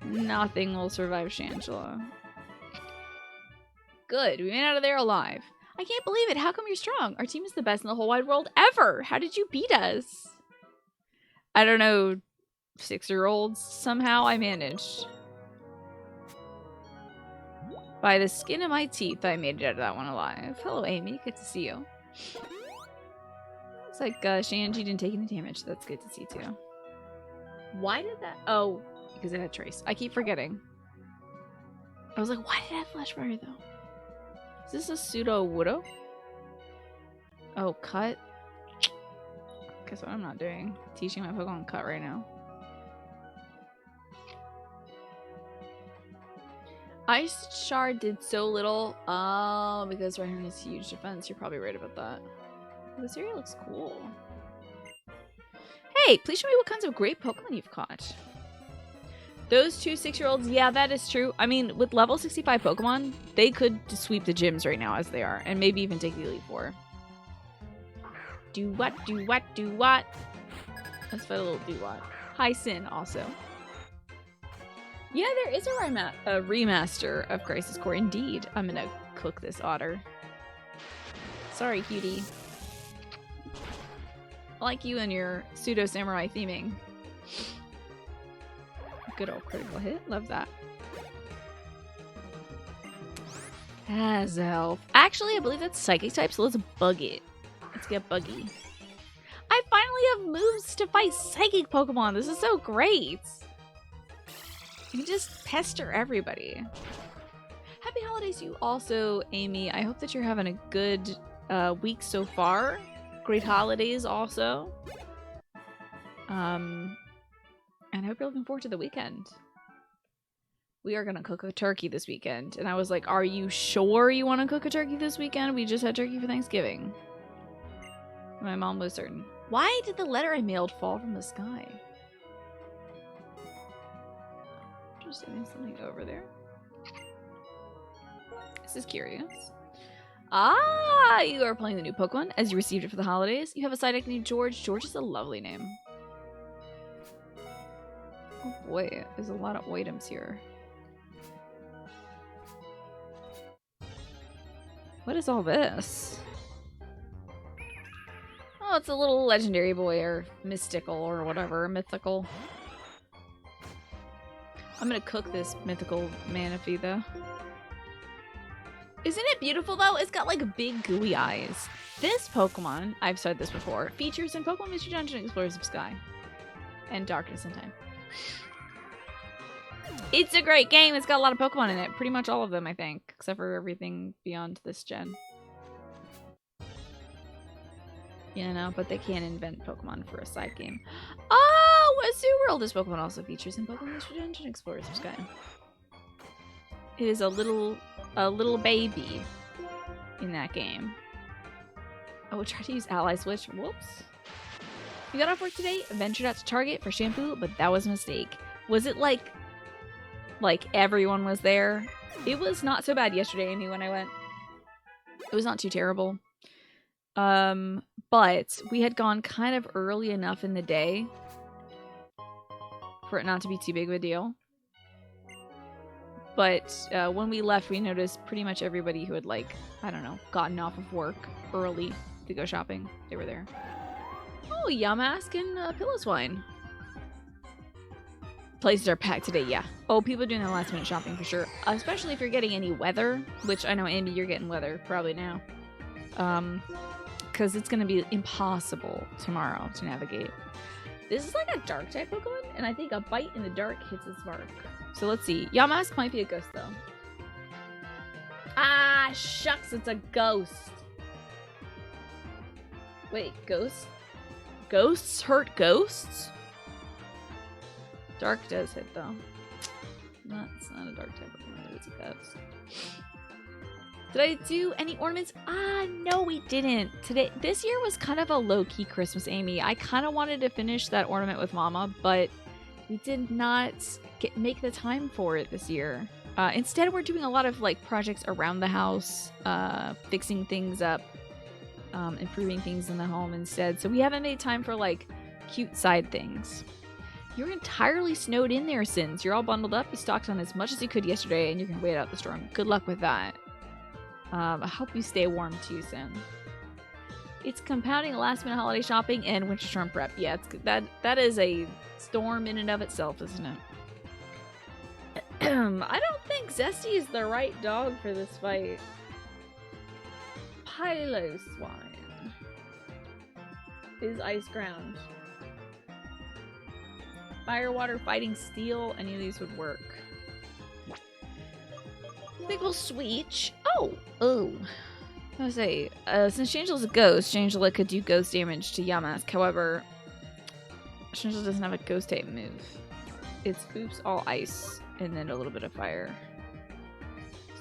Nothing will survive Shangela. Good. We made it out of there alive. I can't believe it. How come you're strong? Our team is the best in the whole wide world ever. How did you beat us? I don't know. 6-year-olds. Somehow I managed. By the skin of my teeth, I made it out of that one alive. Hello, Amy. Good to see you. Looks like Shanji didn't take any damage. That's good to see, too. Why did that... Oh, because it had Trace. I keep forgetting. I was like, why did it have Flash Fire, though? Is this a pseudo-Wudo? Oh, cut? Guess what I'm not doing? Teaching my Pokemon cut right now. Ice Shard did so little. Oh, because Rhyhorn has huge defense. You're probably right about that. This area looks cool. Hey, please show me what kinds of great Pokemon you've caught. Those 2 6-year-olds, yeah, that is true. I mean, with level 65 Pokemon, they could sweep the gyms right now as they are, and maybe even take the Elite Four. Do what, do what, do what? Let's put a little do what. Hi, Sin, also. Yeah, there is a remaster of Crisis Core, indeed. I'm gonna cook this otter. Sorry, cutie. I like you and your pseudo-samurai theming. Good old critical hit. Love that. As elf. Actually, I believe that's psychic type, so let's bug it. Let's get buggy. I finally have moves to fight psychic Pokemon. This is so great. You can just pester everybody. Happy holidays to you also, Amy. I hope that you're having a good week so far. Great holidays also. And I hope you're looking forward to the weekend. We are going to cook a turkey this weekend. And I was like, are you sure you want to cook a turkey this weekend? We just had turkey for Thanksgiving. My mom was certain. Why did the letter I mailed fall from the sky? Just sending something over there. This is curious. Ah, you are playing the new Pokemon as you received it for the holidays. You have a side deck named George. George is a lovely name. Oh boy, there's a lot of items here. What is all this? Oh, it's a little legendary boy or mystical or whatever. Mythical. I'm gonna cook this mythical Manaphy though. Isn't it beautiful though? It's got like big gooey eyes. This Pokemon, I've said this before, features in Pokemon Mystery Dungeon Explorers of Sky and Darkness in Time. It's a great game. It's got a lot of Pokemon in it. Pretty much all of them, I think. Except for everything beyond this gen. You know, but they can't invent Pokemon for a side game. Oh, a Zoo World! This Pokemon also features in Pokemon Mystery Dungeon Explorers of Sky. It is a little baby in that game. Oh, try to use Ally Switch. Whoops. You got off work today? Ventured out to Target for shampoo, but that was a mistake. Was it like everyone was there? It was not so bad yesterday, Amy, when I went. It was not too terrible. But we had gone kind of early enough in the day for it not to be too big of a deal. But when we left, we noticed pretty much everybody who had, like, I don't know, gotten off of work early to go shopping. They were there. Oh, Yamask and Pillow-Swine. Places are packed today, yeah. Oh, people are doing their last minute shopping for sure. Especially if you're getting any weather, which I know, Andy, you're getting weather probably now. Because it's going to be impossible tomorrow to navigate. This is like a dark type Pokemon, and I think a bite in the dark hits its mark. So let's see. Yamask might be a ghost, though. Ah, shucks, it's a ghost. Wait, ghosts? Ghosts hurt ghosts? Dark does hit, though. No, it's not a dark type Pokemon, it's a ghost. Did I do any ornaments? No, we didn't. This year was kind of a low-key Christmas, Amy. I kind of wanted to finish that ornament with Mama, but we did not make the time for it this year. Instead, we're doing a lot of like projects around the house, fixing things up, improving things in the home instead. So we haven't made time for like cute side things. You're entirely snowed in there, Sins. You're all bundled up. You stocked on as much as you could yesterday, and you can wait out the storm. Good luck with that. I hope you stay warm too, Sin. It's compounding last-minute holiday shopping and winter storm prep. Yeah, that is a storm in and of itself, isn't it? I don't think Zesty is the right dog for this fight. Piloswine is ice ground. Fire, water, fighting, steel. Any of these would work. Pickle Sweet. Oh. I was gonna say, since Shangela's a ghost, Shangela could do ghost damage to Yamask. However, Shangela doesn't have a ghost type move. It's oops, all ice, and then a little bit of fire.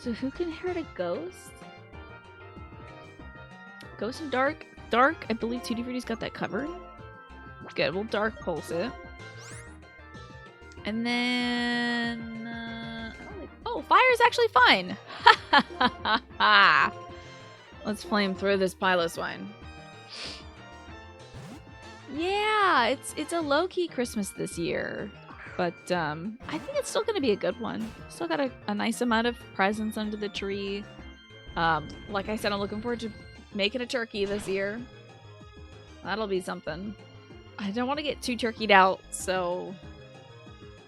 So who can hurt a ghost? Ghost and Dark. Dark, I believe 2D Fruity's got that covered. Good, we'll Dark Pulse it. And then... oh, fire's actually fine! Let's flamethrow this Piloswine. Yeah, it's a low-key Christmas this year. But I think it's still going to be a good one. Still got a nice amount of presents under the tree. Like I said, I'm looking forward to making a turkey this year. That'll be something. I don't want to get too turkeyed out, so...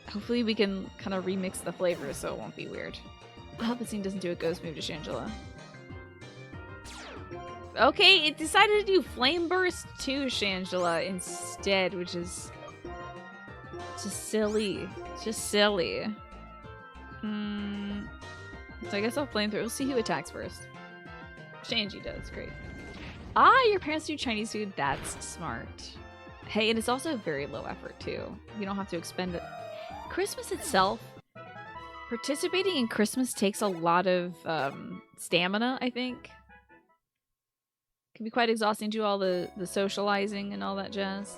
hopefully we can kind of remix the flavors so it won't be weird. I hope the scene doesn't do a ghost move to Shangela. Okay, it decided to do Flame Burst to Shangela instead, which is just silly. Just silly. So I guess I'll Flamethrower. We'll see who attacks first. Shanji does, great. Ah, your parents do Chinese food? That's smart. Hey, and it's also very low effort too. You don't have to expend it. Christmas itself, participating in Christmas takes a lot of stamina, I think. Can be quite exhausting to do all the socializing and all that jazz.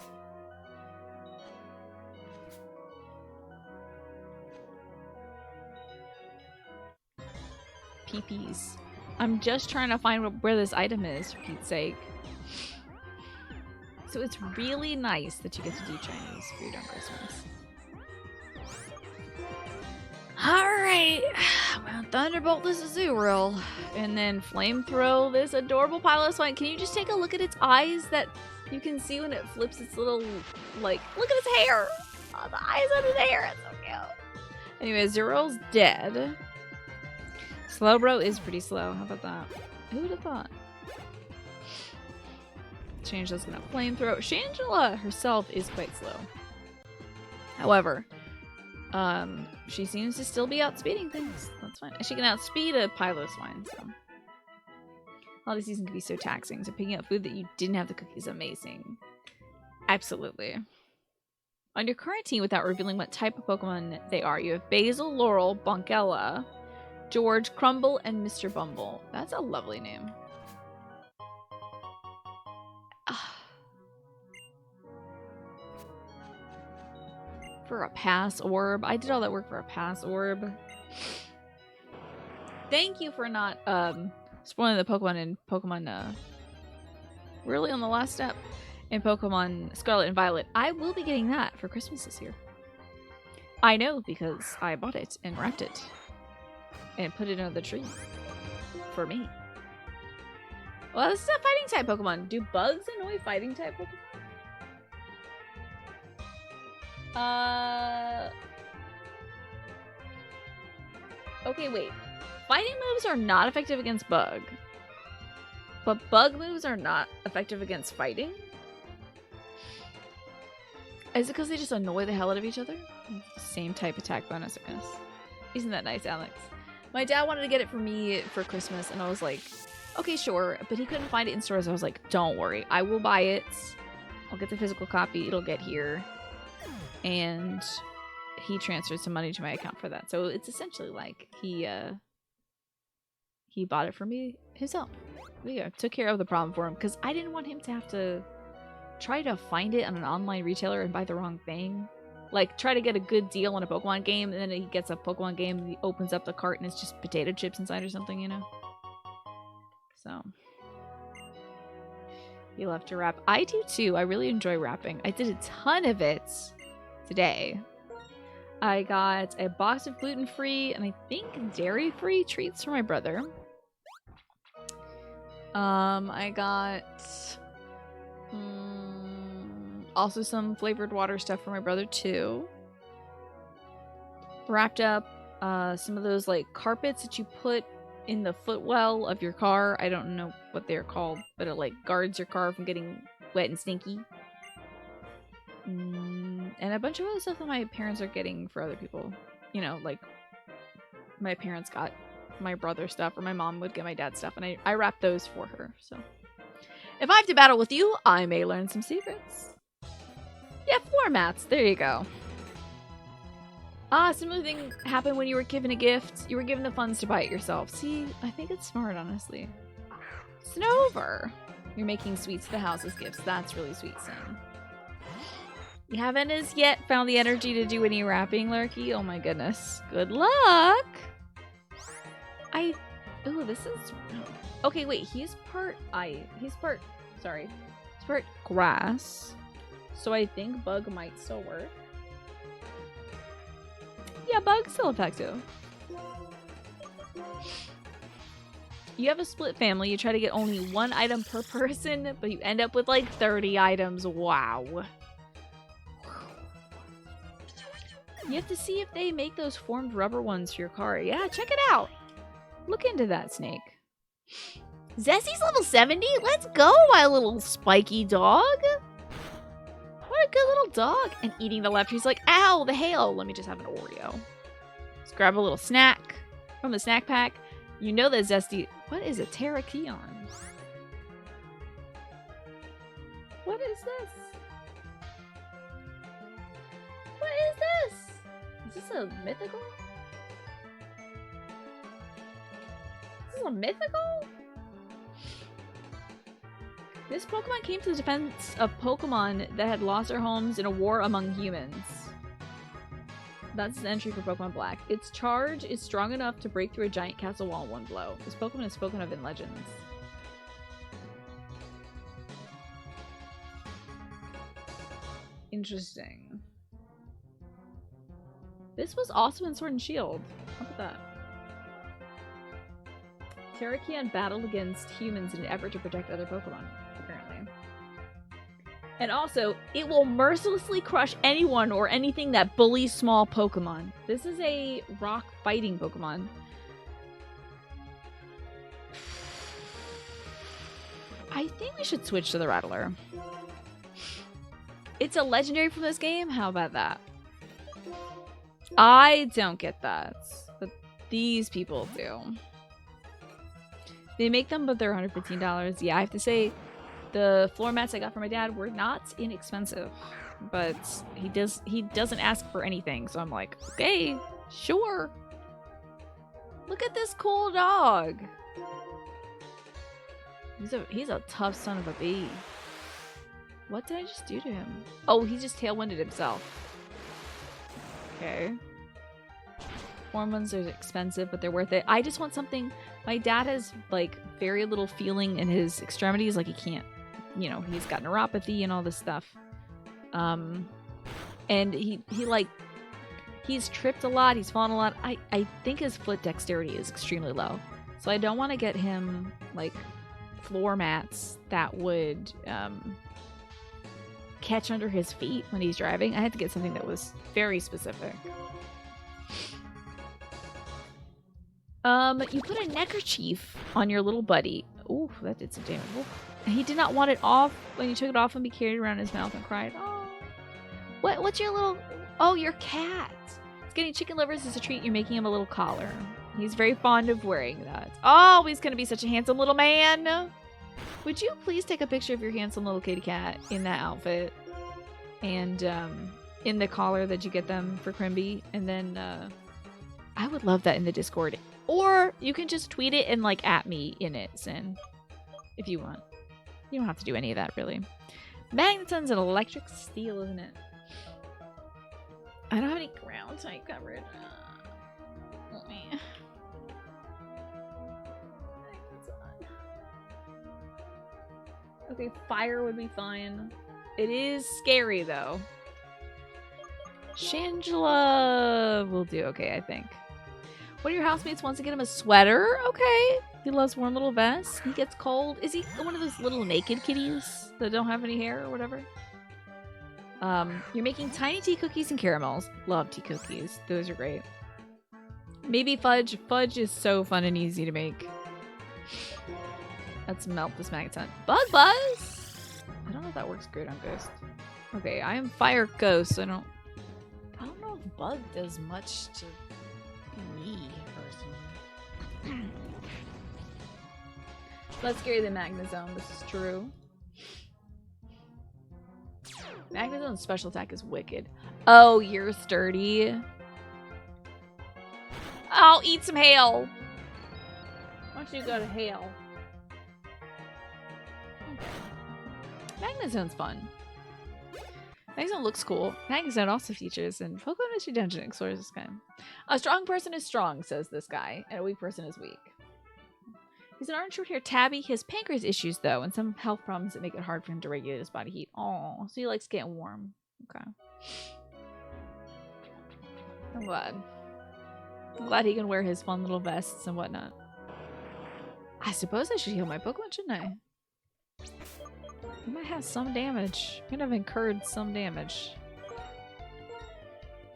PPs. I'm just trying to find where this item is, for Pete's sake. So it's really nice that you get to do Chinese food on Christmas. Alright, well, Thunderbolt this Azurill, and then Flamethrow this adorable Piloswine. Can you just take a look at its eyes that you can see when it flips its little, like, look at its hair! Oh, the eyes on its hair, it's so cute. Anyway, Azurill's dead. Slowbro is pretty slow, how about that? Who would have thought? Shangela's gonna Flamethrow. Shangela herself is quite slow. However, She seems to still be outspeeding things. That's fine. She can outspeed a pile of swine, so. Holiday season can be so taxing, so picking up food that you didn't have to cook is amazing. Absolutely. On your current team, without revealing what type of Pokemon they are, you have Basil, Laurel, Bonkella, George, Crumble, and Mr. Bumble. That's a lovely name. For a pass orb. I did all that work for a pass orb. Thank you for not spoiling the Pokemon in Pokemon really on the last step in Pokemon Scarlet and Violet. I will be getting that for Christmas this year. I know because I bought it and wrapped it and put it under the tree for me. Well, this is a fighting type Pokemon. Do bugs annoy fighting type Pokemon? Okay, wait. Fighting moves are not effective against bug. But bug moves are not effective against fighting? Is it because they just annoy the hell out of each other? Same type attack bonus, I guess. Isn't that nice, Alex? My dad wanted to get it for me for Christmas, and I was like, okay, sure. But he couldn't find it in stores. I was like, don't worry. I will buy it. I'll get the physical copy. It'll get here. And he transferred some money to my account for that. So it's essentially like he bought it for me himself. Yeah, took care of the problem for him because I didn't want him to have to try to find it on an online retailer and buy the wrong thing. Like, try to get a good deal on a Pokemon game, and then he gets a Pokemon game, and he opens up the cart, and it's just potato chips inside or something, you know? So. You'll have to wrap. I do, too. I really enjoy wrapping. I did a ton of it today. I got a box of gluten-free, and I think dairy-free treats for my brother. I got... also some flavored water stuff for my brother too. Wrapped up some of those like carpets that you put in the footwell of your car. I don't know what they're called, but it like guards your car from getting wet and stinky. And a bunch of other stuff that my parents are getting for other people. You know, like my parents got my brother stuff, or my mom would get my dad stuff, and I wrapped those for her. So if I have to battle with you, I may learn some secrets. Yeah, formats. There you go. Similar thing happened when you were given a gift. You were given the funds to buy it yourself. See, I think it's smart, honestly. Snover. You're making sweets to the house as gifts. That's really sweet, Sam. You haven't as yet found the energy to do any wrapping, Lurky. Oh my goodness. Good luck. Ooh, this is... Okay, wait. He's part grass. So I think bug might still work. Yeah, bug's still effective. You have a split family. You try to get only one item per person, but you end up with like 30 items. Wow. You have to see if they make those formed rubber ones for your car. Yeah, check it out. Look into that, Snake. Zessy's level 70? Let's go, my little spiky dog. What a good little dog. And eating the left, he's like, ow, the hail. Let me just have an Oreo. Let's grab a little snack from the snack pack. You know that Zesty... What is a Terrakion? What is this? What is this? Is this a mythical? Is this a mythical? This Pokemon came to the defense of Pokemon that had lost their homes in a war among humans. That's the entry for Pokemon Black. Its charge is strong enough to break through a giant castle wall in one blow. This Pokemon is spoken of in legends. Interesting. This was also in Sword and Shield. How about that? Terrakion battled against humans in an effort to protect other Pokemon, apparently. And also, it will mercilessly crush anyone or anything that bullies small Pokemon. This is a rock fighting Pokemon. I think we should switch to the Rattler. It's a legendary from this game? How about that? I don't get that, but these people do. They make them, but they're $115. Yeah, I have to say, the floor mats I got from my dad were not inexpensive, but he doesn't ask for anything, so I'm like, okay, sure. Look at this cool dog. He's a tough son of a bee. What did I just do to him? Oh, he just tailwinded himself. Okay. Hormones are expensive, but they're worth it. I just want something. My dad has like very little feeling in his extremities. Like he can't, you know, he's got neuropathy and all this stuff. And he's tripped a lot. He's fallen a lot. I think his foot dexterity is extremely low. So I don't want to get him like floor mats that would catch under his feet when he's driving. I had to get something that was very specific. You put a neckerchief on your little buddy. Ooh, that did some damage. Ooh. He did not want it off when you took it off and he carried it around his mouth and cried. Oh, what's your little? Oh, your cat. It's getting chicken livers as a treat. You're making him a little collar. He's very fond of wearing that. Oh, he's gonna be such a handsome little man. Would you please take a picture of your handsome little kitty cat in that outfit and in the collar that you get them for Crimby, and then I would love that in the Discord. Or you can just tweet it and like at me in it, Sin, if you want. You don't have to do any of that, really. Magneton's an electric steel, isn't it? I don't have any ground type coverage. Let me... Okay, fire would be fine. It is scary, though. Shangela will do okay, I think. One of your housemates wants to get him a sweater. Okay. He loves warm little vests. He gets cold. Is he one of those little naked kitties that don't have any hair or whatever? You're making tiny tea cookies and caramels. Love tea cookies. Those are great. Maybe fudge. Fudge is so fun and easy to make. Let's melt this magneton. Bug buzz! I don't know if that works great on Ghost. Okay, I am fire ghost, so I don't know if bug does much to me personally. Less scary than Magnezone, this is true. Magnezone's special attack is wicked. Oh, you're sturdy. I'll eat some hail. Why don't you go to hail? Magnezone's fun. Magnezone looks cool. Magnezone also features in Pokemon Mystery Dungeon Explorers this game. A strong person is strong, says this guy, and a weak person is weak. He's an orange short-haired tabby. He has pancreas issues, though, and some health problems that make it hard for him to regulate his body heat. Oh, so he likes getting warm. Okay. I'm glad. I'm glad he can wear his fun little vests and whatnot. I suppose I should heal my Pokemon, shouldn't I? I might have some damage. I might have incurred some damage.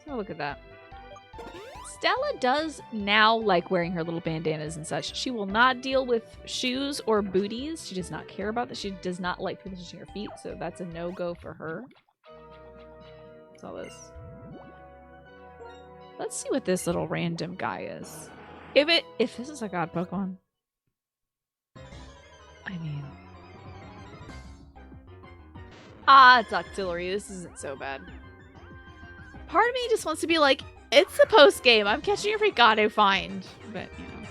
So look at that. Stella does now like wearing her little bandanas and such. She will not deal with shoes or booties. She does not care about that. She does not like people touching her feet, so that's a no-go for her. What's all this? Let's see what this little random guy is. If this is a god Pokemon. I mean... Ah, it's Octillery. This isn't so bad. Part of me just wants to be like, it's a post-game. I'm catching every god I find. But, you know.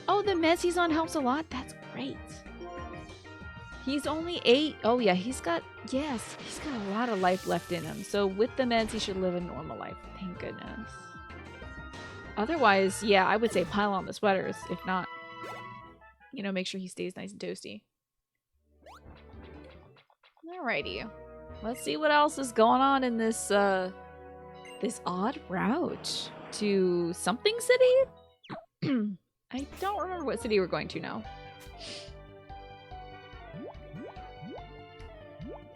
Oh, the meds he's on helps a lot? That's great. He's only 8. Oh, yeah, he's got a lot of life left in him. So with the meds, he should live a normal life. Thank goodness. Otherwise, yeah, I would say pile on the sweaters. If not, you know, make sure he stays nice and toasty. Alrighty. Let's see what else is going on in this, this odd route to something city? I don't remember what city we're going to now.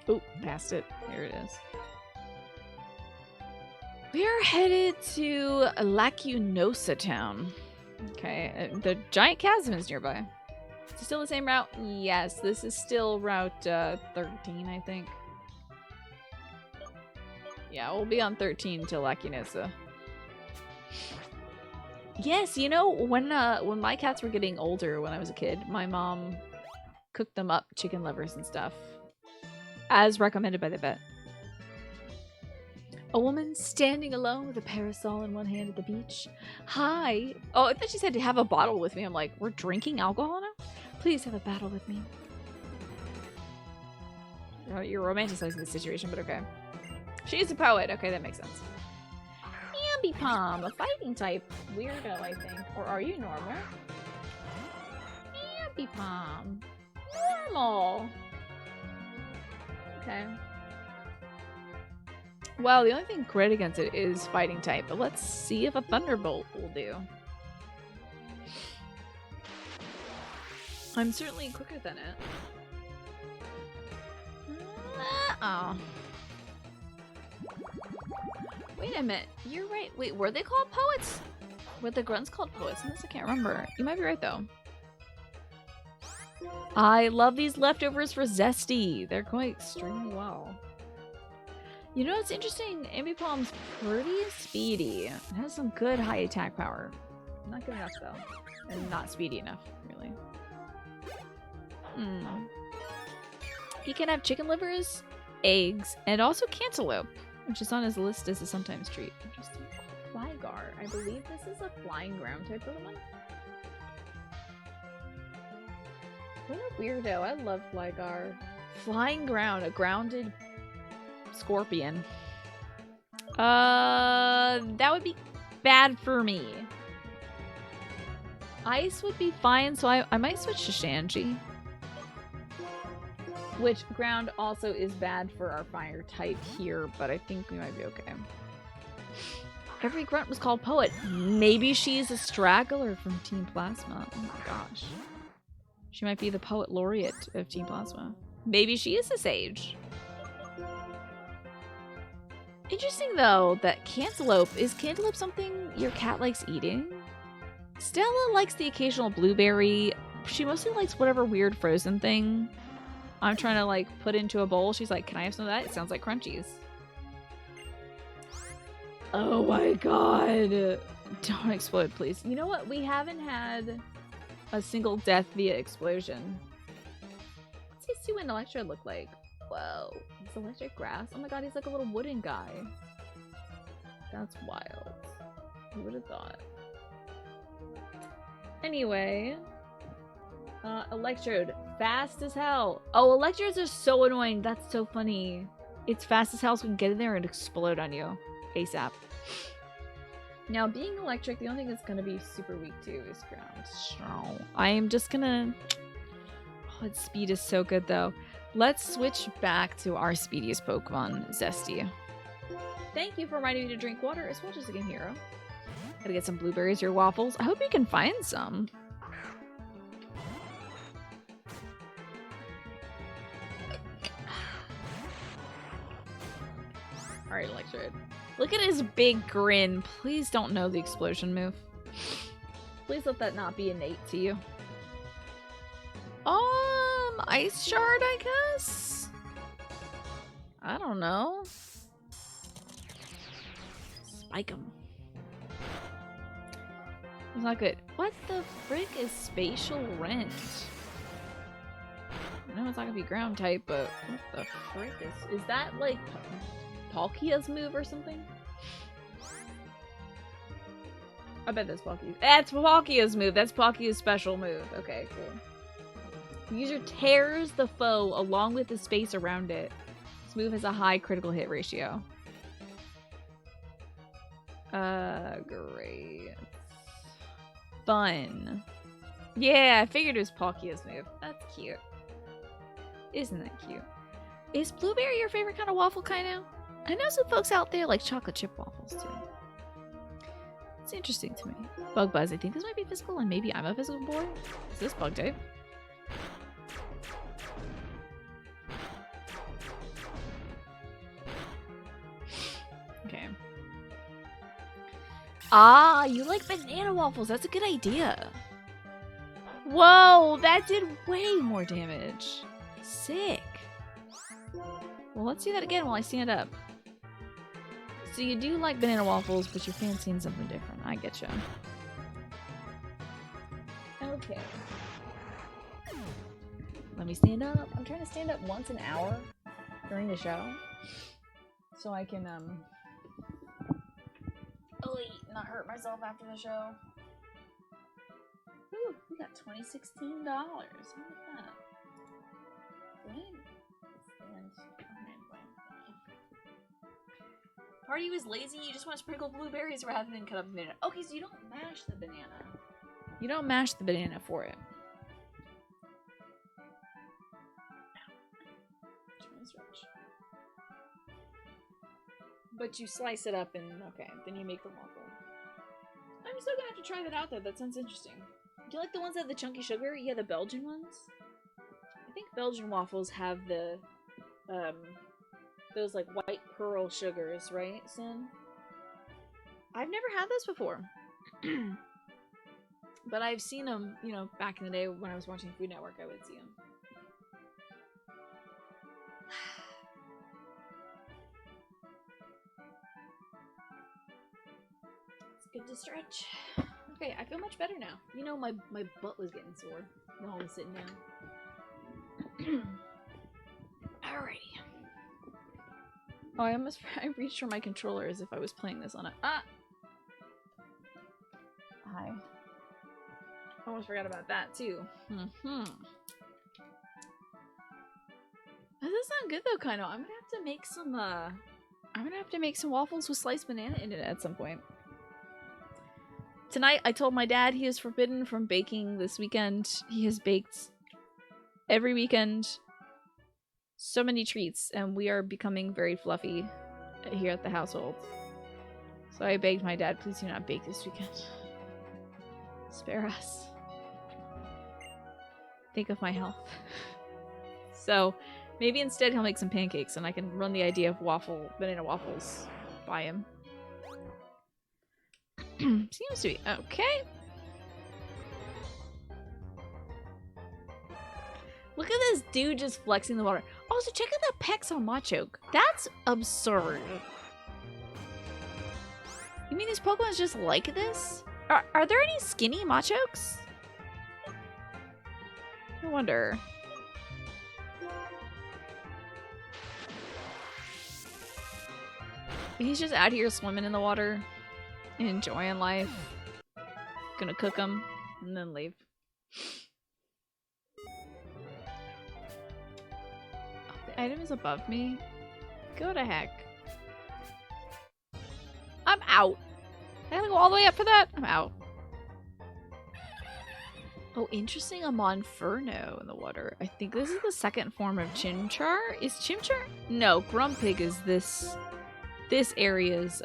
Oh, past it. Here it is. We are headed to Lacunosa Town. Okay, the giant chasm is nearby. Is it still the same route? Yes, this is still route 13, I think. Yeah, we'll be on 13 till Lacunosa. Yes, you know, when my cats were getting older when I was a kid, my mom cooked them up chicken livers and stuff, as recommended by the vet. A woman standing alone with a parasol in one hand at the beach. Hi. Oh, I thought she said to have a bottle with me. I'm like, we're drinking alcohol now? Please have a battle with me. Oh, you're romanticizing the situation, but okay. She's a poet. Okay, that makes sense. Ambipom, a fighting type weirdo, I think. Or are you normal? Ambipom. Normal. Okay. Well, the only thing great against it is fighting type, but let's see if a Thunderbolt will do. I'm certainly quicker than it. Oh. Wait a minute. You're right. Wait, were they called poets? Were the grunts called poets in this? I can't remember. You might be right, though. I love these leftovers for zesty. They're going extremely well. You know what's interesting? Ambipom's pretty speedy. It has some good high attack power. Not good enough, though. And not speedy enough, really. He can have chicken livers, eggs, and also cantaloupe, which is on his list as a sometimes treat. Interesting. Flygar. I believe this is a flying ground type Pokemon. What a weirdo. I love Flygar. Flying ground. A grounded scorpion. That would be bad for me. Ice would be fine, so I might switch to Shanji. Which ground also is bad for our fire type here, but I think we might be okay. Every grunt was called poet. Maybe she's a straggler from Team Plasma. Oh my gosh. She might be the poet laureate of Team Plasma. Maybe she is a sage. Interesting though that cantaloupe, is cantaloupe something your cat likes eating? Stella likes the occasional blueberry. She mostly likes whatever weird frozen thing I'm trying to like put into a bowl. She's like, can I have some of that? It sounds like crunchies. Oh my god. Don't explode, please. You know what? We haven't had a single death via explosion. What's his Sue and Electro look like? Whoa. He's electric grass? Oh my god, he's like a little wooden guy. That's wild. Who would have thought? Anyway. Electrode. Fast as hell. Oh, electrodes are so annoying. That's so funny. It's fast as hell so we can get in there and explode on you. ASAP. Now, being electric, the only thing that's going to be super weak to is ground. So, I am just going to... Oh, its speed is so good, though. Let's switch back to our speediest Pokemon, Zesty. Thank you for reminding me to drink water as well, just a game hero. Gotta get some blueberries or waffles. I hope you can find some. Alright, Electrode. Look at his big grin. Please don't know the explosion move. Please let that not be innate to you. Ice Shard, I guess? I don't know. Spike him. It's not good. What the frick is Spatial Rent? I know it's not gonna be ground type, but what the frick is that like Palkia's move or something? I bet that's Palkia's. That's Palkia's move. That's Palkia's special move. Okay, cool. The user tears the foe along with the space around it. This move has a high critical hit ratio. Great. Fun. Yeah, I figured it was Palkia's move. That's cute. Isn't that cute? Is blueberry your favorite kind of waffle, Kaino? I know some folks out there like chocolate chip waffles, too. It's interesting to me. Bug Buzz, I think this might be physical, and maybe I'm a physical boy. Is this bug type? Okay. Ah, you like banana waffles. That's a good idea. Whoa, that did way more damage. Sick. Well, let's do that again while I stand up. So you do like banana waffles, but you're fancying something different. I get you. Okay. Let me stand up. I'm trying to stand up once an hour during the show. So I can, not hurt myself after the show. Ooh, we got $2016. How about that? Party was lazy, you just want to sprinkle blueberries rather than cut up a banana. Okay, so you don't mash the banana. You don't mash the banana for it. But you slice it up and, okay, then you make the waffle. I'm still gonna have to try that out though, that sounds interesting. Do you like the ones that have the chunky sugar? Yeah, the Belgian ones? I think Belgian waffles have the, those like white pearl sugars, right, Sin? I've never had those before. But I've seen them, you know, back in the day when I was watching Food Network, I would see them. It's good to stretch. Okay, I feel much better now. You know, my butt was getting sore while I was sitting down. Alrighty. Oh, I reached for my controller as if I was playing this on a Hi. Almost forgot about that too. That does sound good though, kind of. I'm gonna have to make some waffles with sliced banana in it at some point. Tonight, I told my dad he is forbidden from baking this weekend. He has baked every weekend so many treats, and we are becoming very fluffy here at the household. So I begged my dad, please do not bake this weekend. Spare us. Think of my health. So maybe instead he'll make some pancakes, and I can run the idea of banana waffles by him. Seems to be okay. Look at this dude just flexing the water. Also, check out that pecs on Machoke. That's absurd. You mean these Pokemon's just like this? Are there any skinny Machokes? I wonder. He's just out here swimming in the water, enjoying life. Gonna cook them and then leave. The item is above me. Go to heck. I'm out. I gotta go all the way up for that? I'm out. Oh, interesting. A Monferno in the water. I think this is the second form of Chimchar. Is Chimchar? No, Grumpig is this area's,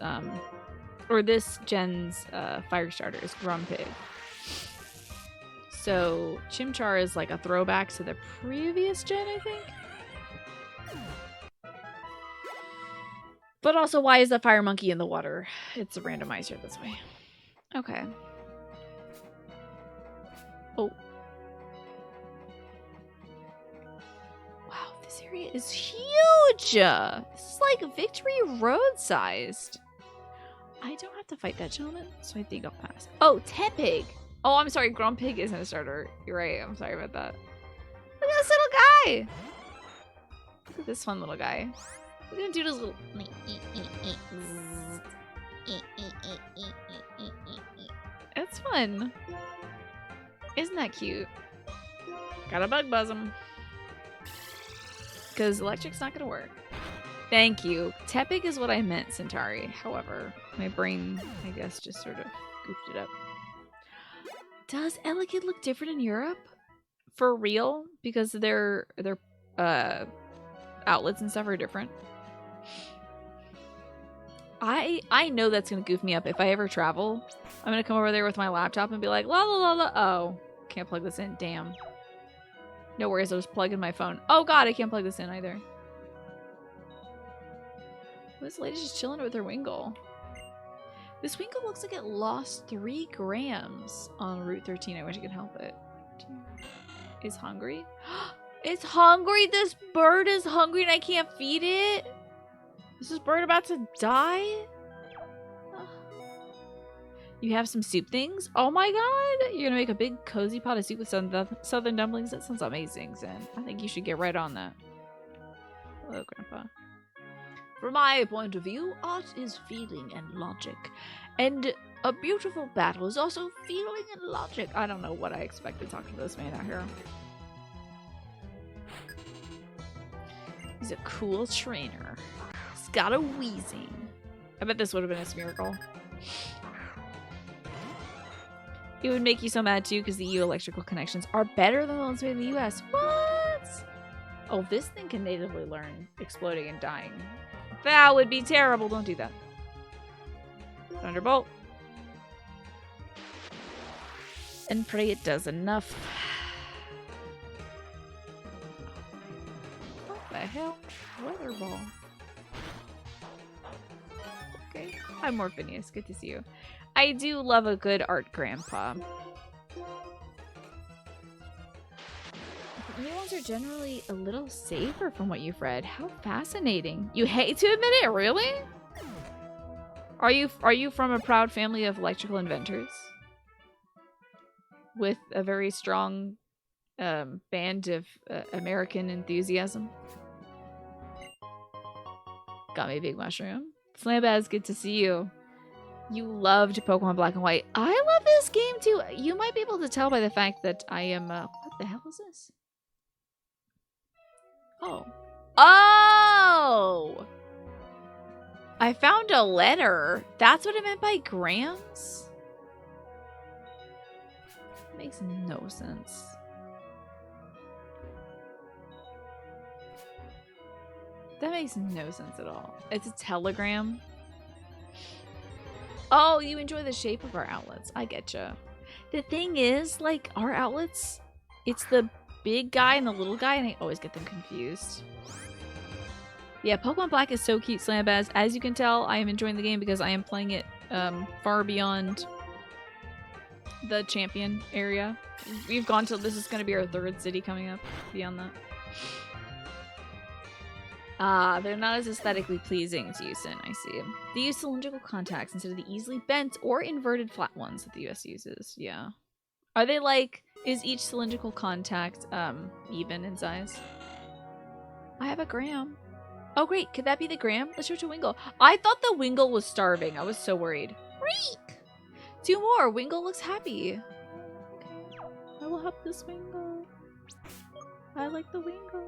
or this gen's fire starter is Grumpig. So Chimchar is like a throwback to the previous gen, I think. But also, why is the fire monkey in the water? It's a randomizer this way. Okay. Oh. Wow, this area is huge! This is like Victory Road sized. I don't have to fight that gentleman, so I think I'll pass. Oh, Tepig! Oh, I'm sorry, Grumpig isn't a starter. You're right, I'm sorry about that. Look at this little guy! Look at this fun little guy. We're gonna do this little... It's fun. Isn't that cute? Gotta bug buzz him. Because electric's not gonna work. Thank you. Tepig is what I meant, Centauri. However, my brain, I guess, just sort of goofed it up. Does Elekid look different in Europe? For real? Because their outlets and stuff are different. I know that's gonna goof me up. If I ever travel, I'm gonna come over there with my laptop and be like, la la la la. Oh, can't plug this in. Damn. No worries, I'll just plug in my phone. Oh god, I can't plug this in either. This lady's just chilling with her Wingull. This Wingull looks like it lost 3 grams on Route 13. I wish I could help it. Is hungry? It's hungry! This bird is hungry and I can't feed it? Is this bird about to die? You have some soup things? Oh my god! You're gonna make a big cozy pot of soup with some southern dumplings? That sounds amazing, Zen. I think you should get right on that. Hello, Grandpa. From my point of view, art is feeling and logic. And a beautiful battle is also feeling and logic. I don't know what I expected talking to this man out here. He's a cool trainer. He's got a wheezing. I bet this would have been a miracle. It would make you so mad too because the EU electrical connections are better than the ones made in the US. What? Oh, this thing can natively learn exploding and dying. That would be terrible. Don't do that. Thunderbolt. And pray it does enough. What the hell? Weather ball. Okay. Hi, Morphinius. Good to see you. I do love a good art grandpa. New ones are generally a little safer from what you've read. How fascinating. You hate to admit it, really? Are you from a proud family of electrical inventors? With a very strong band of American enthusiasm? Got me a big mushroom. Slambaz, good to see you. You loved Pokemon Black and White. I love this game too. You might be able to tell by the fact that I am, what the hell is this? Oh. Oh! I found a letter. That's what it meant by grams? Makes no sense. That makes no sense at all. It's a telegram. Oh, you enjoy the shape of our outlets. I getcha. The thing is, like, our outlets, it's the big guy and the little guy, and I always get them confused. Yeah, Pokemon Black is so cute, Slambaz. As you can tell, I am enjoying the game because I am playing it far beyond the champion area. We've gone to, this is going to be our 3rd city coming up beyond that. Ah, they're not as aesthetically pleasing to use in, I see. They use cylindrical contacts instead of the easily bent or inverted flat ones that the US uses. Yeah. Are they like, is each cylindrical contact even in size? I have a gram. Oh great, could that be the gram? Let's show it to Wingle. I thought the Wingle was starving. I was so worried. Reek! 2 more. Wingle looks happy. I will help this Wingle. I like the Wingle.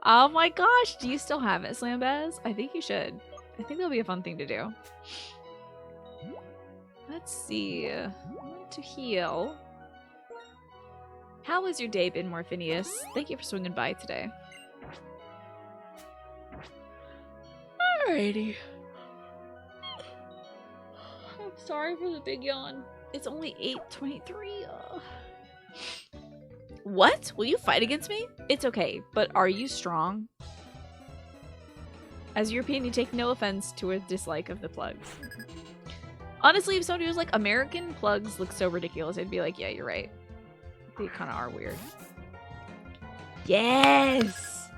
Oh my gosh, do you still have it, Slambaz? I think you should. I think that'll be a fun thing to do. Let's see. To heal. How has your day been, Morphinius? Thank you for swinging by today. Alrighty. I'm sorry for the big yawn. It's only 8:23. What? Will you fight against me? It's okay, but are you strong? As European, you take no offense to a dislike of the plugs. Honestly, if somebody was like, American plugs look so ridiculous, I'd be like, yeah, you're right. They kind of are weird. Yes!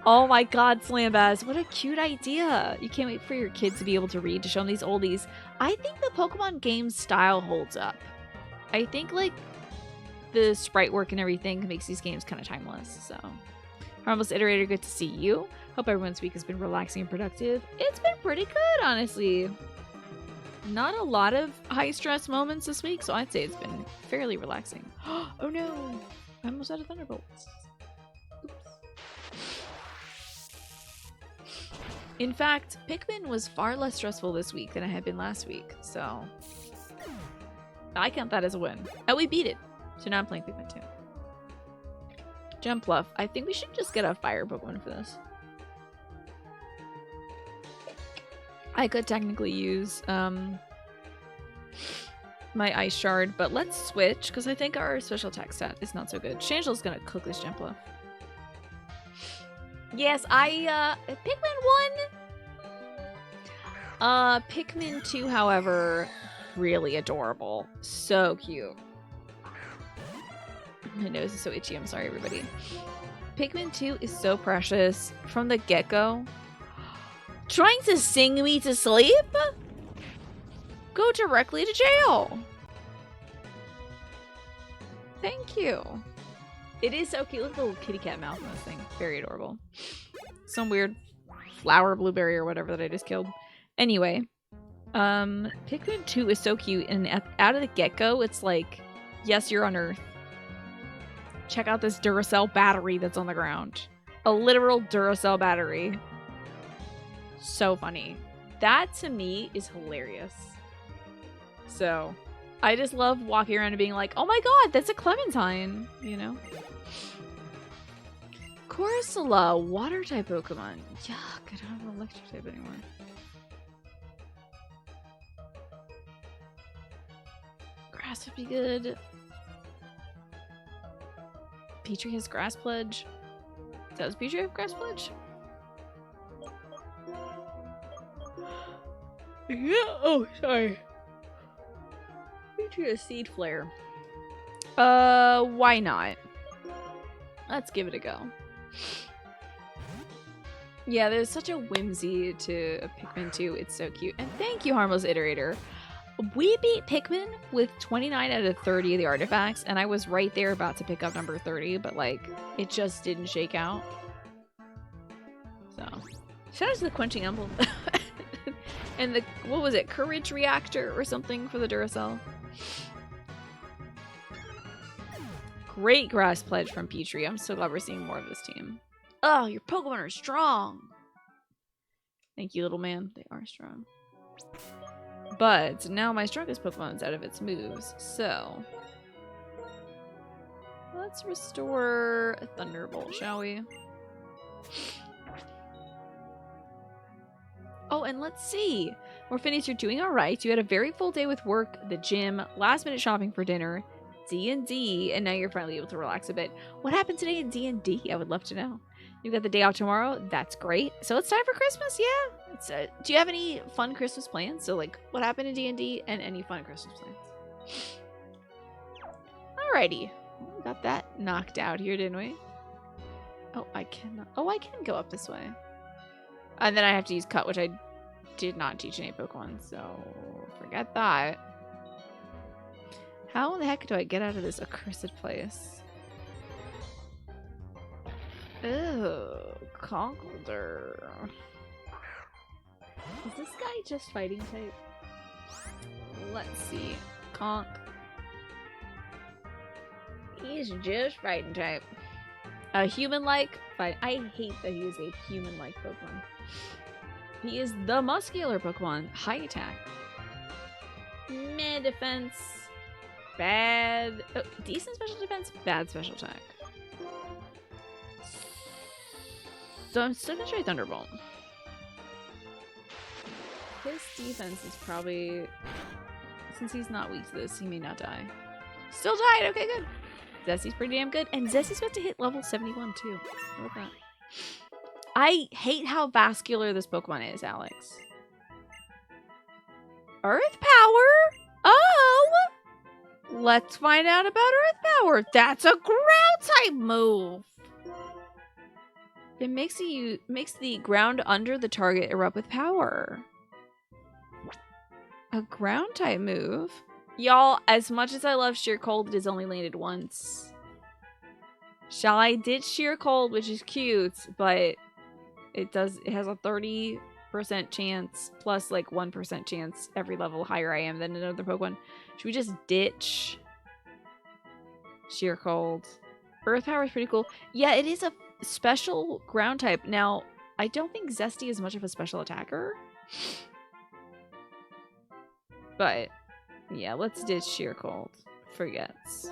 Oh my god, Slambaz, what a cute idea. You can't wait for your kids to be able to read, to show them these oldies. I think the Pokemon game style holds up. I think, like, the sprite work and everything makes these games kind of timeless, so. Harmless Iterator, good to see you. Hope everyone's week has been relaxing and productive. It's been pretty good, honestly. Not a lot of high-stress moments this week, so I'd say it's been fairly relaxing. Oh no! I almost out of Thunderbolts. Oops. In fact, Pikmin was far less stressful this week than it had been last week, so I count that as a win. And we beat it, so now I'm playing Pikmin 2. Jumpluff. I think we should just get a fire Pokemon for this. I could technically use my Ice Shard, but let's switch, because I think our special attack stat is not so good. Changel's gonna cook this Jumpluff. Yes, Pikmin 1! Pikmin 2, however, really adorable. So cute. My nose is so itchy, I'm sorry, everybody. Pikmin 2 is so precious from the get-go. Trying to sing me to sleep? Go directly to jail. Thank you. It is so cute. Look at the little kitty cat mouth on this thing. Very adorable. Some weird flower blueberry or whatever that I just killed. Anyway, Pikmin 2 is so cute, and out of the get-go, it's like, yes, you're on Earth. Check out this Duracell battery that's on the ground. A literal Duracell battery. So funny. That, to me, is hilarious. So, I just love walking around and being like, oh my god, that's a Clementine, you know? Corsola, water-type Pokemon. Yuck, I don't have an electric type anymore. Grass would be good. Petrie has Grass Pledge. Does Petrie have Grass Pledge? Yeah, oh, sorry. Petrie has Seed Flare. Why not? Let's give it a go. Yeah, there's such a whimsy to Pikmin 2. It's so cute. And thank you, Harmless Iterator. We beat Pikmin with 29 out of 30 of the artifacts, and I was right there about to pick up number 30, but, like, it just didn't shake out. So, shout out to the Quenching Emblem. And the, what was it, Courage Reactor or something for the Duracell. Great Grass Pledge from Petrie. I'm so glad we're seeing more of this team. Oh, your Pokemon are strong. Thank you, little man. They are strong. But now my strongest Pokemon is out of its moves, so let's restore a Thunderbolt, shall we? Oh, and let's see. Morphinus, you're doing all right. You had a very full day with work, the gym, last-minute shopping for dinner, D&D, and now you're finally able to relax a bit. What happened today in D&D? I would love to know. You've got the day off tomorrow. That's great. So it's time for Christmas, yeah. It's, do you have any fun Christmas plans? So, like, what happened in D&D and any fun Christmas plans? Alrighty. Got that knocked out here, didn't we? Oh, I cannot. Oh, I can go up this way. And then I have to use Cut, which I did not teach any Pokemon, so forget that. How in the heck do I get out of this accursed place? Ew, Conkeldurr. Is this guy just fighting type? Let's see. Conk. He's just fighting type. A human-like fight. I hate that he is a human-like Pokemon. He is the muscular Pokemon. High attack. Meh defense. Bad. Oh, decent special defense. Bad special attack. So I'm still gonna try Thunderbolt. His defense is probably... Since he's not weak to this, he may not die. Still died! Okay, good. Zessy's pretty damn good. And Zessy's about to hit level 71 too. Look at that. I hate how vascular this Pokemon is, Alex. Earth Power? Oh! Let's find out about Earth Power. That's a ground type move. It makes the ground under the target erupt with power. A ground type move? Y'all, as much as I love Sheer Cold, it has only landed once. Shall I ditch Sheer Cold, which is cute, but it has a 30% chance plus like 1% chance every level higher I am than another Pokemon. Should we just ditch Sheer Cold? Earth Power is pretty cool. Yeah, it is a special ground type. Now, I don't think Zesty is much of a special attacker. But, yeah, let's ditch Sheer Cold. Forgets.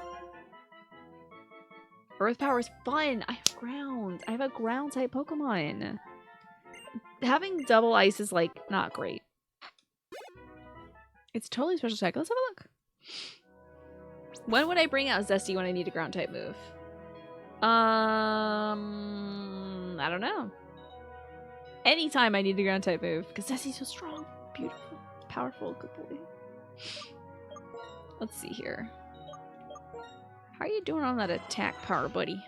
Earth Power is fun. I have ground. I have a ground type Pokemon. Having double ice is, like, not great. It's totally special attack. Let's have a look. When would I bring out Zesty when I need a ground type move? I don't know. Anytime I need a ground type move, because Zesty's so strong, beautiful, powerful, good boy. Let's see here. How are you doing on that attack power, buddy?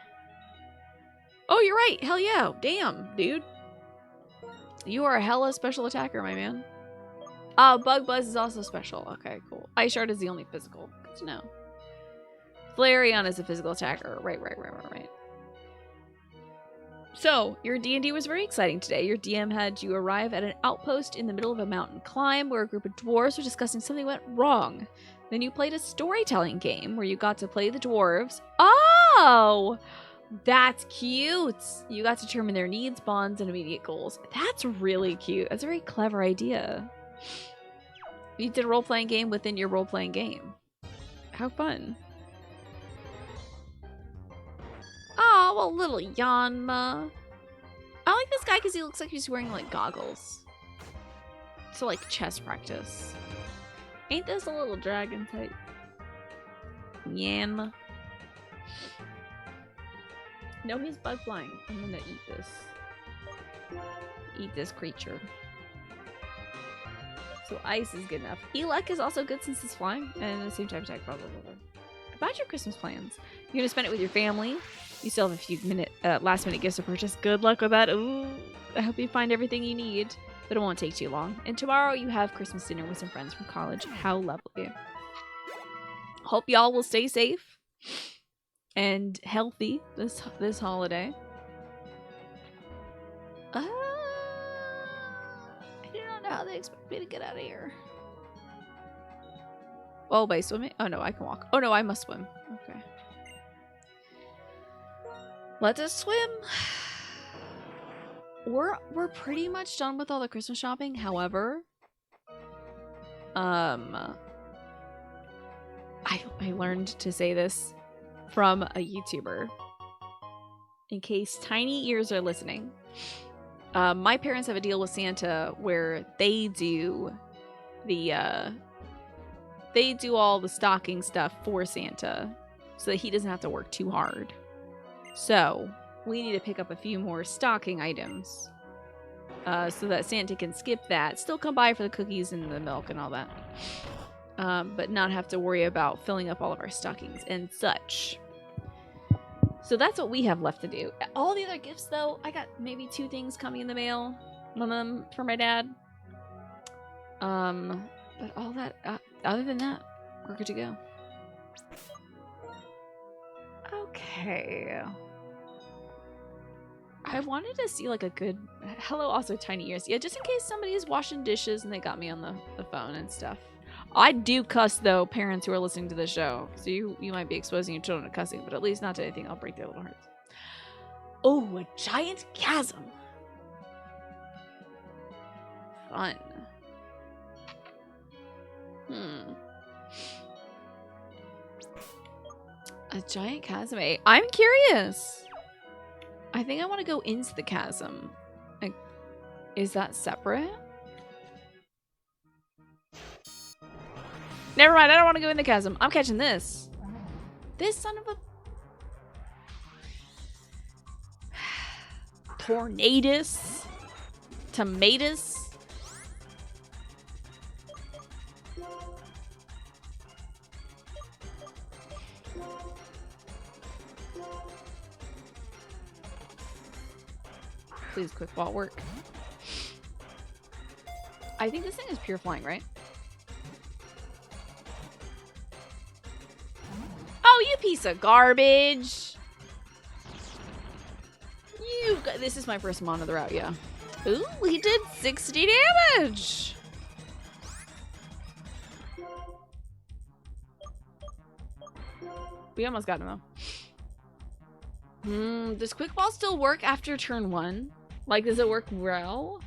Oh, you're right. Hell yeah. Damn, dude. You are a hella special attacker, my man. Oh, Bug Buzz is also special. Okay, cool. Ice Shard is the only physical. Good to know. Flareon is a physical attacker. Right. So, your D&D was very exciting today. Your DM had you arrive at an outpost in the middle of a mountain climb where a group of dwarves were discussing something went wrong. Then you played a storytelling game where you got to play the dwarves. Oh! That's cute! You got to determine their needs, bonds, and immediate goals. That's really cute. That's a very clever idea. You did a role-playing game within your role-playing game. How fun. Oh, well, little Yanma. I like this guy because he looks like he's wearing, like, goggles. So, like, chess practice. Ain't this a little dragon type? Yanma. No, he's bug flying. I'm gonna eat this. Eat this creature. So ice is good enough. Elec is also good since it's flying. And the same type attack, blah, blah, blah, blah. About your Christmas plans. You're gonna spend it with your family. You still have a few last minute gifts to purchase. Good luck with that. Ooh, I hope you find everything you need. But it won't take too long. And tomorrow you have Christmas dinner with some friends from college. How lovely. Hope y'all will stay safe and healthy this holiday. I don't know how they expect me to get out of here. Oh, by swimming? Oh no, I can walk. Oh no, I must swim. Okay. Let us swim. We're pretty much done with all the Christmas shopping. However, I learned to say this from a YouTuber. In case tiny ears are listening. My parents have a deal with Santa where they do all the stocking stuff for Santa so that he doesn't have to work too hard. So we need to pick up a few more stocking items so that Santa can skip that. Still come by for the cookies and the milk and all that. But not have to worry about filling up all of our stockings and such. So that's what we have left to do. All the other gifts, though, I got maybe 2 things coming in the mail. One of them for my dad. But all that, other than that, we're good to go. Okay. I wanted to see like a good, hello also tiny ears. Yeah, just in case somebody is washing dishes and they got me on the phone and stuff. I do cuss, though, parents who are listening to the show. So you might be exposing your children to cussing, but at least not to anything that'll break their little hearts. Oh, a giant chasm. Fun. A giant chasm. I'm curious. I think I want to go into the chasm. Like, is that separate? Never mind, I don't want to go in the chasm. I'm catching this. This son of a... Tornadus. Tomatoes. Please, quick ball work. I think this thing is pure flying, right? Oh, you piece of garbage. This is my first mon of the route, yeah. Ooh, he did 60 damage. We almost got him, though. Does quick ball still work after turn 1? Like, does it work well?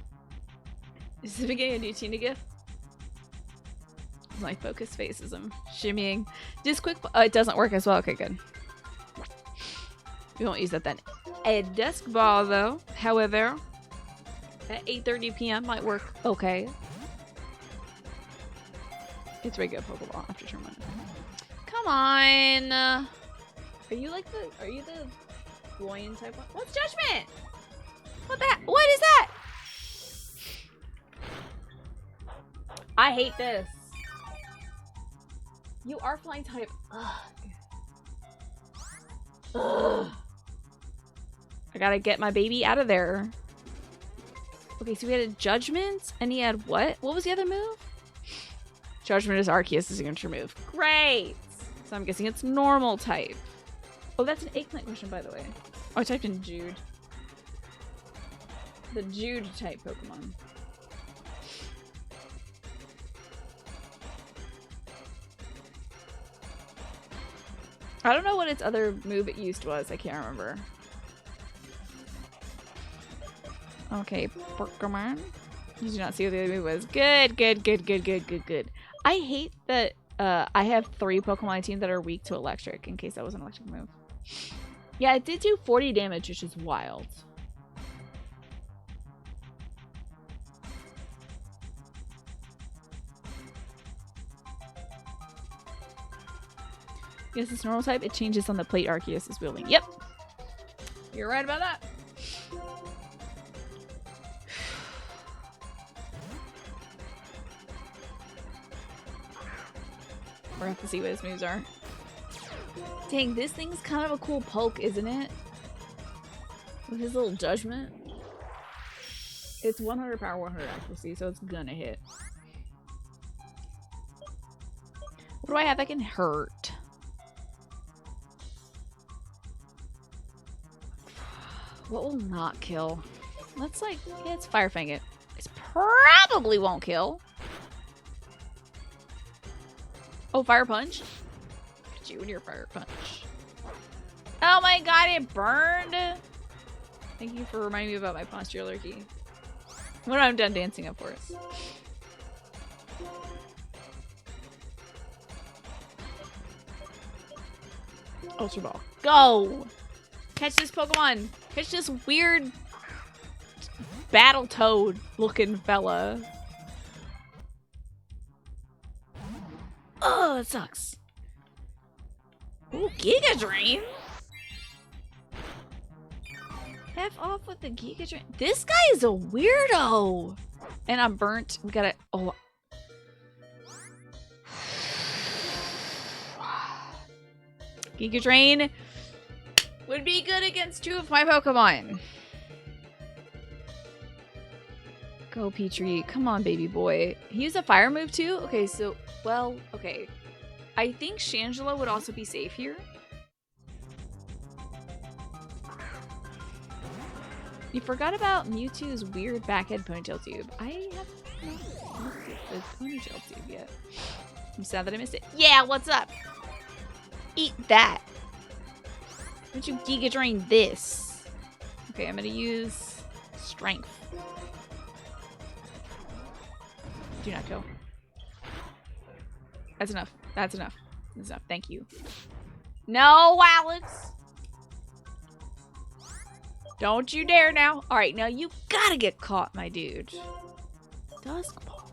Is the beginning a new Tina gift? My focus face is him shimmying. Does quick ball... Oh, it doesn't work as well. Okay, good. We won't use that then. A desk ball, though, however, at 8:30 p.m. might work okay. It's regular Pokeball after turn 1. Come on. Are you the Goyen type one? What's Judgment? What is that? I hate this. You are flying type. Ugh. Ugh. I gotta get my baby out of there. Okay, so we had a Judgment, and he had what? What was the other move? Judgment is Arceus' signature move. Great! So I'm guessing it's normal type. Oh, that's an eggplant question, by the way. Oh, I typed in Jude. The Jude type Pokemon. I don't know what its other move it used was. I can't remember. Okay, Pokemon. You do not see what the other move was. Good, good, good, good, good, good, good. I hate that I have 3 Pokemon team that are weak to electric, in case that was an electric move. Yeah, it did do 40 damage, which is wild. Yes, it's normal type. It changes on the plate Arceus is wielding. Yep. You're right about that. We're gonna have to see what his moves are. Dang, this thing's kind of a cool poke, isn't it? With his little judgment. It's 100 power, 100 accuracy, so it's gonna hit. What do I have that can hurt? What will not kill? Let's like, yeah, it's Fire Fang it. It probably won't kill. Oh, Fire Punch? Look at you and your Fire Punch. Oh my god, it burned! Thank you for reminding me about my postural key. When I'm done dancing, of course. Ultra Ball. Go! Catch this Pokemon! Catch this weird Battletoad looking fella. Oh, it sucks. Ooh, Giga Drain? F off with the Giga Drain. This guy is a weirdo! And I'm burnt. We gotta... Oh. Giga Drain would be good against 2 of my Pokemon. Go, Petrie. Come on, baby boy. He used a fire move too? Okay, so... Well, okay. I think Shangela would also be safe here. You forgot about Mewtwo's weird backhead ponytail tube. I have not missed the ponytail tube yet. I'm sad that I missed it. Yeah, what's up? Eat that. Why don't you Giga Drain this? Okay, I'm gonna use Strength. Do not kill. That's enough. That's enough. That's enough. Thank you. No, Alex! Don't you dare now. Alright, now you gotta get caught, my dude. Dusk Ball.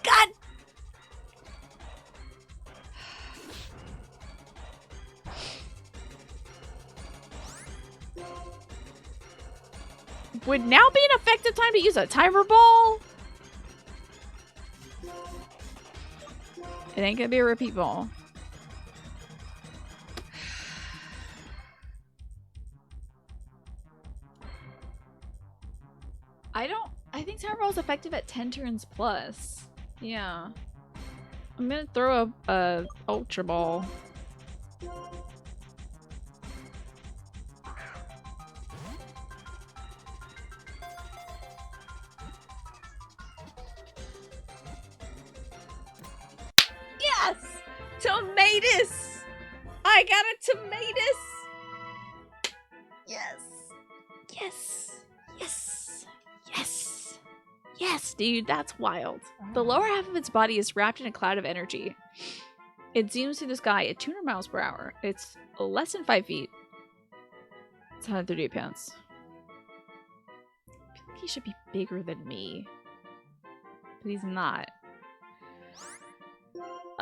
God! Would now be an effective time to use a timer ball? It ain't gonna be a repeat ball. I think timer ball is effective at 10 turns plus. Yeah. I'm gonna throw a Ultra Ball. Yes! Tomatus! I got a Tomatus! Yes. Yes. Yes. Yes. Yes, dude, that's wild. The lower half of its body is wrapped in a cloud of energy. It zooms through the sky at 200 miles per hour. It's less than 5 feet. It's 138 pounds. I feel like he should be bigger than me. But he's not.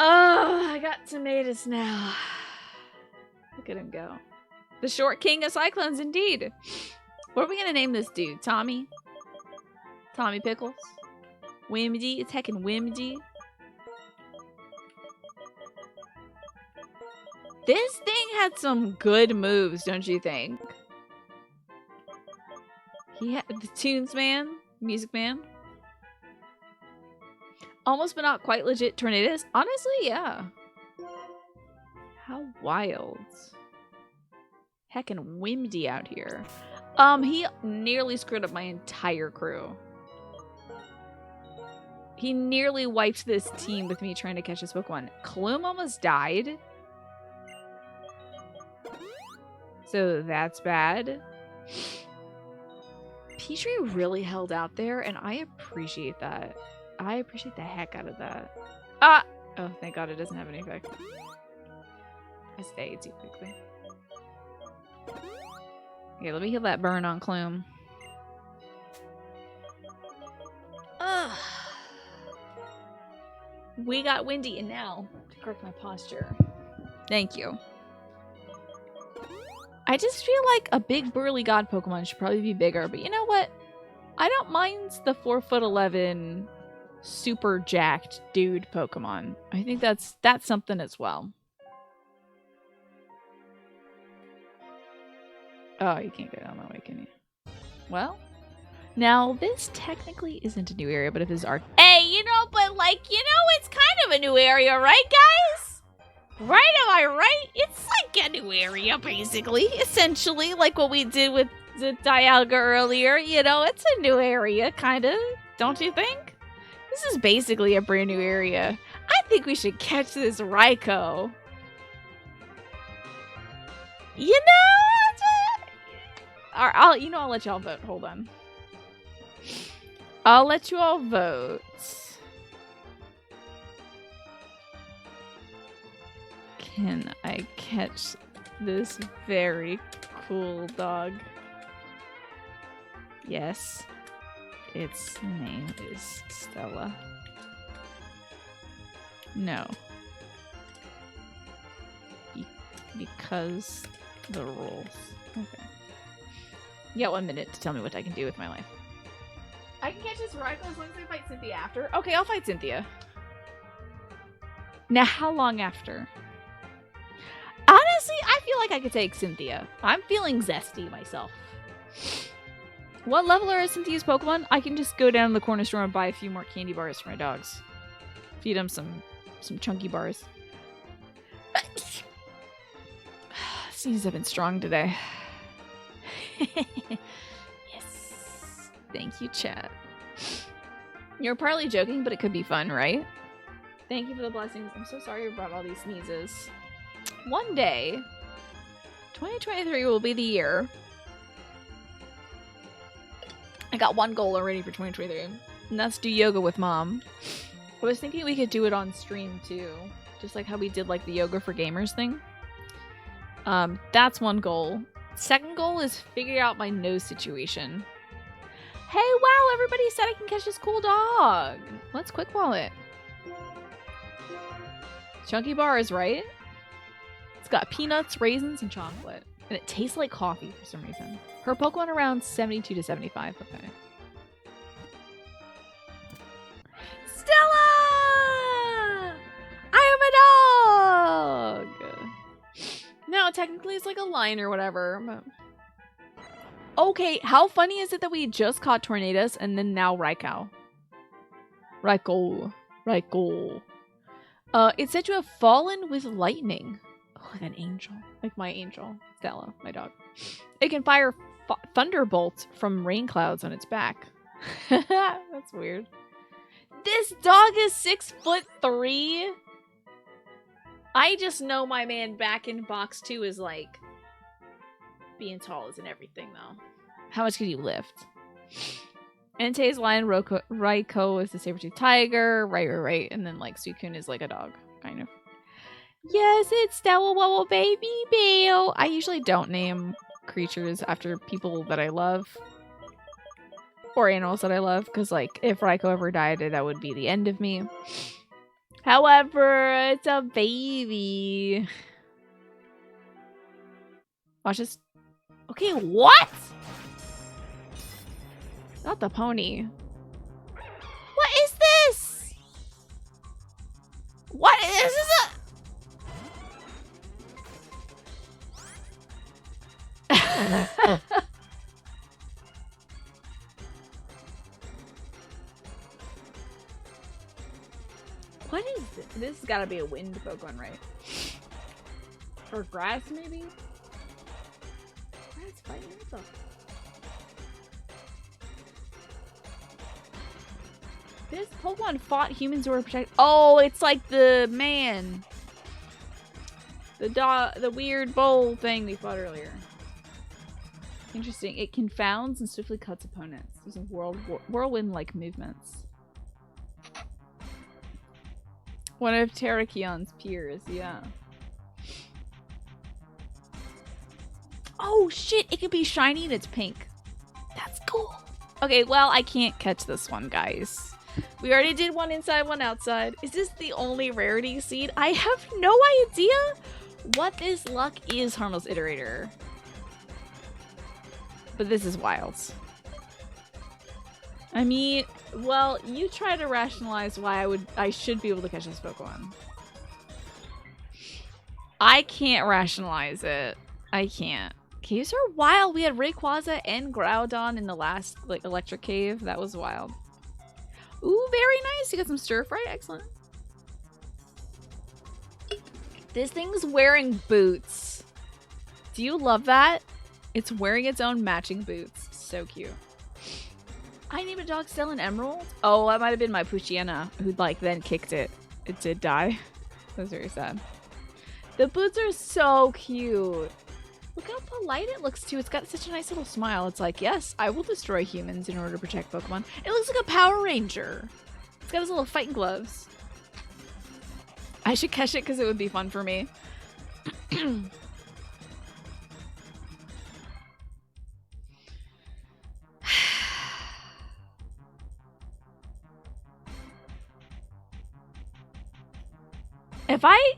Oh, I got Tomatus now. Look at him go. The short king of cyclones, indeed. What are we gonna name this dude? Tommy? Tommy Pickles? Whimsy? It's heckin' Whimsy. This thing had some good moves, don't you think? He had the tunes man, music man. Almost but not quite legit tornadoes. Honestly, yeah. How wild. Heckin' windy out here. He nearly screwed up my entire crew. He nearly wiped this team with me trying to catch this Pokemon. Kyurem almost died. So that's bad. Petrie really held out there, and I appreciate that. I appreciate the heck out of that. Ah! Oh, thank God it doesn't have any effect. I stayed too quickly. Okay, let me heal that burn on Kyurem. Ugh. We got windy, and now, to correct my posture. Thank you. I just feel like a big burly god Pokemon should probably be bigger, but you know what? I don't mind the 4'11" super jacked dude Pokemon. I think that's something as well. Oh, you can't go down that way, can you? Well, now this technically isn't a new area, but if this is our... Hey, you know, but like, you know, it's kind of a new area, right, guys? Right, am I right? It's like a new area, basically. Essentially, like what we did with the Dialga earlier. You know, it's a new area, kind of. Don't you think? This is basically a brand new area. I think we should catch this Raikou. You know, I'll let y'all vote. Hold on. I'll let you all vote. Can I catch this very cool dog? Yes. Its name is Stella. No. Because the rules. Okay. You got 1 minute to tell me what I can do with my life. I can catch this Raikou as long as I fight Cynthia after. Okay, I'll fight Cynthia. Now, how long after? Honestly, I feel like I could take Cynthia. I'm feeling zesty myself. What level are Cynthia's Pokemon? I can just go down to the corner store and buy a few more candy bars for my dogs. Feed them some chunky bars. Sneezes have been strong today. Yes. Thank you, chat. You're partly joking, but it could be fun, right? Thank you for the blessings. I'm so sorry about all these sneezes. One day, 2023 will be the year. I got one goal already for 2023, and that's do yoga with mom. I was thinking we could do it on stream too, just like how we did like the yoga for gamers thing. That's one goal. Second goal is figure out my nose situation. Hey, wow, everybody said I can catch this cool dog. Let's quick ball it. Chunky bars, right? It's got peanuts, raisins, and chocolate. And it tastes like coffee for some reason. Her Pokemon around 72 to 75. Okay. Stella! I am a dog! No, technically it's like a lion or whatever. But... Okay, how funny is it that we just caught Tornadoes and then now Raikou? Raikou. It's said to have fallen with lightning. Oh, like an angel. Like my angel. Stella, my dog. It can fire thunderbolts from rain clouds on its back. That's weird. This dog is 6'3". I just know my man back in box 2 is like being tall isn't everything though. How much can you lift? Entei's lion, Raikou is the saber-tooth tiger, right. And then like Suicune is like a dog, kind of. Yes, it's Stella Wobble Baby Bill. I usually don't name creatures after people that I love. Or animals that I love, because like if Raikou ever died, that would be the end of me. However, it's a baby. Watch this. Okay, what? Not the pony. What is this? What is this? What is this? This has got to be a wind Pokemon, right? Or grass, maybe? Grass fighting itself. This Pokemon fought humans who were protected. Oh, it's like the man. The weird bowl thing we fought earlier. Interesting. It confounds and swiftly cuts opponents using whirlwind-like movements. One of Terrakion's peers, yeah. Oh shit, it could be shiny and it's pink. That's cool. Okay, well, I can't catch this one, guys. We already did one inside, one outside. Is this the only rarity seed? I have no idea what this luck is, Harmless Iterator. But this is wild. I mean, well, you try to rationalize why I should be able to catch this Pokemon. I can't rationalize it. I can't. Caves are wild. We had Rayquaza and Groudon in the last electric cave. That was wild. Ooh, very nice. You got some stir fry. Excellent. This thing's wearing boots. Do you love that? It's wearing its own matching boots. So cute. I named a dog Stella and Emerald. Oh, that might have been my Poochyena who then kicked it. It did die. That was very sad. The boots are so cute. Look how polite it looks too. It's got such a nice little smile. It's like, yes, I will destroy humans in order to protect Pokemon. It looks like a Power Ranger. It's got his little fighting gloves. I should catch it because it would be fun for me.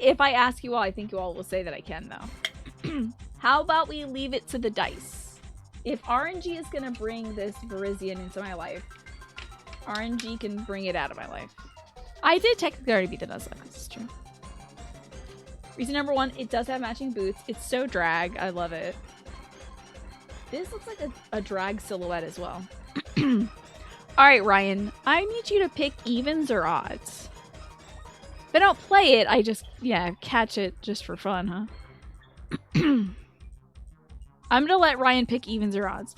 If I ask you all, I think you all will say that I can though. How about we leave it to the dice? If RNG is gonna bring this Virizion into my life, RNG can bring it out of my life. I did technically already beat the Nuzlocke, this is true. Reason number one, it does have matching boots. It's so drag, I love it. This looks like a drag silhouette as well. Alright, Ryan, I need you to pick evens or odds. If I don't play it, I just, yeah, catch it just for fun, huh? I'm gonna let Ryan pick evens or odds.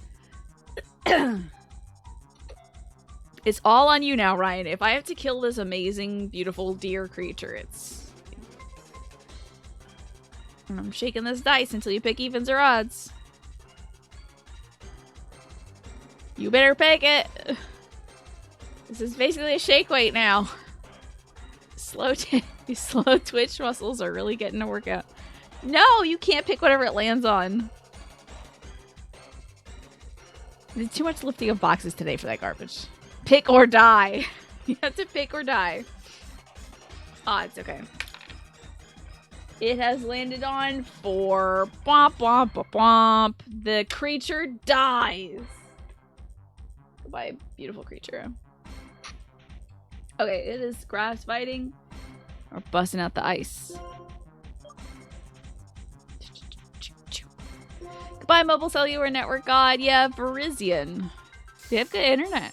It's all on you now, Ryan. If I have to kill this amazing, beautiful deer creature, it's... And I'm shaking this dice until you pick evens or odds. You better pick it. This is basically a shake weight now. These slow twitch muscles are really getting to work out. No, you can't pick whatever it lands on. There's too much lifting of boxes today for that garbage. Pick or die. You have to pick or die. Odds, okay. It has landed on 4. Bwomp, bwomp, bwomp, bwomp. The creature dies. Goodbye, beautiful creature. Okay, it is grass fighting. Or busting out the ice. Goodbye, mobile cellular network god. Yeah, Virizion. They have good internet.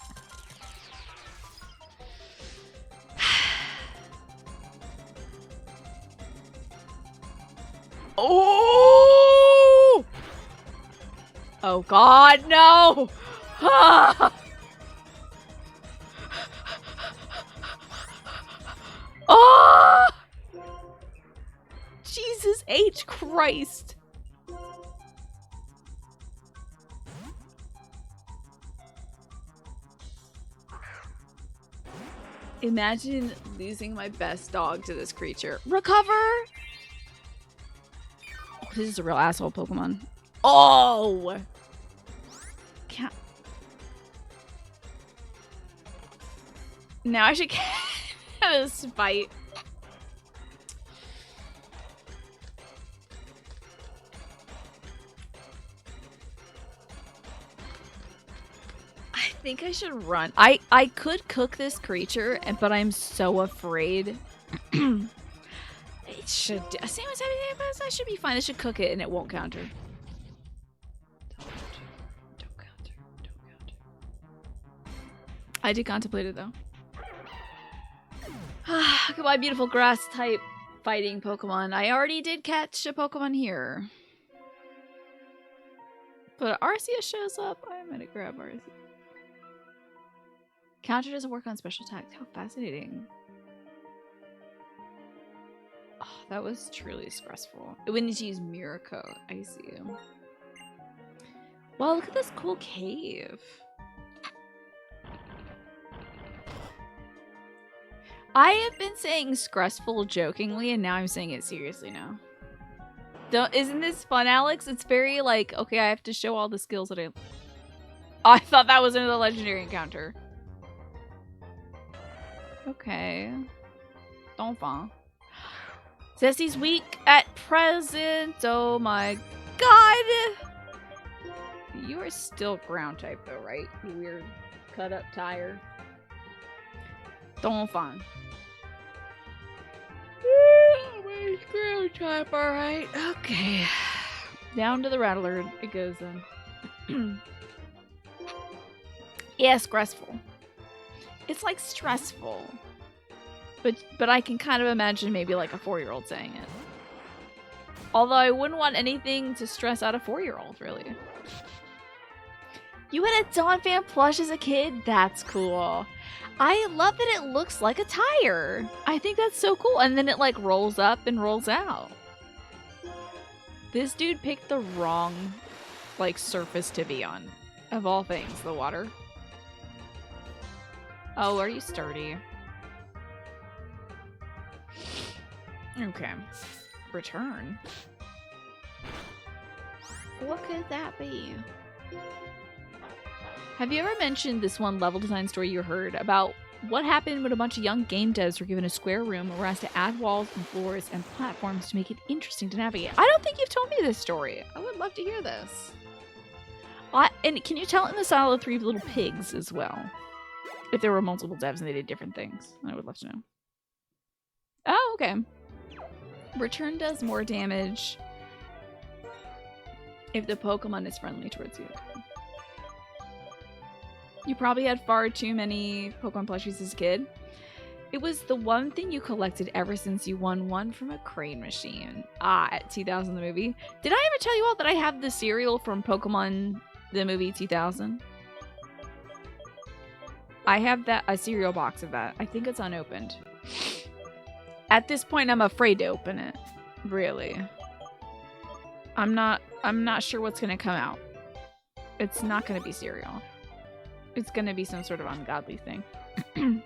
Oh! Oh god, no! Oh! Jesus H. Christ. Imagine losing my best dog to this creature. Recover! Oh, this is a real asshole Pokemon. Oh! Can't. Now I should get a spite. I think I should run. I could cook this creature, but I'm so afraid. It should. Same as I should be fine. I should cook it and it won't counter. Don't counter. Don't counter. I did contemplate it though. Goodbye, beautiful grass type fighting Pokemon. I already did catch a Pokemon here. But Arceus shows up. I'm gonna grab Arceus. Counter doesn't work on special attacks. How fascinating. Oh, that was truly stressful. We need to use Miracle. I see. Wow, look at this cool cave. I have been saying stressful jokingly, and now I'm saying it seriously now. Isn't this fun, Alex? It's very like, okay, I have to show all the skills that I thought that was another legendary encounter. Okay. Donphan. Says he's weak at present. Oh my god! You are still ground type though, right? You weird cut up tire. Donphan. Oh, my ground type, alright. Okay. Down to the Rattler it goes then. Yeah, stressful. It's like stressful. But I can kind of imagine maybe like a 4-year-old saying it. Although I wouldn't want anything to stress out a 4-year-old, really. You had a Donphan plush as a kid? That's cool. I love that it looks like a tire. I think that's so cool. And then it like rolls up and rolls out. This dude picked the wrong like surface to be on. Of all things, the water. Oh, are you sturdy? Okay. Return. What could that be? Have you ever mentioned this one level design story you heard about what happened when a bunch of young game devs were given a square room and were asked to add walls and floors and platforms to make it interesting to navigate? I don't think you've told me this story. I would love to hear this. And can you tell it in the style of 3 Little Pigs as well? If there were multiple devs and they did different things. I would love to know. Oh, okay. Return does more damage if the Pokemon is friendly towards you. You probably had far too many Pokemon plushies as a kid. It was the one thing you collected ever since you won one from a crane machine. At 2000 the movie. Did I ever tell you all that I have the cereal from Pokemon the movie 2000? I have a cereal box of that. I think it's unopened. At this point, I'm afraid to open it. Really. I'm not sure what's gonna come out. It's not gonna be cereal. It's gonna be some sort of ungodly thing. Yeah,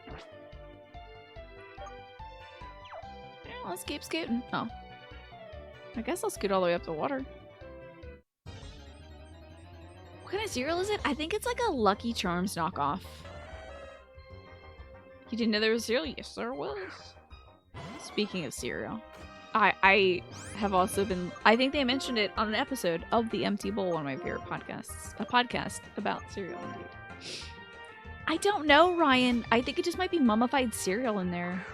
let's keep scooting. Oh. I guess I'll scoot all the way up to water. What kind of cereal is it? I think it's like a Lucky Charms knockoff. You didn't know there was cereal? Yes, there was. Speaking of cereal, I have also been... I think they mentioned it on an episode of The Empty Bowl, one of my favorite podcasts. A podcast about cereal, indeed. I don't know, Ryan. I think it just might be mummified cereal in there.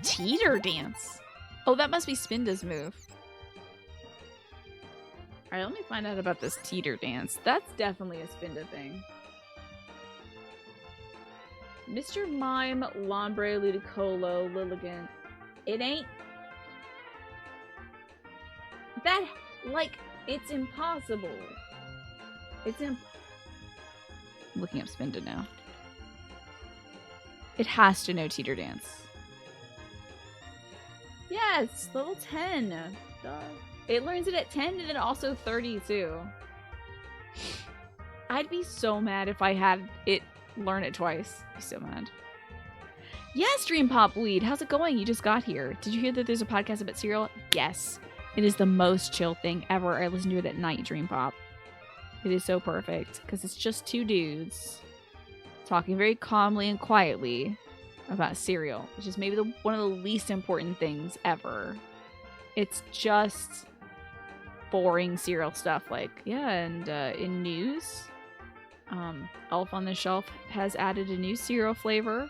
Teeter dance. Oh, that must be Spinda's move. Alright, let me find out about this teeter dance. That's definitely a Spinda thing. Mr. Mime, Lombre, Ludicolo, Lilligant. It ain't... That, like, it's impossible. It's looking up Spinda now. It has to know teeter dance. Yes, level 10. Duh. It learns it at 10 and then also 30 too. I'd be so mad if I had it learn it twice. I'd be so mad. Yes, Dream Pop Weed. How's it going? You just got here. Did you hear that there's a podcast about cereal? Yes. It is the most chill thing ever. I listen to it at night, Dream Pop. It is so perfect because it's just 2 dudes talking very calmly and quietly about cereal, which is maybe one of the least important things ever. It's just boring cereal stuff like, yeah, and in news, Elf on the Shelf has added a new cereal flavor,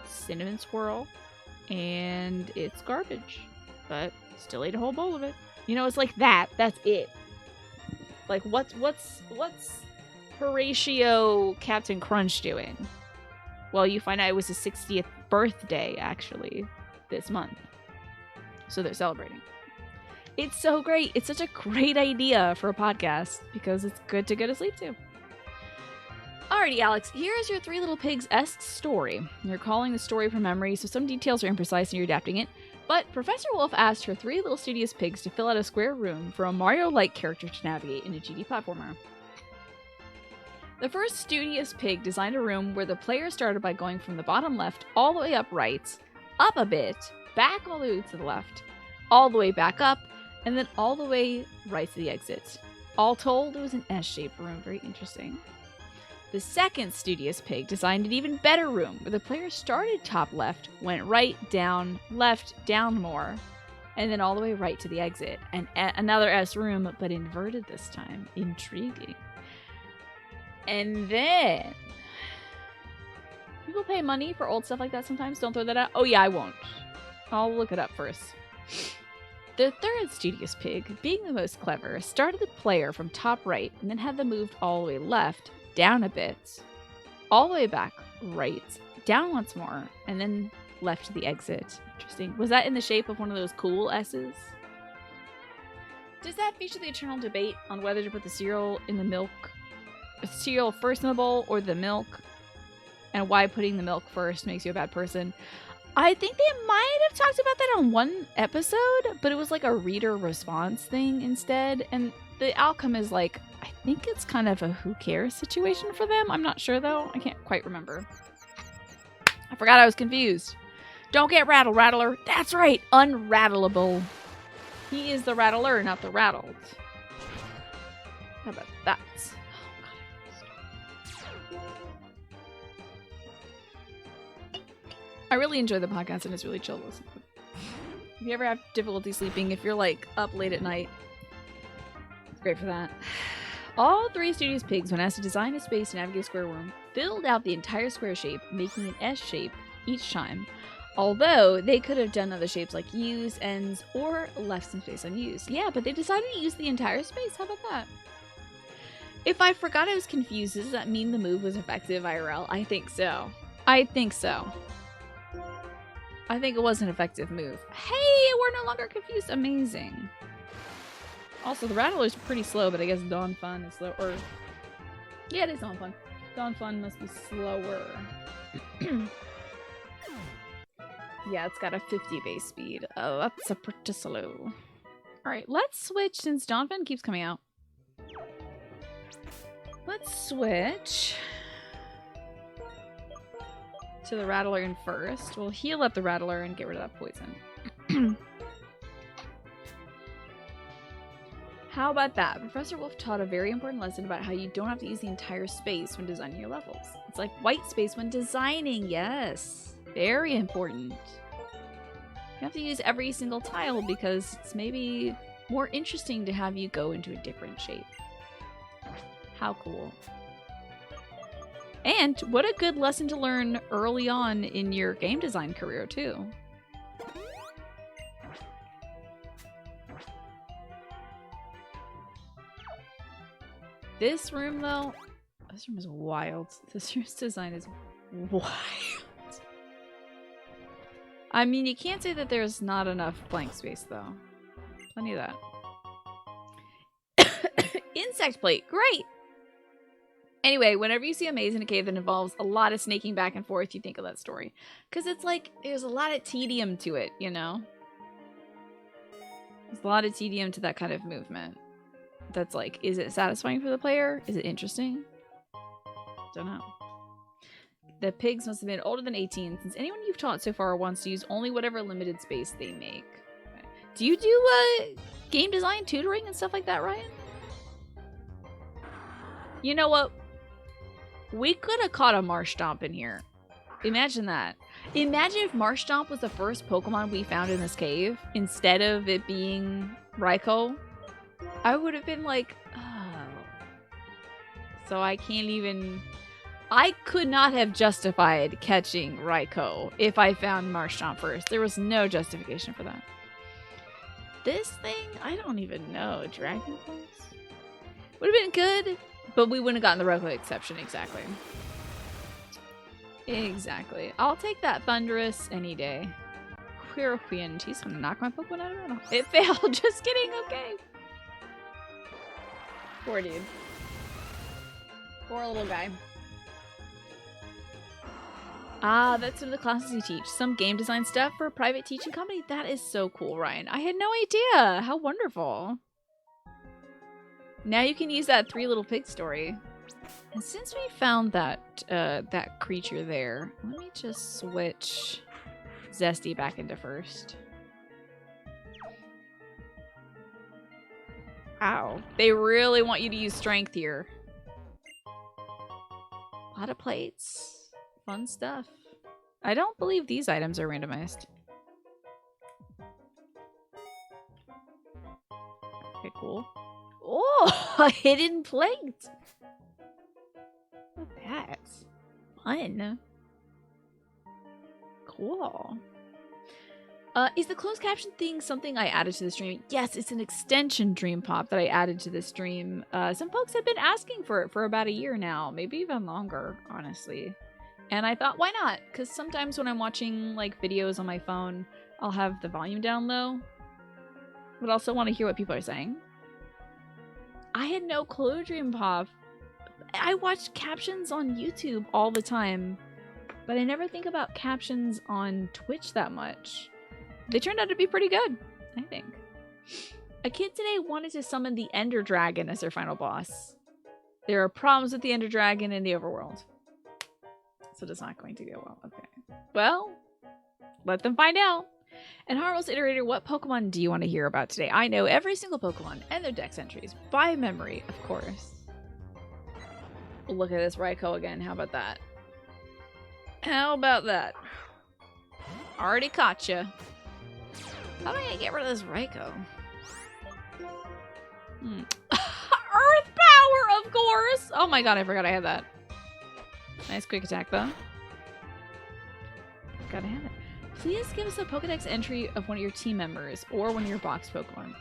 Cinnamon Swirl, and it's garbage, but still ate a whole bowl of it. You know, it's like that. That's it. Like, what's Horatio Captain Crunch doing? Well, you find out it was his 60th birthday, actually, this month. So they're celebrating. It's so great. It's such a great idea for a podcast because it's good to go to sleep to. Alrighty, Alex, here's your Three Little Pigs-esque story. You're calling the story from memory, so some details are imprecise and you're adapting it. But Professor Wolf asked her three little studious pigs to fill out a square room for a Mario-like character to navigate in a 2D platformer. The first studious pig designed a room where the player started by going from the bottom left all the way up right, up a bit, back all the way to the left, all the way back up, and then all the way right to the exit. All told, it was an S-shaped room. Very interesting. The second studious pig designed an even better room where the player started top left, went right, down, left, down more, and then all the way right to the exit. And another S room, but inverted this time. Intriguing. And then people pay money for old stuff like that sometimes. Don't throw that out. Oh yeah, I won't. I'll look it up first. The third studious pig, being the most clever, started the player from top right and then had them moved all the way left, down a bit, all the way back right, down once more, and then left to the exit. Interesting. Was that in the shape of one of those cool S's? Does that feature the eternal debate on whether to put the cereal in the milk, cereal first in the bowl or the milk, and why putting the milk first makes you a bad person? I think they might have talked about that on one episode, but it was like a reader response thing instead, and the outcome is like, I think it's kind of a who cares situation for them. I'm not sure though. I can't quite remember. I forgot I was confused. Don't get rattled, Rattler. That's right, unrattleable. He is the rattler, not the rattled. How about that? I really enjoy the podcast and it's really chill to listen to. If you ever have difficulty sleeping, if you're like up late at night, it's great for that. All three studious pigs, when asked to design a space to navigate a square room, filled out the entire square shape, making an S shape each time. Although they could have done other shapes like U's, N's, or left some space unused. Yeah, but they decided to use the entire space. How about that? If I forgot I was confused, does that mean the move was effective IRL? I think so. I think so. I think it was an effective move. Hey, we're no longer confused. Amazing. Also, the Rattler's pretty slow, but I guess Dawn Fun is slow. Or, yeah, it is Dawn Fun. Dawn Fun must be slower. Yeah, it's got a 50 base speed. Oh, that's a pretty slow. Alright, let's switch since Dawn Fun keeps coming out. Let's switch to the Rattler in first. We'll heal up the Rattler and get rid of that poison. How about that? Professor Wolf taught a very important lesson about how you don't have to use the entire space when designing your levels. It's like white space when designing, yes. Very important. You have to use every single tile because it's maybe more interesting to have you go into a different shape. How cool. And what a good lesson to learn early on in your game design career, too. This room, though, this room is wild. This room's design is wild. I mean, you can't say that there's not enough blank space, though. Plenty of that. Insect plate, great! Anyway, whenever you see a maze in a cave that involves a lot of snaking back and forth, you think of that story. Because it's like, there's a lot of tedium to it, you know? There's a lot of tedium to that kind of movement. That's like, is it satisfying for the player? Is it interesting? Don't know. The pigs must have been older than 18, since anyone you've taught so far wants to use only whatever limited space they make. Okay. Do you do game design tutoring and stuff like that, Ryan? You know what? We could have caught a Marshtomp in here. Imagine that. Imagine if Marshtomp was the first Pokemon we found in this cave, instead of it being Raikou. I would have been like, oh. So I can't even... I could not have justified catching Raikou if I found Marshtomp first. There was no justification for that. This thing? I don't even know. Dragon Pulse? Would have been good. But we wouldn't have gotten the Roko exception, exactly. Exactly. I'll take that Thunderous any day. Whirlwind. He's gonna knock my Pokemon out of it. It failed. Just kidding. Okay. Poor dude. Poor little guy. Ah, that's some of the classes you teach. Some game design stuff for a private teaching company. That is so cool, Ryan. I had no idea. How wonderful. Now you can use that Three Little Pig story. And since we found that that creature there, let me just switch Zesty back into first. Wow. They really want you to use strength here. A lot of plates. Fun stuff. I don't believe these items are randomized. Okay, cool. Oh, a hidden plate. Look at that. Fun. Cool. Is the closed caption thing something I added to the stream? Yes, it's an extension Dream Pop that I added to the stream. Some folks have been asking for it for about a year now. Maybe even longer, honestly. And I thought, why not? Because sometimes when I'm watching like videos on my phone, I'll have the volume down low. But also want to hear what people are saying. I had no clue Dream Pop. I watch captions on YouTube all the time. But I never think about captions on Twitch that much. They turned out to be pretty good, I think. A kid today wanted to summon the Ender Dragon as their final boss. There are problems with the Ender Dragon in the overworld. So it's not going to go well. Okay. Well, let them find out. And Harl's Iterator, what Pokemon do you want to hear about today? I know every single Pokemon and their dex entries by memory, of course. Look at this Raikou again. How about that? How about that? Already caught ya. How am I gonna get rid of this Raikou? Earth Power, of course! Oh my god, I forgot I had that. Nice quick attack, though. Gotta have it. Please give us a Pokedex entry of one of your team members or one of your box Pokemon.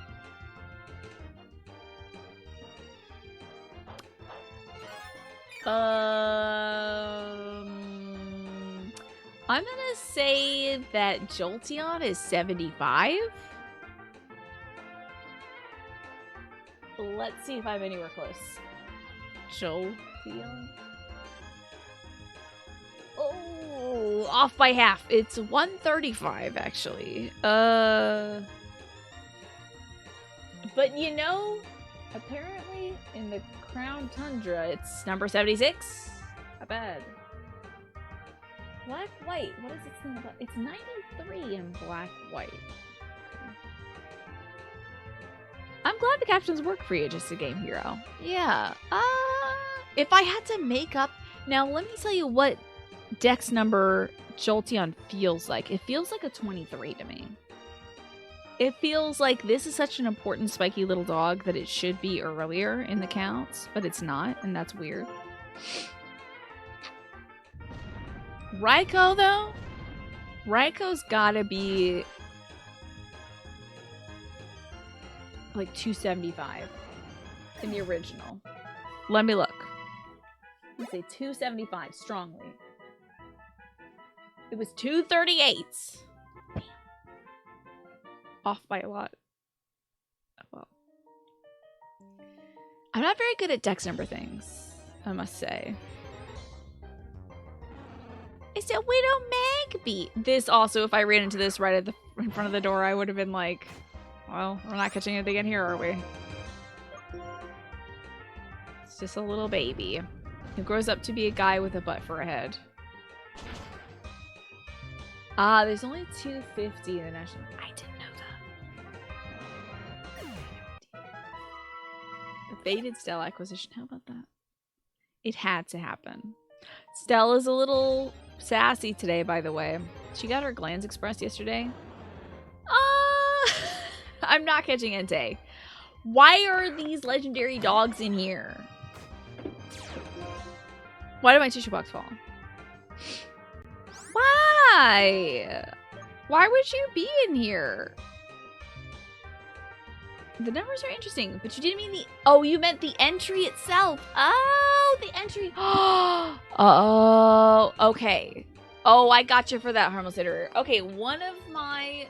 I'm gonna say that Jolteon is 75. Let's see if I'm anywhere close. Jolteon. Oh, off by half. It's 135 actually. But you know, apparently in the Crown Tundra, it's number 76. Not bad. Black White. What is this thing about? It's 93 in Black White. Okay. I'm glad the captions work for you, just a game hero. Yeah. If I had to make up... Now, let me tell you what Dex number Jolteon feels like. It feels like a 23 to me. It feels like this is such an important spiky little dog that it should be earlier in the counts, but it's not, and that's weird. Raikou, though? Raikou's gotta be like 275 in the original. Let me look. Let's say 275 strongly. It was 238. Damn. Off by a lot. Well, I'm not very good at dex number things, I must say. It's a Widow Magby. This also, if I ran into this right at in front of the door, I would have been like, well, we're not catching anything in here, are we? It's just a little baby who grows up to be a guy with a butt for a head. Ah, there's only 250 in the national. I didn't know that. The faded Stella acquisition. How about that? It had to happen. Stella's a little sassy today, by the way. She got her glands expressed yesterday. I'm not catching Entei. Why are these legendary dogs in here? Why did my tissue box fall? Why? Why would you be in here? The numbers are interesting, but you didn't mean the... Oh, you meant the entry itself. Oh, the entry. Oh, okay. Oh, I got you for that harmless iterator. Okay, one of my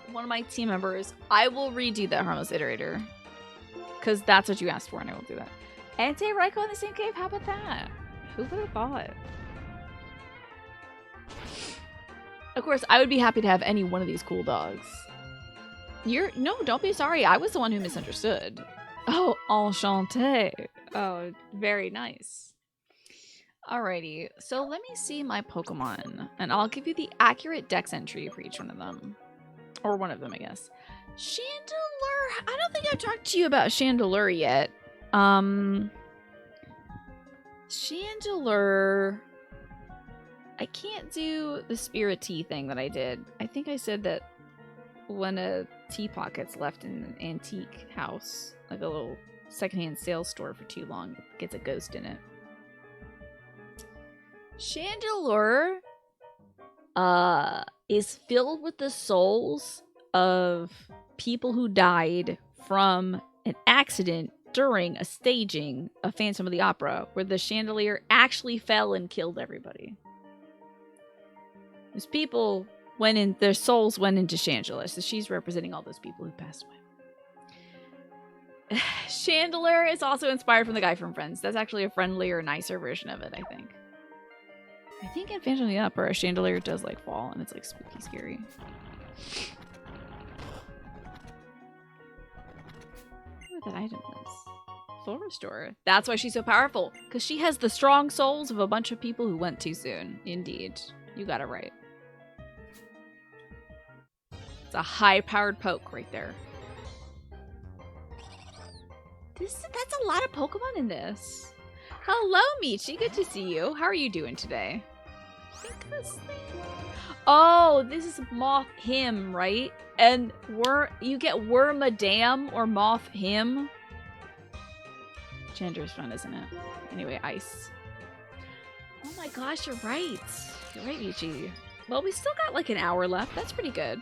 team members, I will redo that harmless iterator. Because that's what you asked for, and I will do that. Ente Raiko in the same cave? How about that? Who would have thought? Of course, I would be happy to have any one of these cool dogs. No, don't be sorry. I was the one who misunderstood. Oh, enchanté. Oh, very nice. Alrighty, so let me see my Pokemon, and I'll give you the accurate dex entry for each one of them. Or one of them, I guess. Chandelure. I don't think I've talked to you about Chandelure yet. Chandelure. I can't do the Spirit Tea thing that I did. I think I said that when a teapot gets left in an antique house, like a little secondhand sales store for too long, it gets a ghost in it. Chandelure is filled with the souls of people who died from an accident during a staging of Phantom of the Opera, where the chandelier actually fell and killed everybody. Those people went in, their souls went into Chandelure, so she's representing all those people who passed away. Chandelure is also inspired from the guy from Friends. That's actually a friendlier, nicer version of it, I think. I think in Phantom of the Opera, Chandelure does like fall, and it's like spooky scary. What that item is? Soul Restore. That's why she's so powerful, because she has the strong souls of a bunch of people who went too soon. Indeed. You got it right. It's a high-powered poke right there. That's a lot of Pokemon in this. Hello, Michi. Good to see you. How are you doing today? Oh, this is Moth Him, right? And you get Wormadam or Moth Him. Gender's fun, isn't it? Anyway, ice. Oh my gosh, you're right. You're right, Michi. Well, we still got like an hour left. That's pretty good.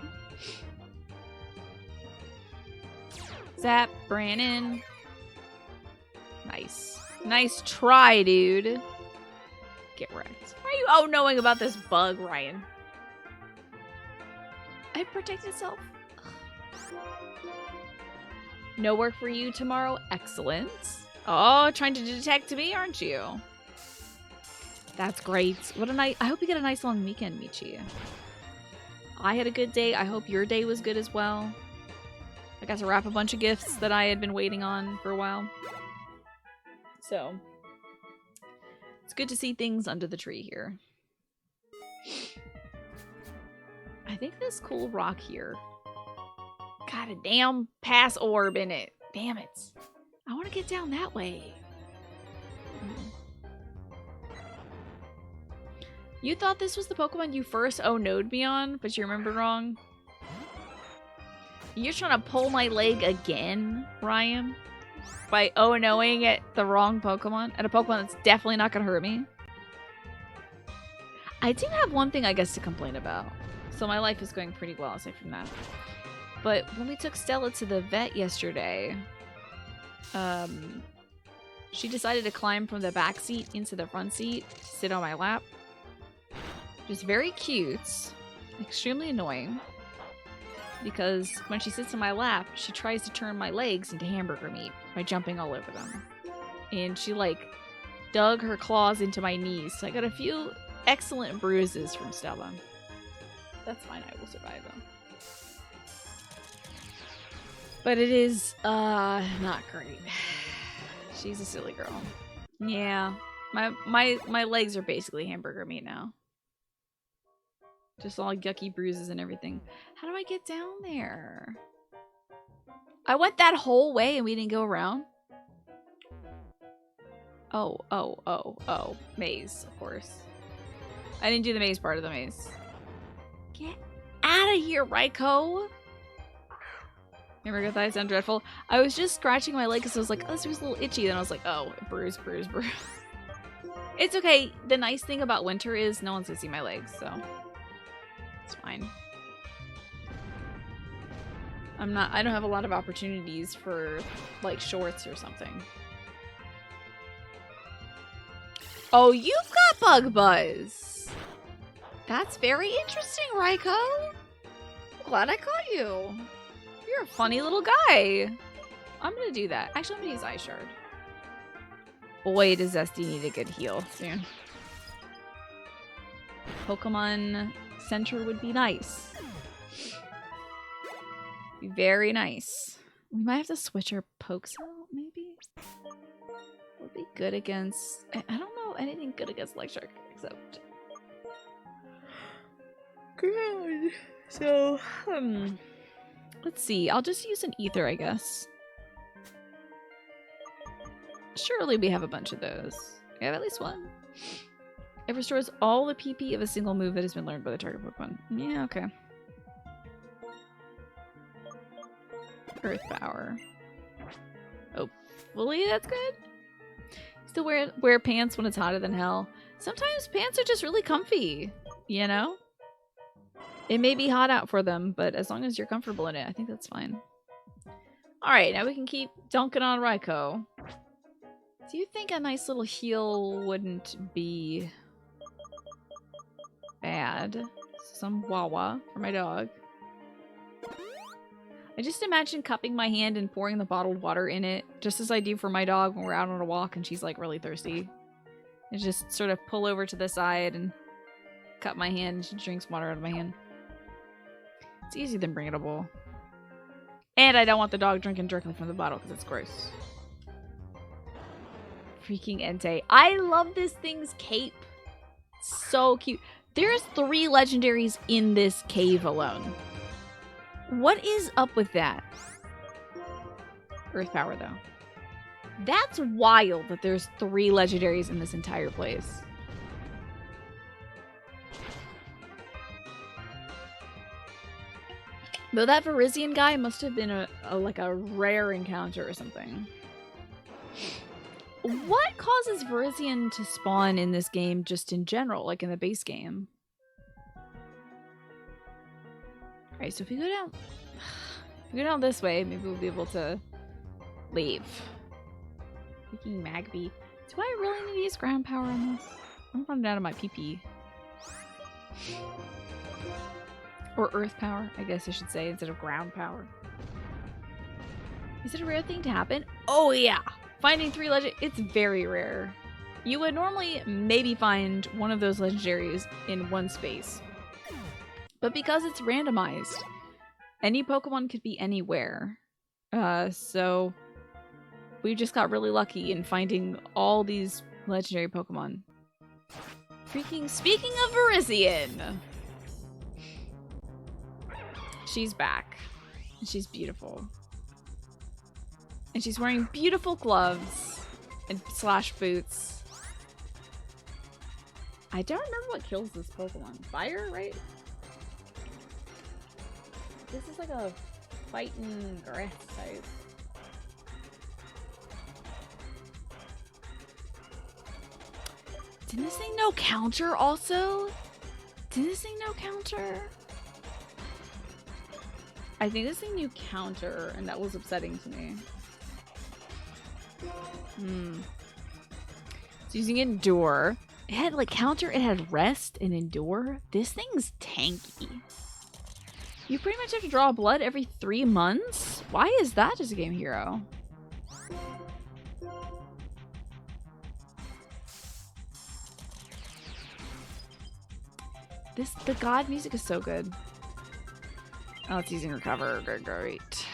Zap, Brannon. Nice. Nice try, dude. Get wrecked. Why are you oh-knowing about this bug, Ryan? I protect itself. No work for you tomorrow? Excellent. Oh, trying to detect me, aren't you? That's great. What a nice... I hope you get a nice long weekend, Michi. I had a good day. I hope your day was good as well. I got to wrap a bunch of gifts that I had been waiting on for a while. So, it's good to see things under the tree here. I think this cool rock here got a damn pass orb in it. Damn it. I want to get down that way. You thought this was the Pokemon you first oh-no'd me on, but you remember wrong? You're trying to pull my leg again, Ryan? By oh-knowing at the wrong Pokemon? At a Pokemon that's definitely not going to hurt me? I do have one thing, I guess, to complain about. So my life is going pretty well, aside from that. But when we took Stella to the vet yesterday, she decided to climb from the back seat into the front seat, sit on my lap. Just very cute, extremely annoying. Because when she sits on my lap, she tries to turn my legs into hamburger meat by jumping all over them. And she, like, dug her claws into my knees. So I got a few excellent bruises from Stella. That's fine, I will survive them. But it is, not great. She's a silly girl. Yeah. My legs are basically hamburger meat now. Just all yucky bruises and everything. How do I get down there? I went that whole way and we didn't go around? Oh. Maze, of course. I didn't do the maze part of the maze. Get out of here, Raiko! Never got that sound dreadful. I was just scratching my leg because I was like, oh, this was a little itchy. Then I was like, oh, bruise. It's okay. The nice thing about winter is no one's gonna see my legs, so... it's fine. I don't have a lot of opportunities for, like, shorts or something. Oh, you've got Bug Buzz! That's very interesting, Raiko! I'm glad I caught you. You're a funny little guy. I'm gonna do that. Actually, I'm gonna use Ice Shard. Boy, does Zesty need a good heal soon. Pokemon Center would be nice. Be very nice. We might have to switch our pokes out, maybe? Would be good against... I don't know anything good against Light Shark, except... Good. So, let's see. I'll just use an Ether, I guess. Surely we have a bunch of those. We have at least one. It restores all the PP of a single move that has been learned by the target Pokemon. Yeah, okay. Earth Power. Hopefully that's good. Still wear pants when it's hotter than hell. Sometimes pants are just really comfy, you know? It may be hot out for them, but as long as you're comfortable in it, I think that's fine. Alright, now we can keep dunking on Raiko. Do you think a nice little heal wouldn't be bad? Some Wawa for my dog. I just imagine cupping my hand and pouring the bottled water in it, just as I do for my dog when we're out on a walk and she's like really thirsty. I just sort of pull over to the side and cup my hand and she drinks water out of my hand. It's easier than bringing a bowl. And I don't want the dog drinking directly from the bottle because it's gross. Freaking Entei. I love this thing's cape. So cute. There's 3 legendaries in this cave alone. What is up with that? Earth Power, though. That's wild that there's 3 legendaries in this entire place. Though that Virizion guy must have been like a rare encounter or something. What causes Virizion to spawn in this game just in general, like in the base game? Alright, so if we go down this way, maybe we'll be able to leave. Freaking Magby. Do I really need to use ground power on this? I'm running out of my PP. Or earth power, I guess I should say, instead of ground power. Is it a rare thing to happen? Oh yeah! Finding 3 legend... It's very rare. You would normally maybe find one of those legendaries in one space. But because it's randomized, any Pokemon could be anywhere. So we just got really lucky in finding all these legendary Pokemon. Freaking speaking of Virizion! She's back. And she's beautiful. And she's wearing beautiful gloves and slash boots. I don't remember what kills this Pokemon. Fire, right? This is like a fighting grass type. Didn't this thing no counter also? Didn't this thing no counter? I think this thing knew counter, and that was upsetting to me. It's using Endure. It had like counter, it had rest and Endure. This thing's tanky. You pretty much have to draw blood every 3 months? Why is that just a game hero? The god music is so good. Oh, it's using recover. Great.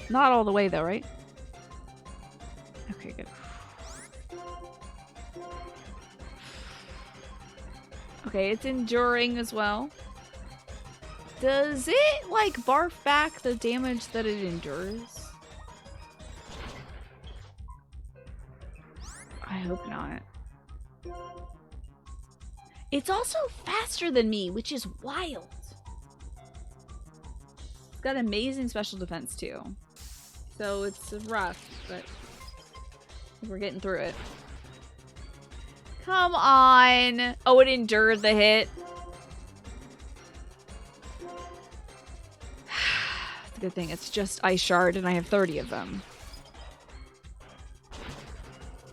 Not all the way though, right? Okay, good. Okay, it's enduring as well. Does it, like, barf back the damage that it endures? I hope not. It's also faster than me, which is wild. It's got amazing special defense, too. So it's rough, but we're getting through it. Come on! Oh, it endured the hit. It's the thing. It's just Ice Shard, and I have 30 of them.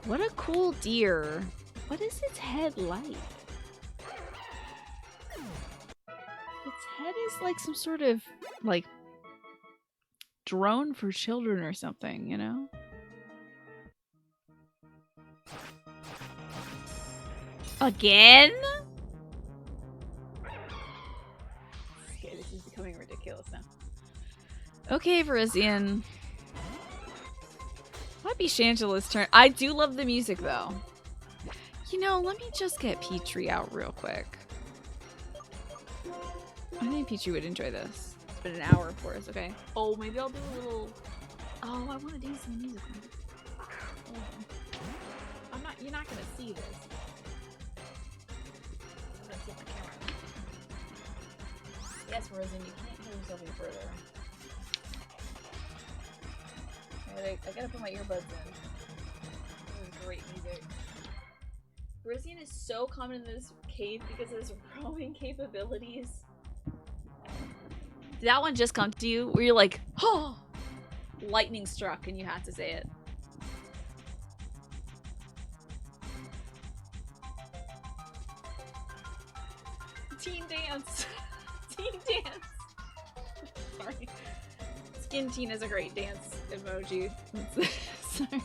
What a cool deer. What is its head like? Its head is like some sort of, like, drone for children or something, you know? Again? Okay, this is becoming ridiculous now. Okay, Verizian. Might be Shangela's turn. I do love the music, though. You know, let me just get Petrie out real quick. I think Petrie would enjoy this. It's been an hour for us, okay? Oh, maybe I'll do a little... Oh, I want to dance in the music. I'm not... You're not gonna see this. I'm gonna flip my camera. Yes, Rosen, you can't hear yourself any further. I gotta put my earbuds in. This is great music. Brizian is so common in this cave because of his roaming capabilities. Did that one just come to you where you're like, oh, lightning struck and you had to say it? Teen dance. Teen dance. Sorry. Skin teen is a great dance emoji. Sorry.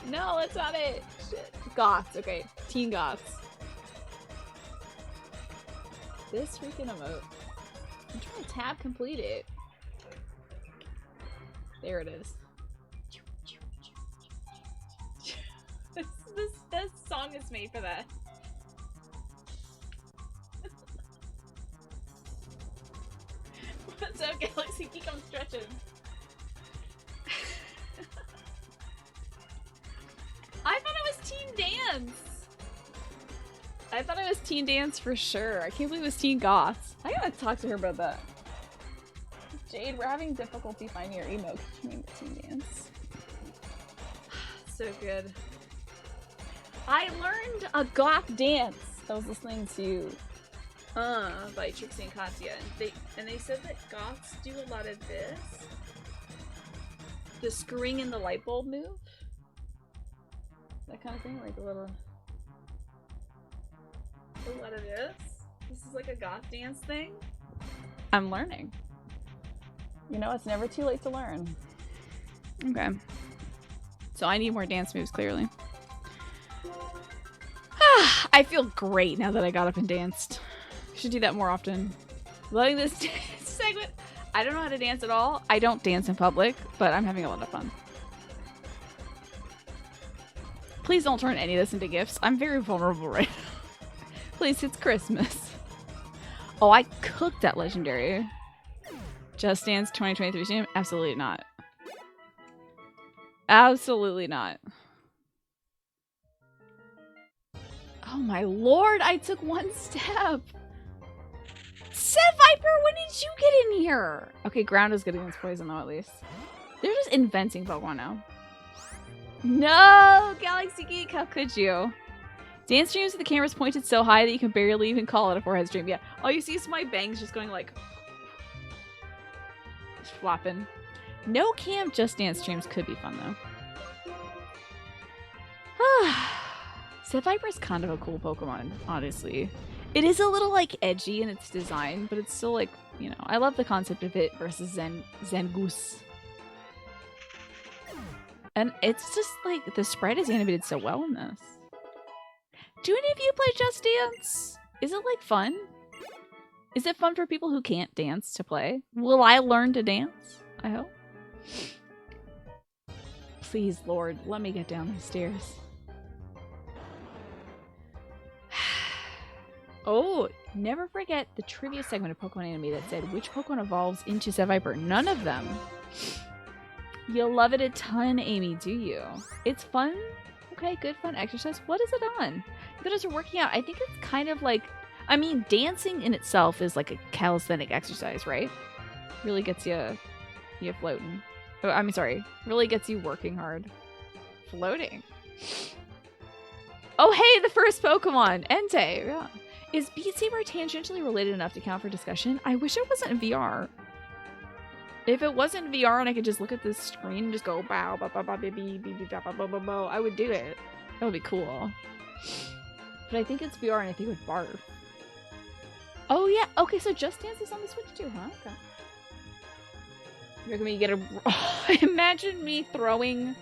No, that's not it. Shit. Goths, okay. Teen goths. This freaking emote. I'm trying to tab complete it. There it is. This song is made for that. What's up, Galaxy? Keep on stretching. I thought it was Teen Dance. I thought it was Teen Dance for sure. I can't believe it was Teen Goths. I gotta talk to her about that. Jade, we're having difficulty finding your emo. Could you name it Teen Dance? So good. I learned a goth dance. I was listening to by Trixie and Katya, and they said that goths do a lot of this. The screwing in the light bulb move. That kind of thing, like a lot of this. This is like a goth dance thing. I'm learning. You know, it's never too late to learn. Okay. So I need more dance moves, clearly. I feel great now that I got up and danced. Should do that more often. Loving this segment. I don't know how to dance at all. I don't dance in public, but I'm having a lot of fun. Please don't turn any of this into gifts. I'm very vulnerable right now. Please, it's Christmas. Oh, I cooked that legendary. Just Dance 2023 stream? Absolutely not. Absolutely not. Oh my lord, I took one step. Seth Viper, when did you get in here? Okay, ground is good against poison though, at least. They're just inventing Pokemon now. No, Galaxy Geek, how could you? Dance streams with the cameras pointed so high that you can barely even call it a forehead stream. Yeah, all you see is my bangs just going like... just flopping. No cam Just Dance streams could be fun though. Seth Viper is kind of a cool Pokemon, honestly. It is a little like edgy in its design, but it's still like, you know, I love the concept of it versus Zangoose. And it's just like the sprite is animated so well in this. Do any of you play Just Dance? Is it like fun? Is it fun for people who can't dance to play? Will I learn to dance? I hope. Please, Lord, let me get down these stairs. Oh, never forget the trivia segment of Pokemon Anime that said which Pokemon evolves into Seth Viper. None of them. You'll love it a ton, Amy, do you? It's fun. Okay, good fun exercise. What is it on? You guys are working out. I think it's kind of like, I mean, dancing in itself is like a calisthenic exercise, right? Really gets you floating. Oh, I'm sorry. Really gets you working hard. Floating. Oh, hey, the first Pokemon. Entei. Yeah. Is Beat Saber tangentially related enough to count for discussion? I wish it wasn't VR. If it wasn't VR and I could just look at this screen and just go bow, bow, bow, bow, baby, baby, bow, bow, bow, bow, bow, I would do it. That would be cool. But I think it's VR and I think it would barf. Oh yeah, okay, so Just Dance is on the Switch too, huh? Okay. You're gonna get a... Imagine me throwing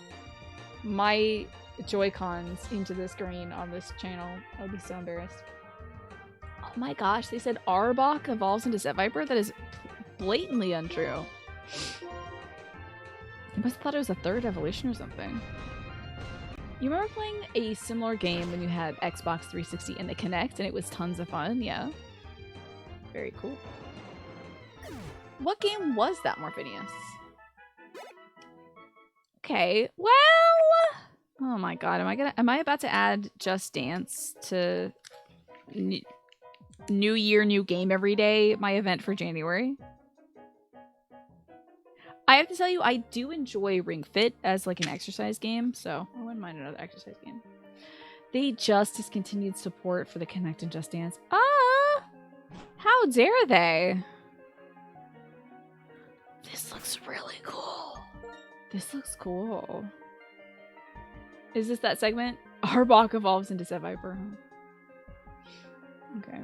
my Joy-Cons into the screen on this channel. I would be so embarrassed. Oh my gosh, they said Arbok evolves into Set Viper? That is blatantly untrue. I must have thought it was a third evolution or something. You remember playing a similar game when you had Xbox 360 and the Kinect and it was tons of fun? Yeah. Very cool. What game was that, Morphinius? Okay, well... Oh my god, am I about to add Just Dance to New Year, New Game every day, my event for January? I have to tell you, I do enjoy Ring Fit as like an exercise game, so I wouldn't mind another exercise game. They just discontinued support for the Kinect and Just Dance. Ah! How dare they? This looks really cool. This looks cool. Is this that segment? Arbok evolves into Set Viper. Okay.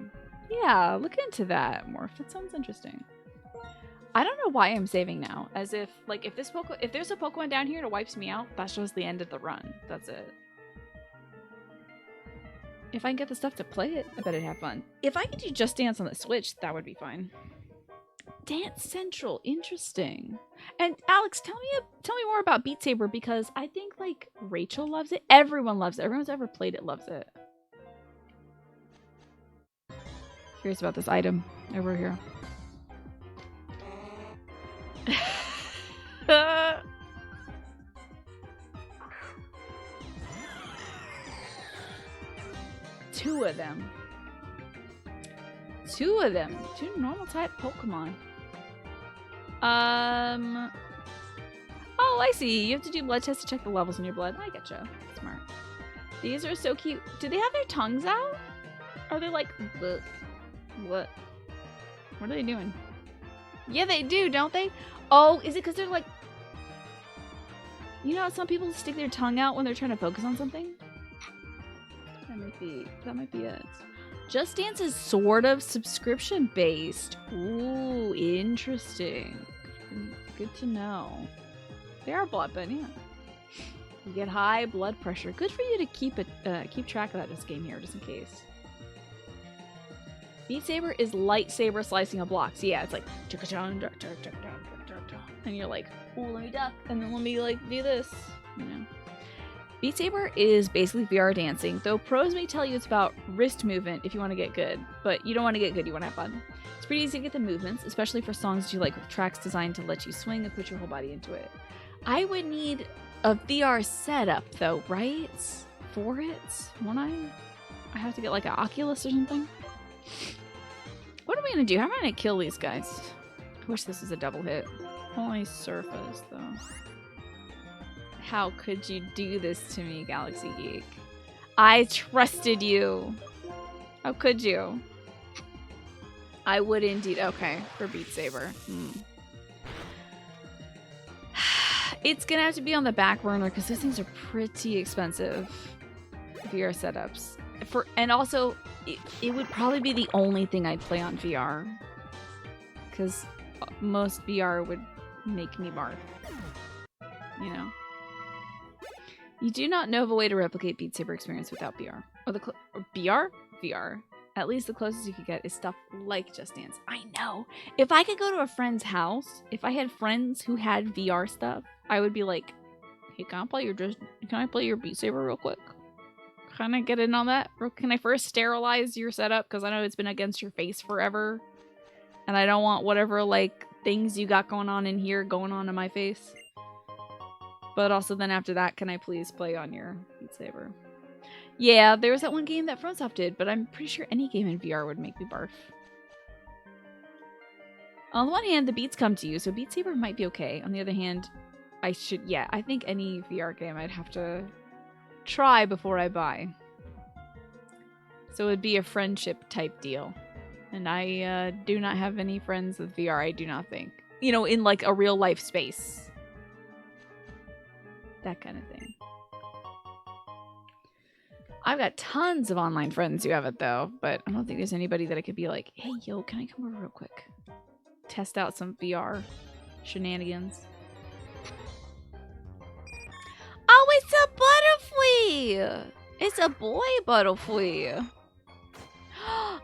Yeah, look into that, Morph. That sounds interesting. I don't know why I'm saving now. As if, like, if there's a Pokemon down here and it wipes me out, that's just the end of the run. That's it. If I can get the stuff to play it, I bet I'd have fun. If I could do Just Dance on the Switch, that would be fine. Dance Central, interesting. And Alex, tell me more about Beat Saber, because I think like Rachel loves it. Everyone loves it. Everyone's ever played it loves it. Curious about this item over here. Two of them. Two normal type Pokemon. Oh, I see. You have to do blood tests to check the levels in your blood. I getcha. Smart. These are so cute. Do they have their tongues out? Are they like, bleh, what? What are they doing? Yeah, they do, don't they? Oh, is it because they're like... You know how some people stick their tongue out when they're trying to focus on something? That might be it. Just Dance is sort of subscription-based. Ooh, interesting. Good to know. They are blood, but yeah. You get high blood pressure. Good for you to keep track of that this game here, just in case. Beat Saber is lightsaber slicing of blocks. Yeah, it's like... And you're like, oh, let me duck. And then let me, like, do this. You know? Beat Saber is basically VR dancing, though pros may tell you it's about wrist movement if you want to get good. But you don't want to get good, you want to have fun. It's pretty easy to get the movements, especially for songs that you like with tracks designed to let you swing and put your whole body into it. I would need a VR setup, though, right? For it? Won't I? I have to get, like, an Oculus or something? What am I going to do? How am I going to kill these guys? I wish this was a double hit. Only surface, though. How could you do this to me, Galaxy Geek? I trusted you. How could you? I would indeed. Okay, for Beat Saber. It's gonna have to be on the back burner because those things are pretty expensive. VR setups. And also, it would probably be the only thing I'd play on VR. Because most VR would make me barf. You know? You do not know of a way to replicate Beat Saber experience without VR. Or BR? VR. At least the closest you could get is stuff like Just Dance. I know. If I could go to a friend's house, if I had friends who had VR stuff, I would be like, hey, can I play your Beat Saber real quick? Can I get in on that? Or can I first sterilize your setup? Because I know it's been against your face forever. And I don't want whatever, like, things you got going on in here going on in my face. But also then after that, can I please play on your Beat Saber? Yeah, there was that one game that FromSoft did, but I'm pretty sure any game in VR would make me barf. On the one hand, the beats come to you, so Beat Saber might be okay. On the other hand, I think any VR game I'd have to try before I buy. So it would be a friendship type deal. And I do not have any friends with VR, I do not think. You know, in like a real life space. That kind of thing. I've got tons of online friends who have it though, but I don't think there's anybody that I could be like, hey, yo, can I come over real quick? Test out some VR shenanigans. Oh, it's a butterfly! It's a boy butterfly.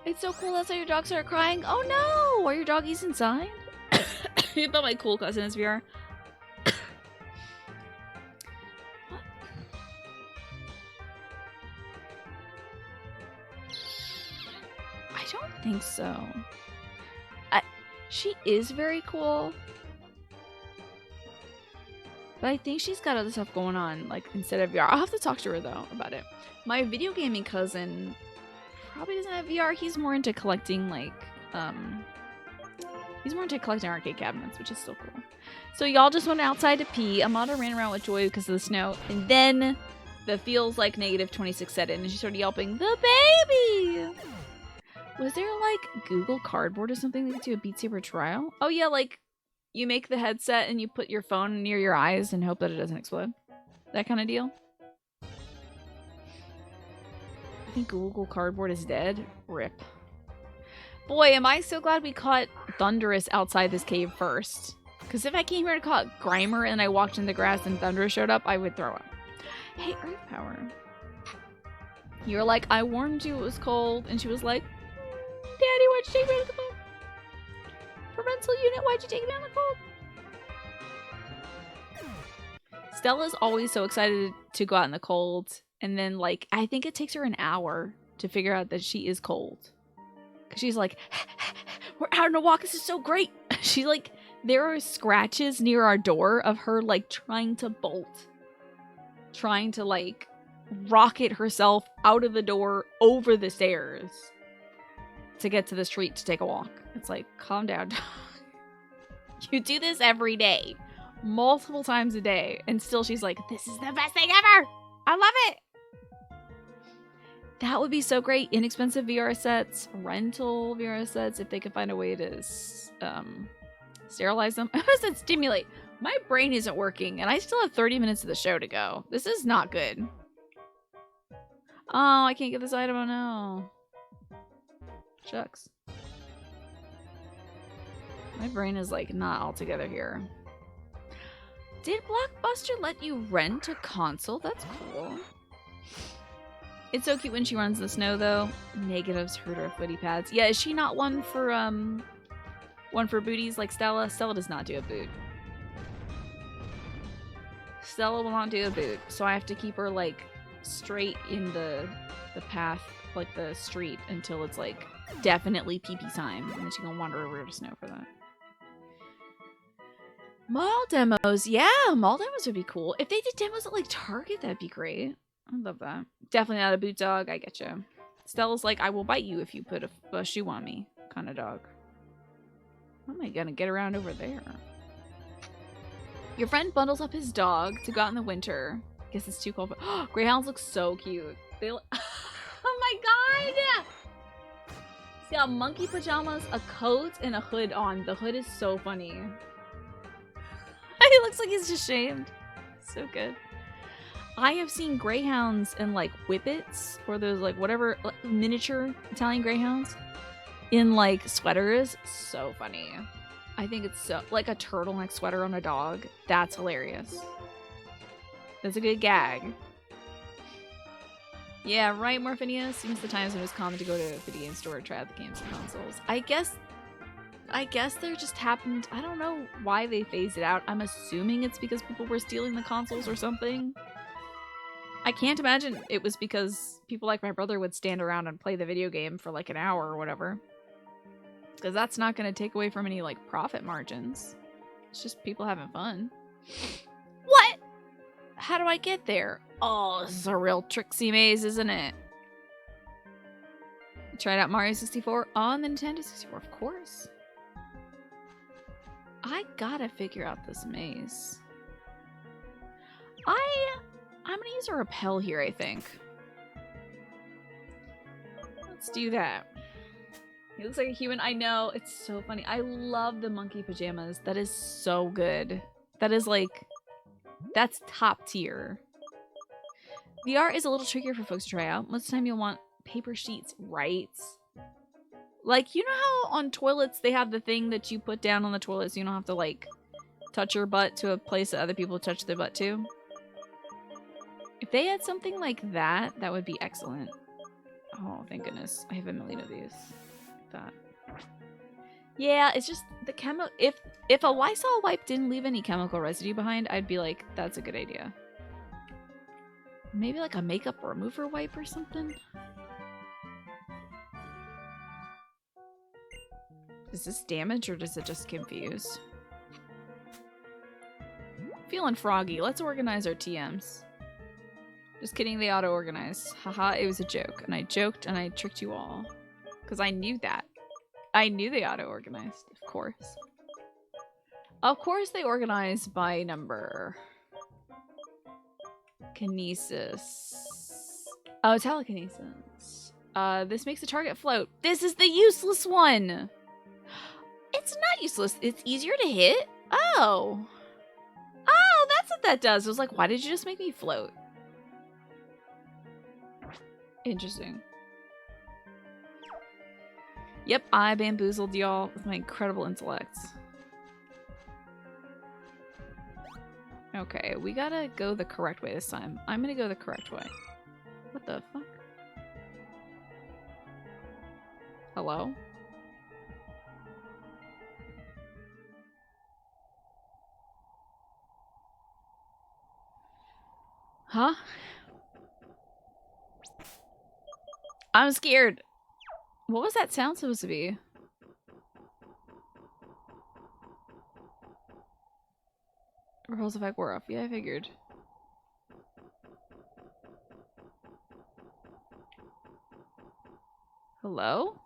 It's so cool. That's how your dog started crying. Oh no! Are your doggies inside? You thought my cool cousin is VR. I don't think so. She is very cool. But I think she's got other stuff going on, like, instead of VR. I'll have to talk to her, though, about it. My video gaming cousin probably doesn't have VR. He's more into collecting, like, he's more into collecting arcade cabinets, which is still cool. So y'all just went outside to pee. Amada ran around with Joy because of the snow. And then the feels like negative 26 set in, and she started yelping, "The baby!" Was there, like, Google Cardboard or something that could do a Beat Saber trial? Oh, yeah, like, you make the headset and you put your phone near your eyes and hope that it doesn't explode. That kind of deal. I think Google Cardboard is dead. RIP. Boy, am I so glad we caught Thunderous outside this cave first. Because if I came here to caught Grimer and I walked in the grass and Thunderous showed up, I would throw up. Hey, Earth Power. You're like, I warned you it was cold. And she was like, Daddy, why'd you take me out of the cold? Parental unit, why'd you take me out of the cold? Stella's always so excited to go out in the cold. And then, like, I think it takes her an hour to figure out that she is cold. Because she's like, we're out on a walk. This is so great. She's like, there are scratches near our door of her, like, trying to bolt. Trying to, like, rocket herself out of the door over the stairs to get to the street to take a walk. It's like, calm down. You do this every day. Multiple times a day. And still she's like, this is the best thing ever. I love it. That would be so great. Inexpensive VR sets, rental VR sets, if they could find a way to sterilize them. I said stimulate. My brain isn't working, and I still have 30 minutes of the show to go. This is not good. Oh, I can't get this item. Oh, no. Shucks. My brain is, like, not all together here. Did Blockbuster let you rent a console? That's cool. It's so cute when she runs in the snow, though. Negatives hurt her footy pads. Yeah, is she not one for booties like Stella? Stella does not do a boot. Stella will not do a boot, so I have to keep her, like, straight in the path, like the street, until it's, like, definitely pee-pee time, and then she can wander over to snow for that. Mall demos. Yeah, mall demos would be cool. If they did demos at, like, Target, that'd be great. I love that. Definitely not a boot dog. I get you. Stella's like, I will bite you if you put a shoe on me kind of dog. How am I gonna get around over there? Your friend bundles up his dog to go out in the winter. Guess it's too cold. For Greyhounds look so cute. They look oh my god! He's got monkey pajamas, a coat, and a hood on. The hood is so funny. He looks like he's ashamed. So good. I have seen greyhounds and, like, whippets, or those, like, whatever, like, miniature Italian greyhounds in, like, sweaters. So funny. I think it's so, like, a turtleneck sweater on a dog. That's hilarious. That's a good gag. Yeah, right, Morphinia? Seems the times when it was common to go to a video game store to try out the games and consoles. I guess there just happened, I don't know why they phased it out. I'm assuming it's because people were stealing the consoles or something. I can't imagine it was because people like my brother would stand around and play the video game for like an hour or whatever. Because that's not going to take away from any, like, profit margins. It's just people having fun. What? How do I get there? Oh, this is a real tricksy maze, isn't it? You tried out Mario 64 on the Nintendo 64, of course. I gotta figure out this maze. I'm gonna use a repel here, I think. Let's do that. He looks like a human. I know. It's so funny. I love the monkey pajamas. That is so good. That is like... That's top tier. VR is a little trickier for folks to try out. Most of the time you'll want paper sheets, right? Like, you know how on toilets they have the thing that you put down on the toilet so you don't have to, like, touch your butt to a place that other people touch their butt to? If they had something like that, that would be excellent. Oh, thank goodness. I have a million of these. That. Yeah, it's just the chemo. If a Lysol wipe didn't leave any chemical residue behind, I'd be like, that's a good idea. Maybe like a makeup remover wipe or something? Is this damage or does it just confuse? Feeling froggy. Let's organize our TMs. Just kidding, they auto-organize. Haha, it was a joke. And I joked and I tricked you all. Because I knew that. I knew they auto-organized, of course. Of course they organize by number. Kinesis. Oh, telekinesis. This makes the target float. This is the useless one! It's not useless. It's easier to hit? Oh. Oh, that's what that does. I was like, why did you just make me float? Interesting. Yep, I bamboozled y'all with my incredible intellect. Okay, we gotta go the correct way this time. I'm gonna go the correct way. What the fuck? Hello? Huh? I'm scared. What was that sound supposed to be? Repulse effect wore off. Yeah, I figured. Hello?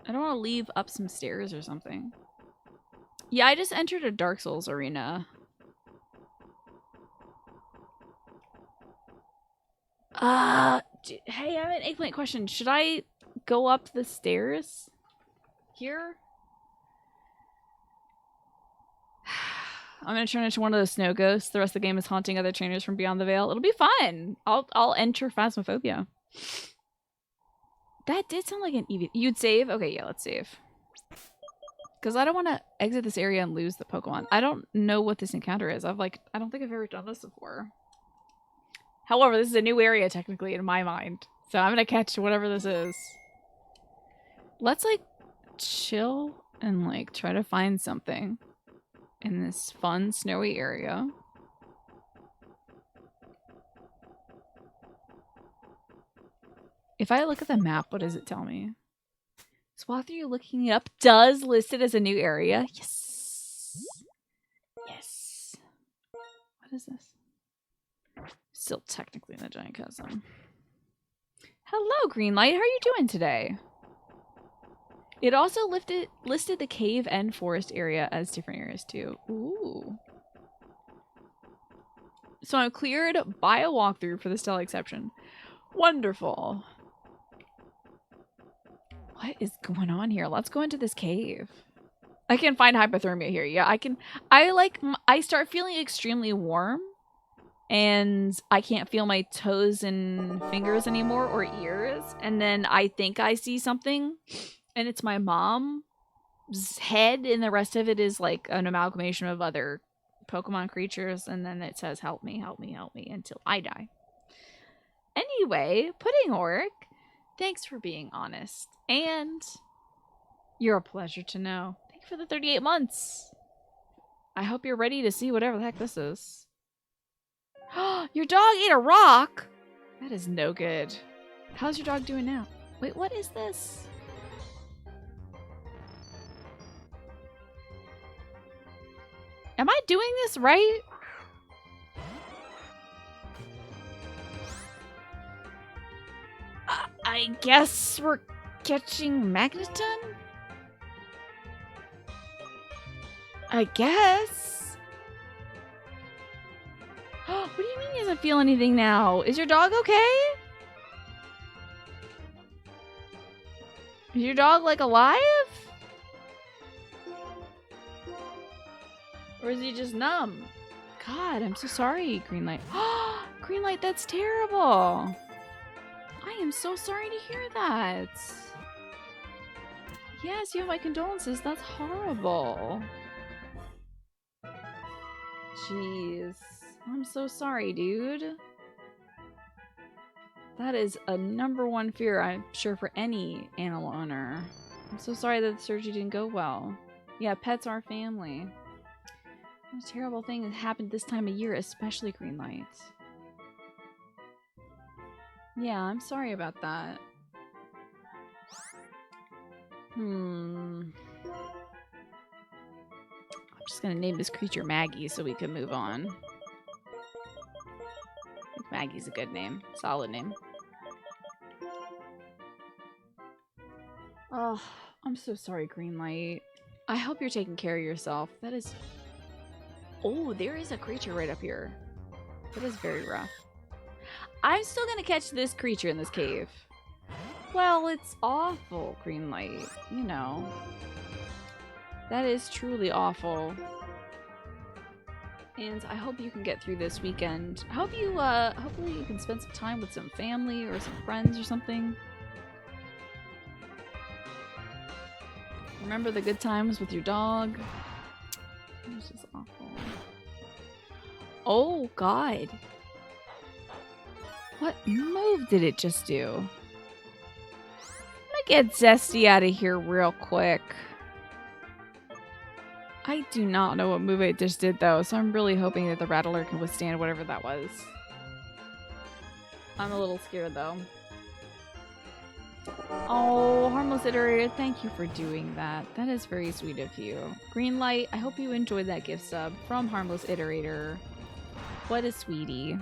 I don't want to leave up some stairs or something. Yeah, I just entered a Dark Souls arena. Hey, I have an eggplant question. Should I go up the stairs here? I'm gonna turn into one of those snow ghosts. The rest of the game is haunting other trainers from beyond the veil. It'll be fun. I'll enter Phasmophobia. That did sound like an EV. You'd save? Okay, yeah, let's save. Because I don't want to exit this area and lose the Pokemon. I don't know what this encounter is. I don't think I've ever done this before. However, this is a new area technically in my mind. So I'm gonna catch whatever this is. Let's like chill and like try to find something in this fun snowy area. If I look at the map, what does it tell me? Swath, are you looking it up? Does list it as a new area. Yes. Yes. What is this? Still technically in the giant chasm. Hello, Greenlight. How are you doing today? It also listed the cave and forest area as different areas too. Ooh. So I'm cleared by a walkthrough for the Stella exception. Wonderful. What is going on here? Let's go into this cave. I can find hypothermia here. Yeah, I can. I start feeling extremely warm. And I can't feel my toes and fingers anymore or ears. And then I think I see something. And it's my mom's head. And the rest of it is like an amalgamation of other Pokemon creatures. And then it says, help me, help me, help me until I die. Anyway, Pudding Orc, thanks for being honest. And you're a pleasure to know. Thank you for the 38 months. I hope you're ready to see whatever the heck this is. Your dog ate a rock? That is no good. How's your dog doing now? Wait, what is this? Am I doing this right? I guess we're catching Magneton? I guess. What do you mean he doesn't feel anything now? Is your dog okay? Is your dog, like, alive? Or is he just numb? God, I'm so sorry, Greenlight. Greenlight, that's terrible. I am so sorry to hear that. Yes, you have my condolences. That's horrible. Jeez. I'm so sorry, dude. That is a #1 fear, I'm sure, for any animal owner. I'm so sorry that the surgery didn't go well. Yeah, pets are family. What a terrible thing that happened this time of year, especially Greenlight. Yeah, I'm sorry about that. I'm just gonna name this creature Maggie so we can move on. I think Maggie's a good name. Solid name. Oh, I'm so sorry, Greenlight. I hope you're taking care of yourself. That is... Oh, there is a creature right up here. That is very rough. I'm still gonna catch this creature in this cave. Well, it's awful, Greenlight. You know. That is truly awful. And I hope you can get through this weekend. I hope you, hopefully you can spend some time with some family or some friends or something. Remember the good times with your dog. It's just awful. Oh, God. What move did it just do? I'm gonna get Zesty out of here real quick. I do not know what move it just did, though, so I'm really hoping that the Rattler can withstand whatever that was. I'm a little scared, though. Oh, Harmless Iterator, thank you for doing that. That is very sweet of you. Greenlight, I hope you enjoyed that gift sub from Harmless Iterator. What a sweetie.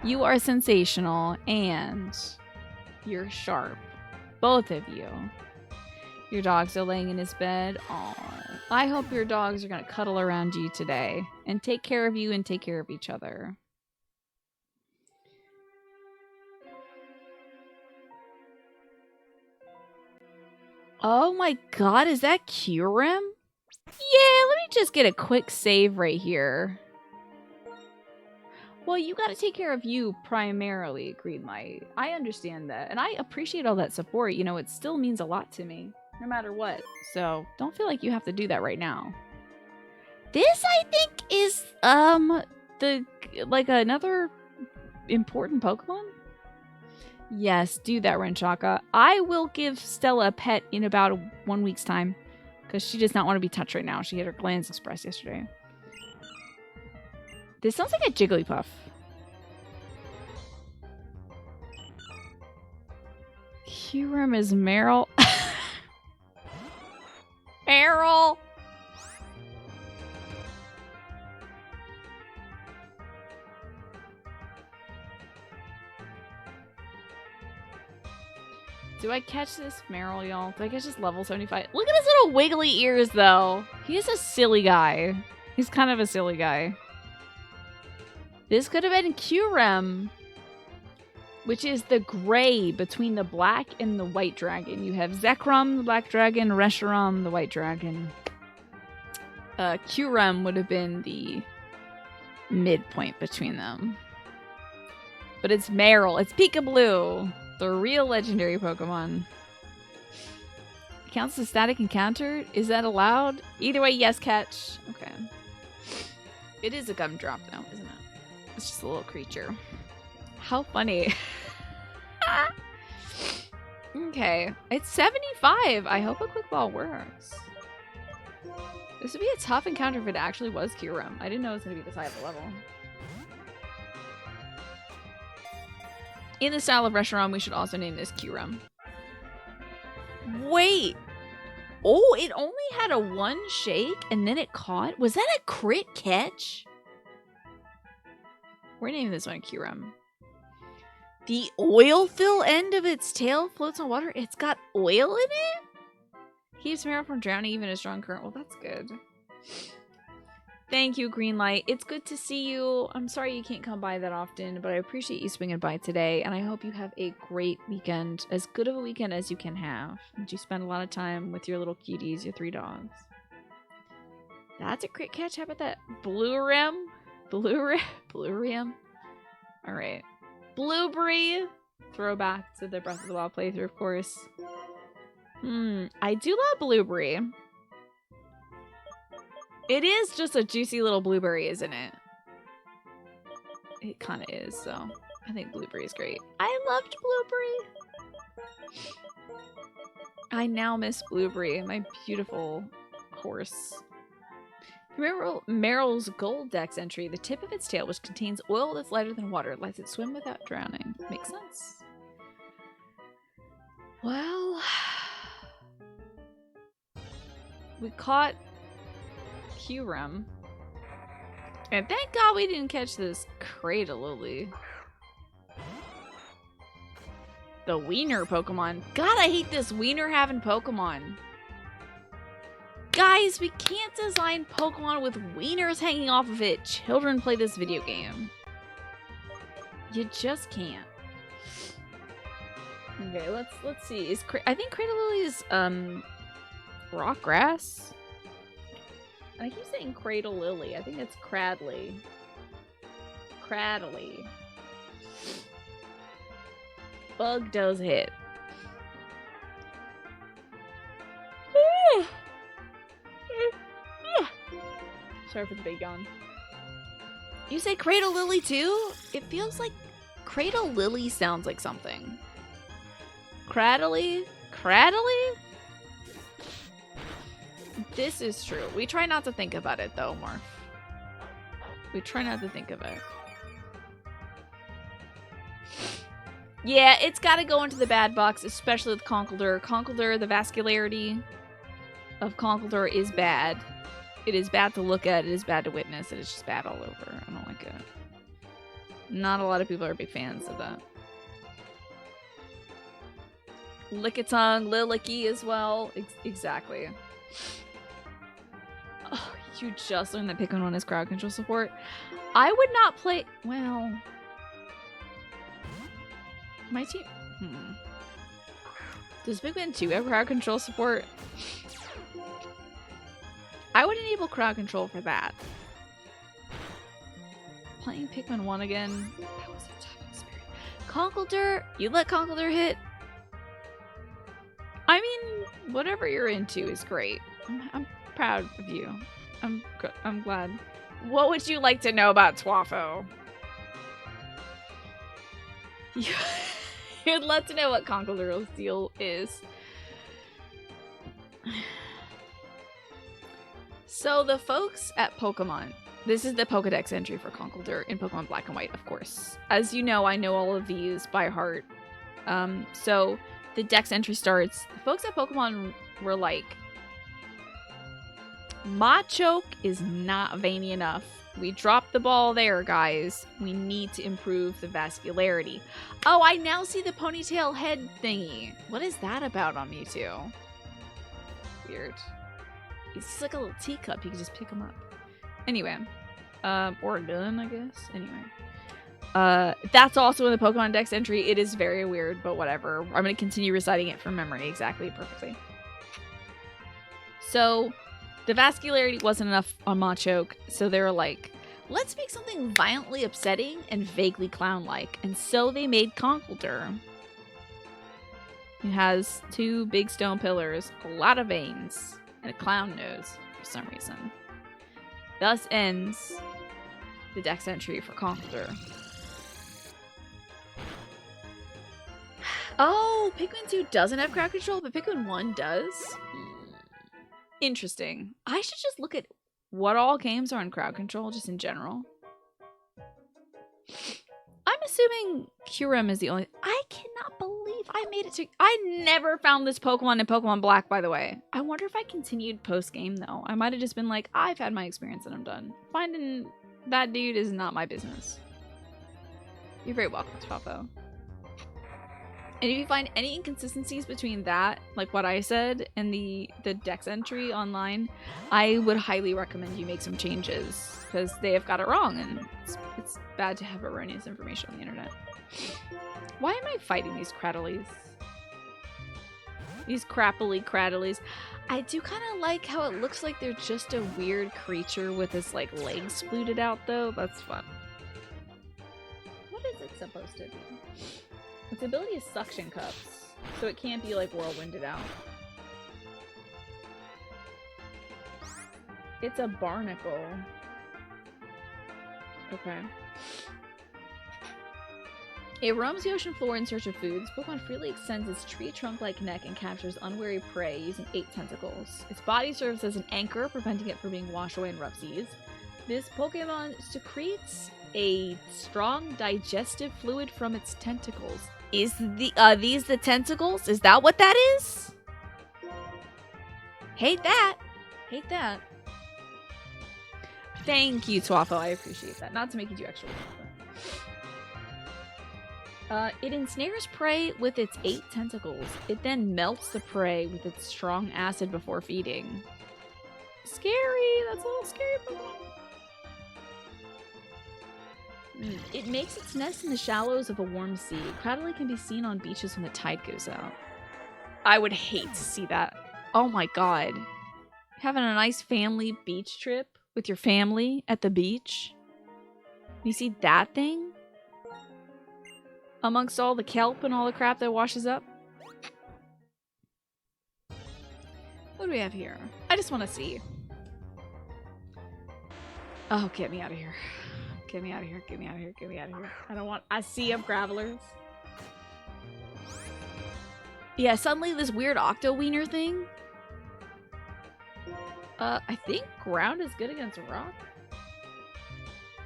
You are sensational, and you're sharp. Both of you. Your dog's still laying in his bed. Aww. I hope your dogs are going to cuddle around you today and take care of you and take care of each other. Oh my god, is that Kyurem? Yeah, let me just get a quick save right here. Well, you gotta take care of you primarily, Greenlight. I understand that, and I appreciate all that support. You know, it still means a lot to me, no matter what. So, don't feel like you have to do that right now. This, I think, is, another important Pokemon? Yes, do that, Renshaka. I will give Stella a pet in about 1 week's time, because she does not want to be touched right now. She had her glands expressed yesterday. This sounds like a Jigglypuff. Kyurem is Meryl. Meryl! Do I catch this Meryl, y'all? Do I catch this level 75? Look at his little wiggly ears, though. He is a silly guy. He's kind of a silly guy. This could have been Kyurem, which is the gray between the black and the white dragon. You have Zekrom, the black dragon, Reshiram, the white dragon. Kyurem would have been the midpoint between them. But it's Meryl. It's Peekaboo, the real legendary Pokemon. Counts as static encounter? Is that allowed? Either way, yes, catch. Okay. It is a gumdrop, though, isn't it? It's just a little creature. How funny. Okay. It's 75. I hope a quick ball works. This would be a tough encounter if it actually was Kyurem. I didn't know it was going to be this high of a level. In the style of Reshiram, we should also name this Kyurem. Wait. Oh, it only had a 1 shake and then it caught? Was that a crit catch? We're naming this one Kyurem. The oil fill end of its tail floats on water. It's got oil in it? Keeps Meryl from drowning even in a strong current. Well, that's good. Thank you, Greenlight. It's good to see you. I'm sorry you can't come by that often, but I appreciate you swinging by today, and I hope you have a great weekend. As good of a weekend as you can have. And you spend a lot of time with your little cuties, your 3 dogs. That's a great catch. How about that? Blue rim? Blue rim? Alright. Blueberry. Throwback to the Breath of the Wild playthrough, of course. I do love blueberry. It is just a juicy little blueberry, isn't it? It kind of is, so I think blueberry is great. I loved blueberry. I now miss blueberry, my beautiful horse. Remember Meryl's gold dex entry, the tip of its tail, which contains oil that's lighter than water, lets it swim without drowning. Makes sense. Well, we caught Kyurem. And thank God we didn't catch this Cradle Lily. The Wiener Pokemon. God, I hate this Wiener having Pokemon. Guys, we can't design Pokemon with wieners hanging off of it. Children play this video game. You just can't. Okay, let's see. I think Cradle Lily is rock grass. I keep saying Cradle Lily. I think it's Cradley. Cradley. Bug does hit. Sorry for the big yawn. You say Cradle Lily too? It feels like Cradle Lily sounds like something. Cradley? Cradley? This is true. We try not to think about it though, Marv. We try not to think of it. Yeah, it's gotta go into the bad box, especially with Conkeldurr. Conkeldurr, the vascularity of Conkeldurr is bad. It is bad to look at, it is bad to witness, it is just bad all over. I don't like it. Not a lot of people are big fans of that. Lickitung, Lilicky as well. Exactly. Oh, you just learned that Pikmin 1 is crowd control support. I would not play... Well... My team... Does Pikmin 2 have crowd control support? I would enable crowd control for that. Playing Pikmin 1 again. That was a tough experience. Conkeldurr, you let Conkeldurr hit. I mean, whatever you're into is great. I'm proud of you. I'm glad. What would you like to know about Twafo? You'd love to know what Conkeldurr's deal is. So the folks at Pokemon, this is the Pokedex entry for Conkeldurr in Pokemon Black and White, of course. As you know, I know all of these by heart. So the Dex entry starts. The folks at Pokemon were like, Machoke is not veiny enough. We dropped the ball there, guys. We need to improve the vascularity. Oh, I now see the ponytail head thingy. What is that about on Mewtwo? Weird. It's like a little teacup. You can just pick them up. Anyway. Or a gun, I guess. Anyway. That's also in the Pokemon Dex entry. It is very weird, but whatever. I'm going to continue reciting it from memory exactly, perfectly. So, the vascularity wasn't enough on Machoke, so they were like, let's make something violently upsetting and vaguely clown-like. And so they made Conkeldurr. It has 2 big stone pillars, a lot of veins, and a clown nose for some reason. Thus ends the Dex entry for Conkeldurr. Oh, Pikmin 2 doesn't have crowd control, but Pikmin 1 does? Interesting. I should just look at what all games are in crowd control, just in general. I'm assuming Kyurem is the only... I cannot believe I made it to... I never found this Pokemon in Pokemon Black, by the way. I wonder if I continued post-game, though. I might have just been like, I've had my experience and I'm done. Finding that dude is not my business. You're very welcome, Twafo. And if you find any inconsistencies between that, like what I said, and the Dex entry online, I would highly recommend you make some changes because they have got it wrong, and it's bad to have erroneous information on the internet. Why am I fighting these Craddleys? These crappily Craddleys. I do kind of like how it looks like they're just a weird creature with his like legs spluted out though. That's fun. What is it supposed to be? Its ability is suction cups, so it can't be like whirlwinded out. It's a barnacle. Okay. It roams the ocean floor in search of food. This Pokemon freely extends its tree trunk-like neck and captures unwary prey using 8 tentacles. Its body serves as an anchor, preventing it from being washed away in rough seas. This Pokemon secretes a strong digestive fluid from its tentacles. Is these the tentacles? Is that what that is? Hate that. Hate that. Thank you, Twaffo. I appreciate that. Not to make you do extra work, but... it ensnares prey with its 8 tentacles. It then melts the prey with its strong acid before feeding. Scary! That's a little scary Pokemon. It makes its nest in the shallows of a warm sea. Craddley can be seen on beaches when the tide goes out. I would hate to see that. Oh my god. Having a nice family beach trip with your family at the beach. You see that thing? Amongst all the kelp and all the crap that washes up. What do we have here? I just want to see. Oh, get me out of here. Get me out of here, get me out of here, get me out of here. I don't want a sea of Gravelers. Yeah, suddenly this weird Octo-Wiener thing. I think ground is good against rock.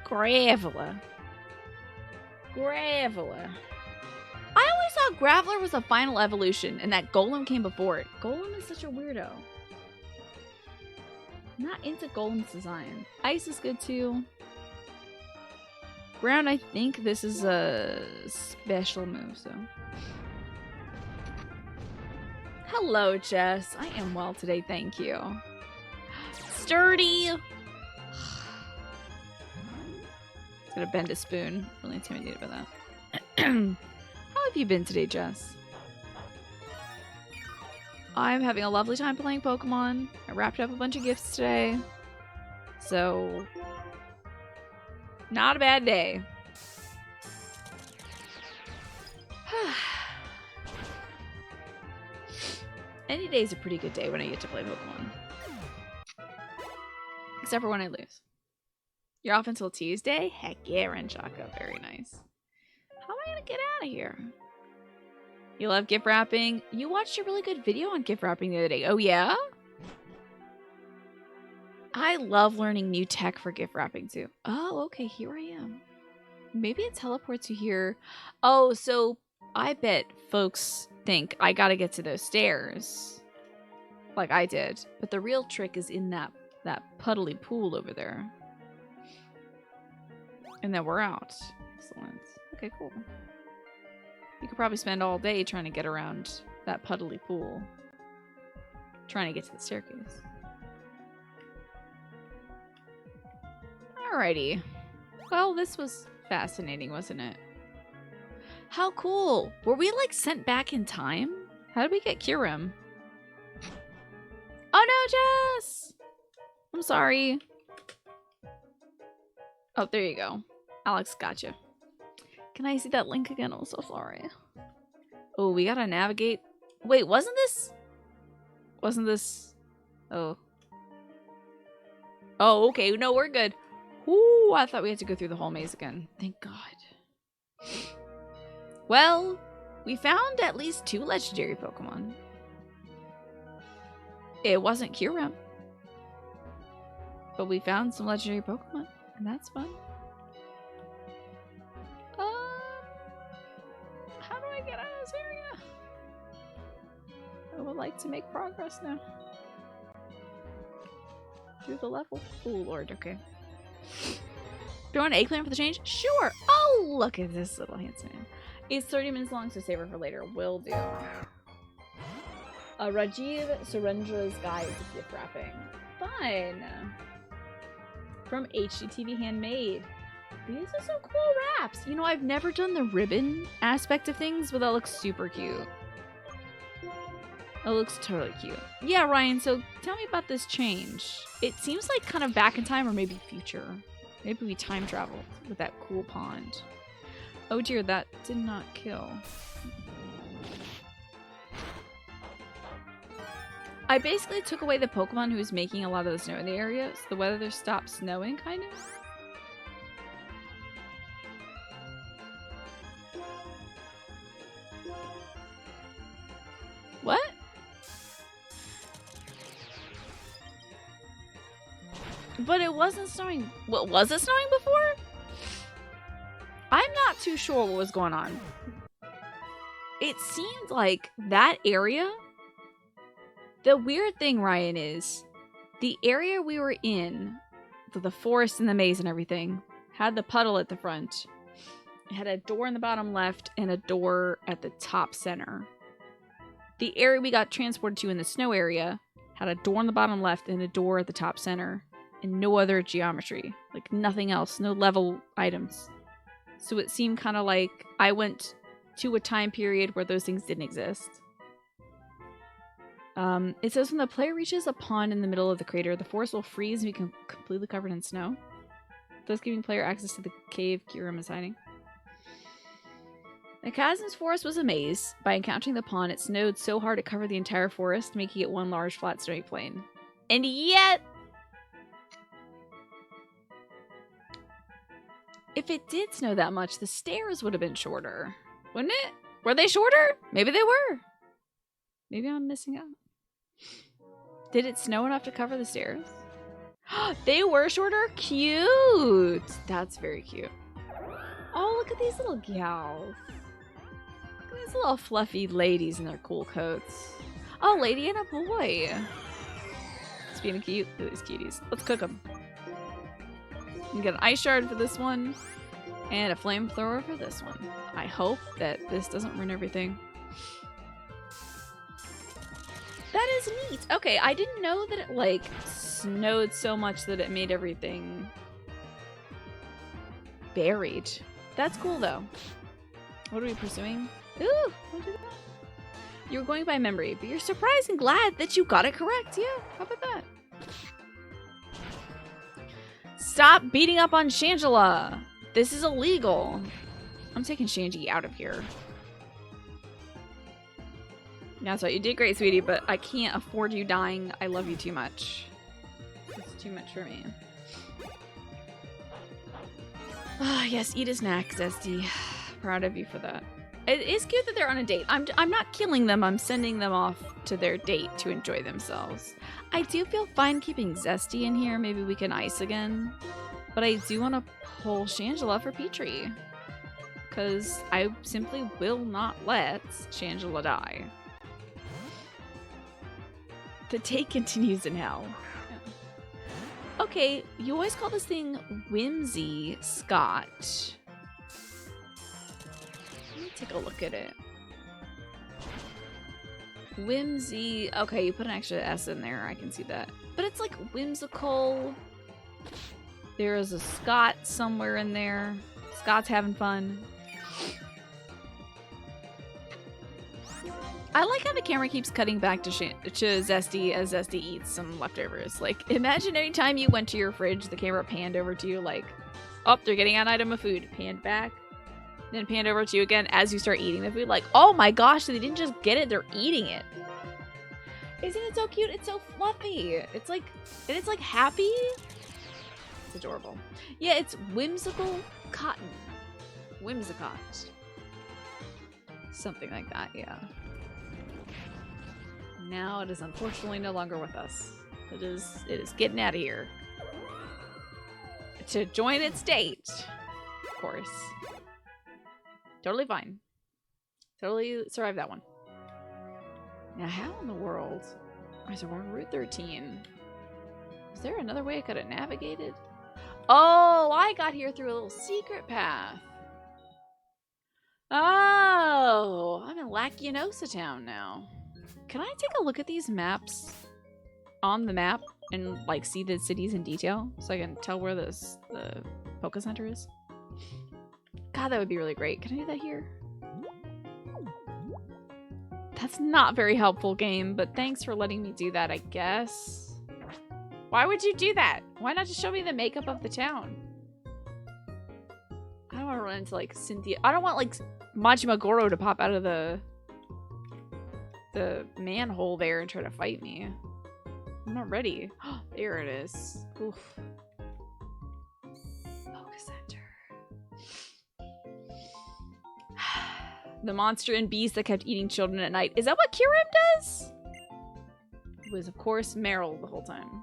Graveler. Graveler. I always thought Graveler was a final evolution and that Golem came before it. Golem is such a weirdo. I'm not into Golem's design. Ice is good too. Ground, I think this is a special move, so. Hello, Jess. I am well today, thank you. Sturdy! It's gonna bend a spoon. Really intimidated by that. How have you been today, Jess? I'm having a lovely time playing Pokemon. I wrapped up a bunch of gifts today. So... not a bad day. Any day's a pretty good day when I get to play Pokemon. Except for when I lose. You're off until Tuesday? Heck yeah, Renchaka. Very nice. How am I gonna get out of here? You love gift wrapping? You watched a really good video on gift wrapping the other day. Oh yeah? I love learning new tech for gift wrapping too. Oh, okay, here I am. Maybe it teleports you here. Oh, so I bet folks think I gotta get to those stairs. Like I did. But the real trick is in that puddly pool over there. And then we're out. Excellent. Okay, cool. You could probably spend all day trying to get around that puddly pool. Trying to get to the staircase. Alrighty. Well, this was fascinating, wasn't it? How cool! Were we, like, sent back in time? How did we get Kyurem? Oh no, Jess! I'm sorry. Oh, there you go. Alex, gotcha. Can I see that link again? I'm so sorry. Oh, we gotta navigate. Wait, wasn't this... Oh. Oh, okay. No, we're good. Ooh, I thought we had to go through the whole maze again. Thank God. Well, we found at least 2 legendary Pokemon. It wasn't Kyurem. But we found some legendary Pokemon, and that's fun. How do I get out of this area? I would like to make progress now. Through the level. Oh, Lord, okay. Throw an eggplant for the change? Sure. Oh, look at this little handsome man. It's 30 minutes long, so save it for later. Will do. Rajiv Surendra's Guide to Gift Wrapping. Fun. From HGTV Handmade. These are so cool wraps. You know, I've never done the ribbon aspect of things, but that looks super cute. It looks totally cute. Yeah, Ryan, so tell me about this change. It seems like kind of back in time or maybe future. Maybe we time traveled with that cool pond. Oh dear, that did not kill. I basically took away the Pokemon who was making a lot of the snow in the area, so the weather stopped snowing, kind of. What? But it wasn't snowing. What, was it snowing before? I'm not too sure what was going on. It seemed like that area... The weird thing, Ryan, is the area we were in, the forest and the maze and everything, had the puddle at the front. It had a door in the bottom left and a door at the top center. The area we got transported to in the snow area had a door in the bottom left and a door at the top center. And no other geometry. Like, nothing else. No level items. So it seemed kind of like I went to a time period where those things didn't exist. It says when the player reaches a pond in the middle of the crater, the forest will freeze and become completely covered in snow, thus giving player access to the cave Kyurem is hiding. The chasm's forest was a maze. By encountering the pond, it snowed so hard it covered the entire forest, making it one large flat snowy plain. And yet... if it did snow that much, the stairs would have been shorter. Wouldn't it? Were they shorter? Maybe they were. Maybe I'm missing out. Did it snow enough to cover the stairs? They were shorter? Cute! That's very cute. Oh, look at these little gals. Look at these little fluffy ladies in their cool coats. Oh, lady and a boy. Speaking of cute, look at these cuties. Let's cook them. You get an ice shard for this one, and a flamethrower for this one. I hope that this doesn't ruin everything. That is neat. Okay, I didn't know that it, like, snowed so much that it made everything buried. That's cool, though. What are we pursuing? Ooh, what did that? You were going by memory, but you're surprised and glad that you got it correct. Yeah, how about that? Stop beating up on Shangela. This is illegal. I'm taking Shanji out of here. That's right. You did great, sweetie, but I can't afford you dying. I love you too much. It's too much for me. Ah, yes, eat a snack, Zesty. Proud of you for that. It is cute that they're on a date. I'm not killing them. I'm sending them off to their date to enjoy themselves. I do feel fine keeping Zesty in here. Maybe we can ice again. But I do want to pull Shangela for Petrie. Because I simply will not let Shangela die. The date continues in hell. Okay, you always call this thing Whimsy Scott. Let me take a look at it. Whimsy. Okay, you put an extra S in there. I can see that. But it's like whimsical. There is a Scott somewhere in there. Scott's having fun. I like how the camera keeps cutting back to Zesty as Zesty eats some leftovers. Like, imagine any time you went to your fridge, the camera panned over to you like, oh, they're getting an item of food. Panned back. Then panned over to you again as you start eating the food. Like, oh my gosh, they didn't just get it, they're eating it. Isn't it so cute? It's so fluffy. It's like, and it's like happy. It's adorable. Yeah, it's whimsical cotton. Whimsicott. Something like that, yeah. Now it is unfortunately no longer with us. It is getting out of here. To join its date. Of course. Totally fine. Totally survived that one. Now how in the world is there on Route 13? Is there another way I could have navigated? Oh, I got here through a little secret path. Oh, I'm in Lacunosa Town now. Can I take a look at these maps on the map and like see the cities in detail so I can tell where the Poké Center is? God, that would be really great. Can I do that here? That's not very helpful, game, but thanks for letting me do that, I guess. Why would you do that? Why not just show me the makeup of the town? I don't want to run into like Cynthia. I don't want like Majima Goro to pop out of the manhole there and try to fight me. I'm not ready. There it is. Oof. Poké Center. The monster and beast that kept eating children at night. Is that what Kyurem does? It was, of course, Meryl the whole time.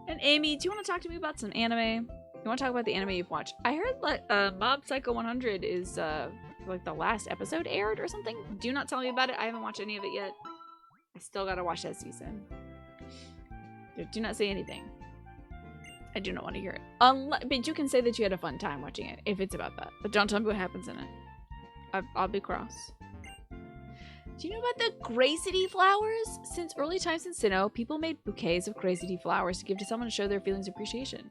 And Amy, do you want to talk to me about some anime? You want to talk about the anime you've watched? I heard like Mob Psycho 100 is like the last episode aired or something. Do not tell me about it. I haven't watched any of it yet. I still gotta watch that season. Do not say anything. I do not want to hear it. But you can say that you had a fun time watching it if it's about that. But don't tell me what happens in it. I'll be cross. Do you know about the Gray City flowers? Since early times in Sinnoh, people made bouquets of Gray City flowers to give to someone to show their feelings of appreciation.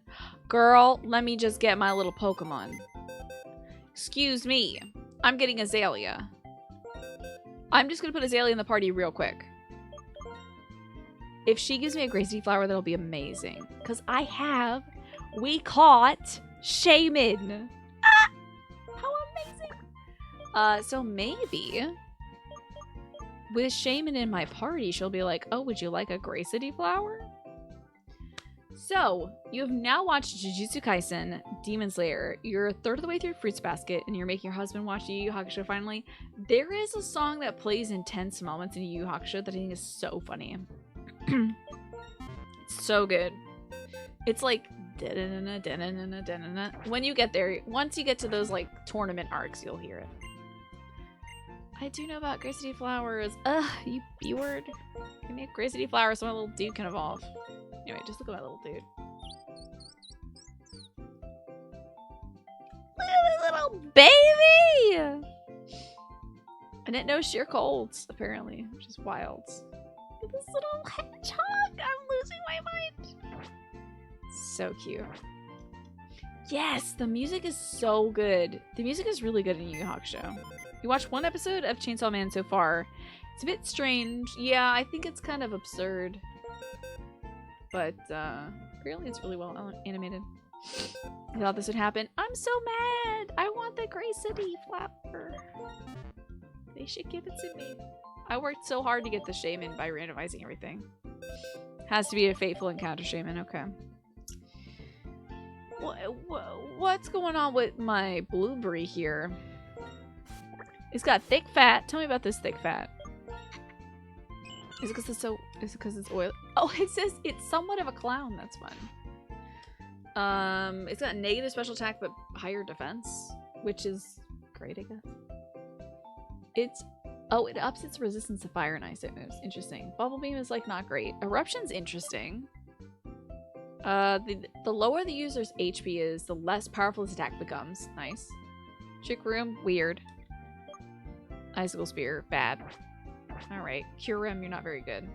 Girl, let me just get my little Pokemon. Excuse me. I'm getting Azalea. I'm just gonna put Azalea in the party real quick. If she gives me a Gray City flower, that'll be amazing. Because we caught Shaman. Ah! How amazing. So maybe with Shaman in my party, she'll be like, oh, would you like a Gray City flower? So, you have now watched Jujutsu Kaisen, Demon Slayer. You're a third of the way through Fruits Basket, and you're making your husband watch Yu Yu Hakusho finally. There is a song that plays in tense moments in Yu Yu Hakusho that I think is so funny. It's so good. It's like when you get there, once you get to those like tournament arcs, you'll hear it. I do know about Gray City flowers. Ugh, you B-word. Give me a Gray City flower so my little dude can evolve. Anyway, just look at my little dude. Look at this little baby! I didn't know sheer colds, apparently, which is wild. Look at this little hedgehog! I'm losing my mind! So cute. Yes, the music is so good. The music is really good in Yu Yu Hakusho. You watched one episode of Chainsaw Man so far. It's a bit strange. Yeah, I think it's kind of absurd. But, apparently it's really well animated. I thought this would happen. I'm so mad! I want the Gray City flower. They should give it to me. I worked so hard to get the Shaman by randomizing everything. Has to be a fateful encounter Shaman, okay. What's going on with my blueberry here? It's got thick fat. Tell me about this thick fat. Is it because it's oil? Oh, it says it's somewhat of a clown. That's fun. It's got negative special attack but higher defense, which is great, I guess. It ups its resistance to fire and ice type moves. Interesting. Bubble Beam is like not great. Eruption's interesting. The lower the user's HP is, the less powerful its attack becomes. Nice. Trick Room, weird. Icicle Spear, bad. Alright. Kyurem, you're not very good.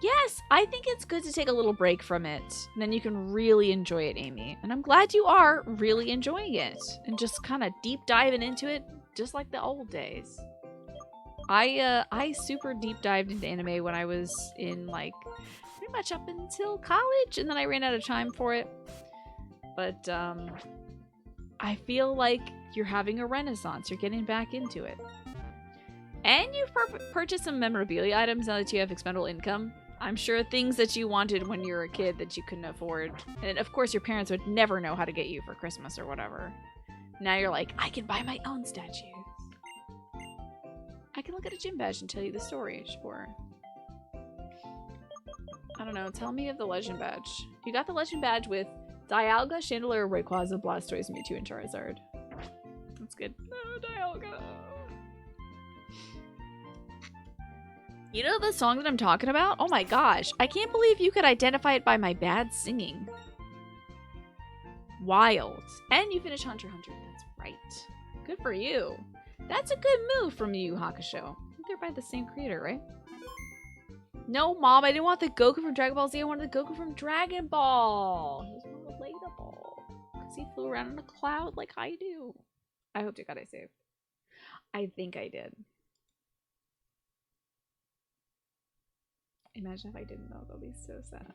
Yes, I think it's good to take a little break from it. And then you can really enjoy it, Amy. And I'm glad you are really enjoying it. And just kind of deep diving into it, just like the old days. I super deep dived into anime when I was in, like, pretty much up until college. And then I ran out of time for it. But, I feel like you're having a renaissance. You're getting back into it. And you've purchased some memorabilia items now that you have expendable income. I'm sure things that you wanted when you were a kid that you couldn't afford. And of course your parents would never know how to get you for Christmas or whatever. Now you're like, I can buy my own statues. I can look at a gym badge and tell you the story, sure. I don't know, tell me of the legend badge. You got the legend badge with Dialga, Chandelure, Rayquaza, Blastoise, Mewtwo, and Charizard. That's good. Oh, Dialga! You know the song that I'm talking about? Oh my gosh. I can't believe you could identify it by my bad singing. Wild. And you finish Hunter x Hunter. That's right. Good for you. That's a good move from Yu Yu Hakusho. They're by the same creator, right? No, Mom, I didn't want the Goku from Dragon Ball Z. I wanted the Goku from Dragon Ball. He was more relatable. Because he flew around in a cloud like I do. I hope to God I saved. I think I did. Imagine if I didn't know. That'll be so sad.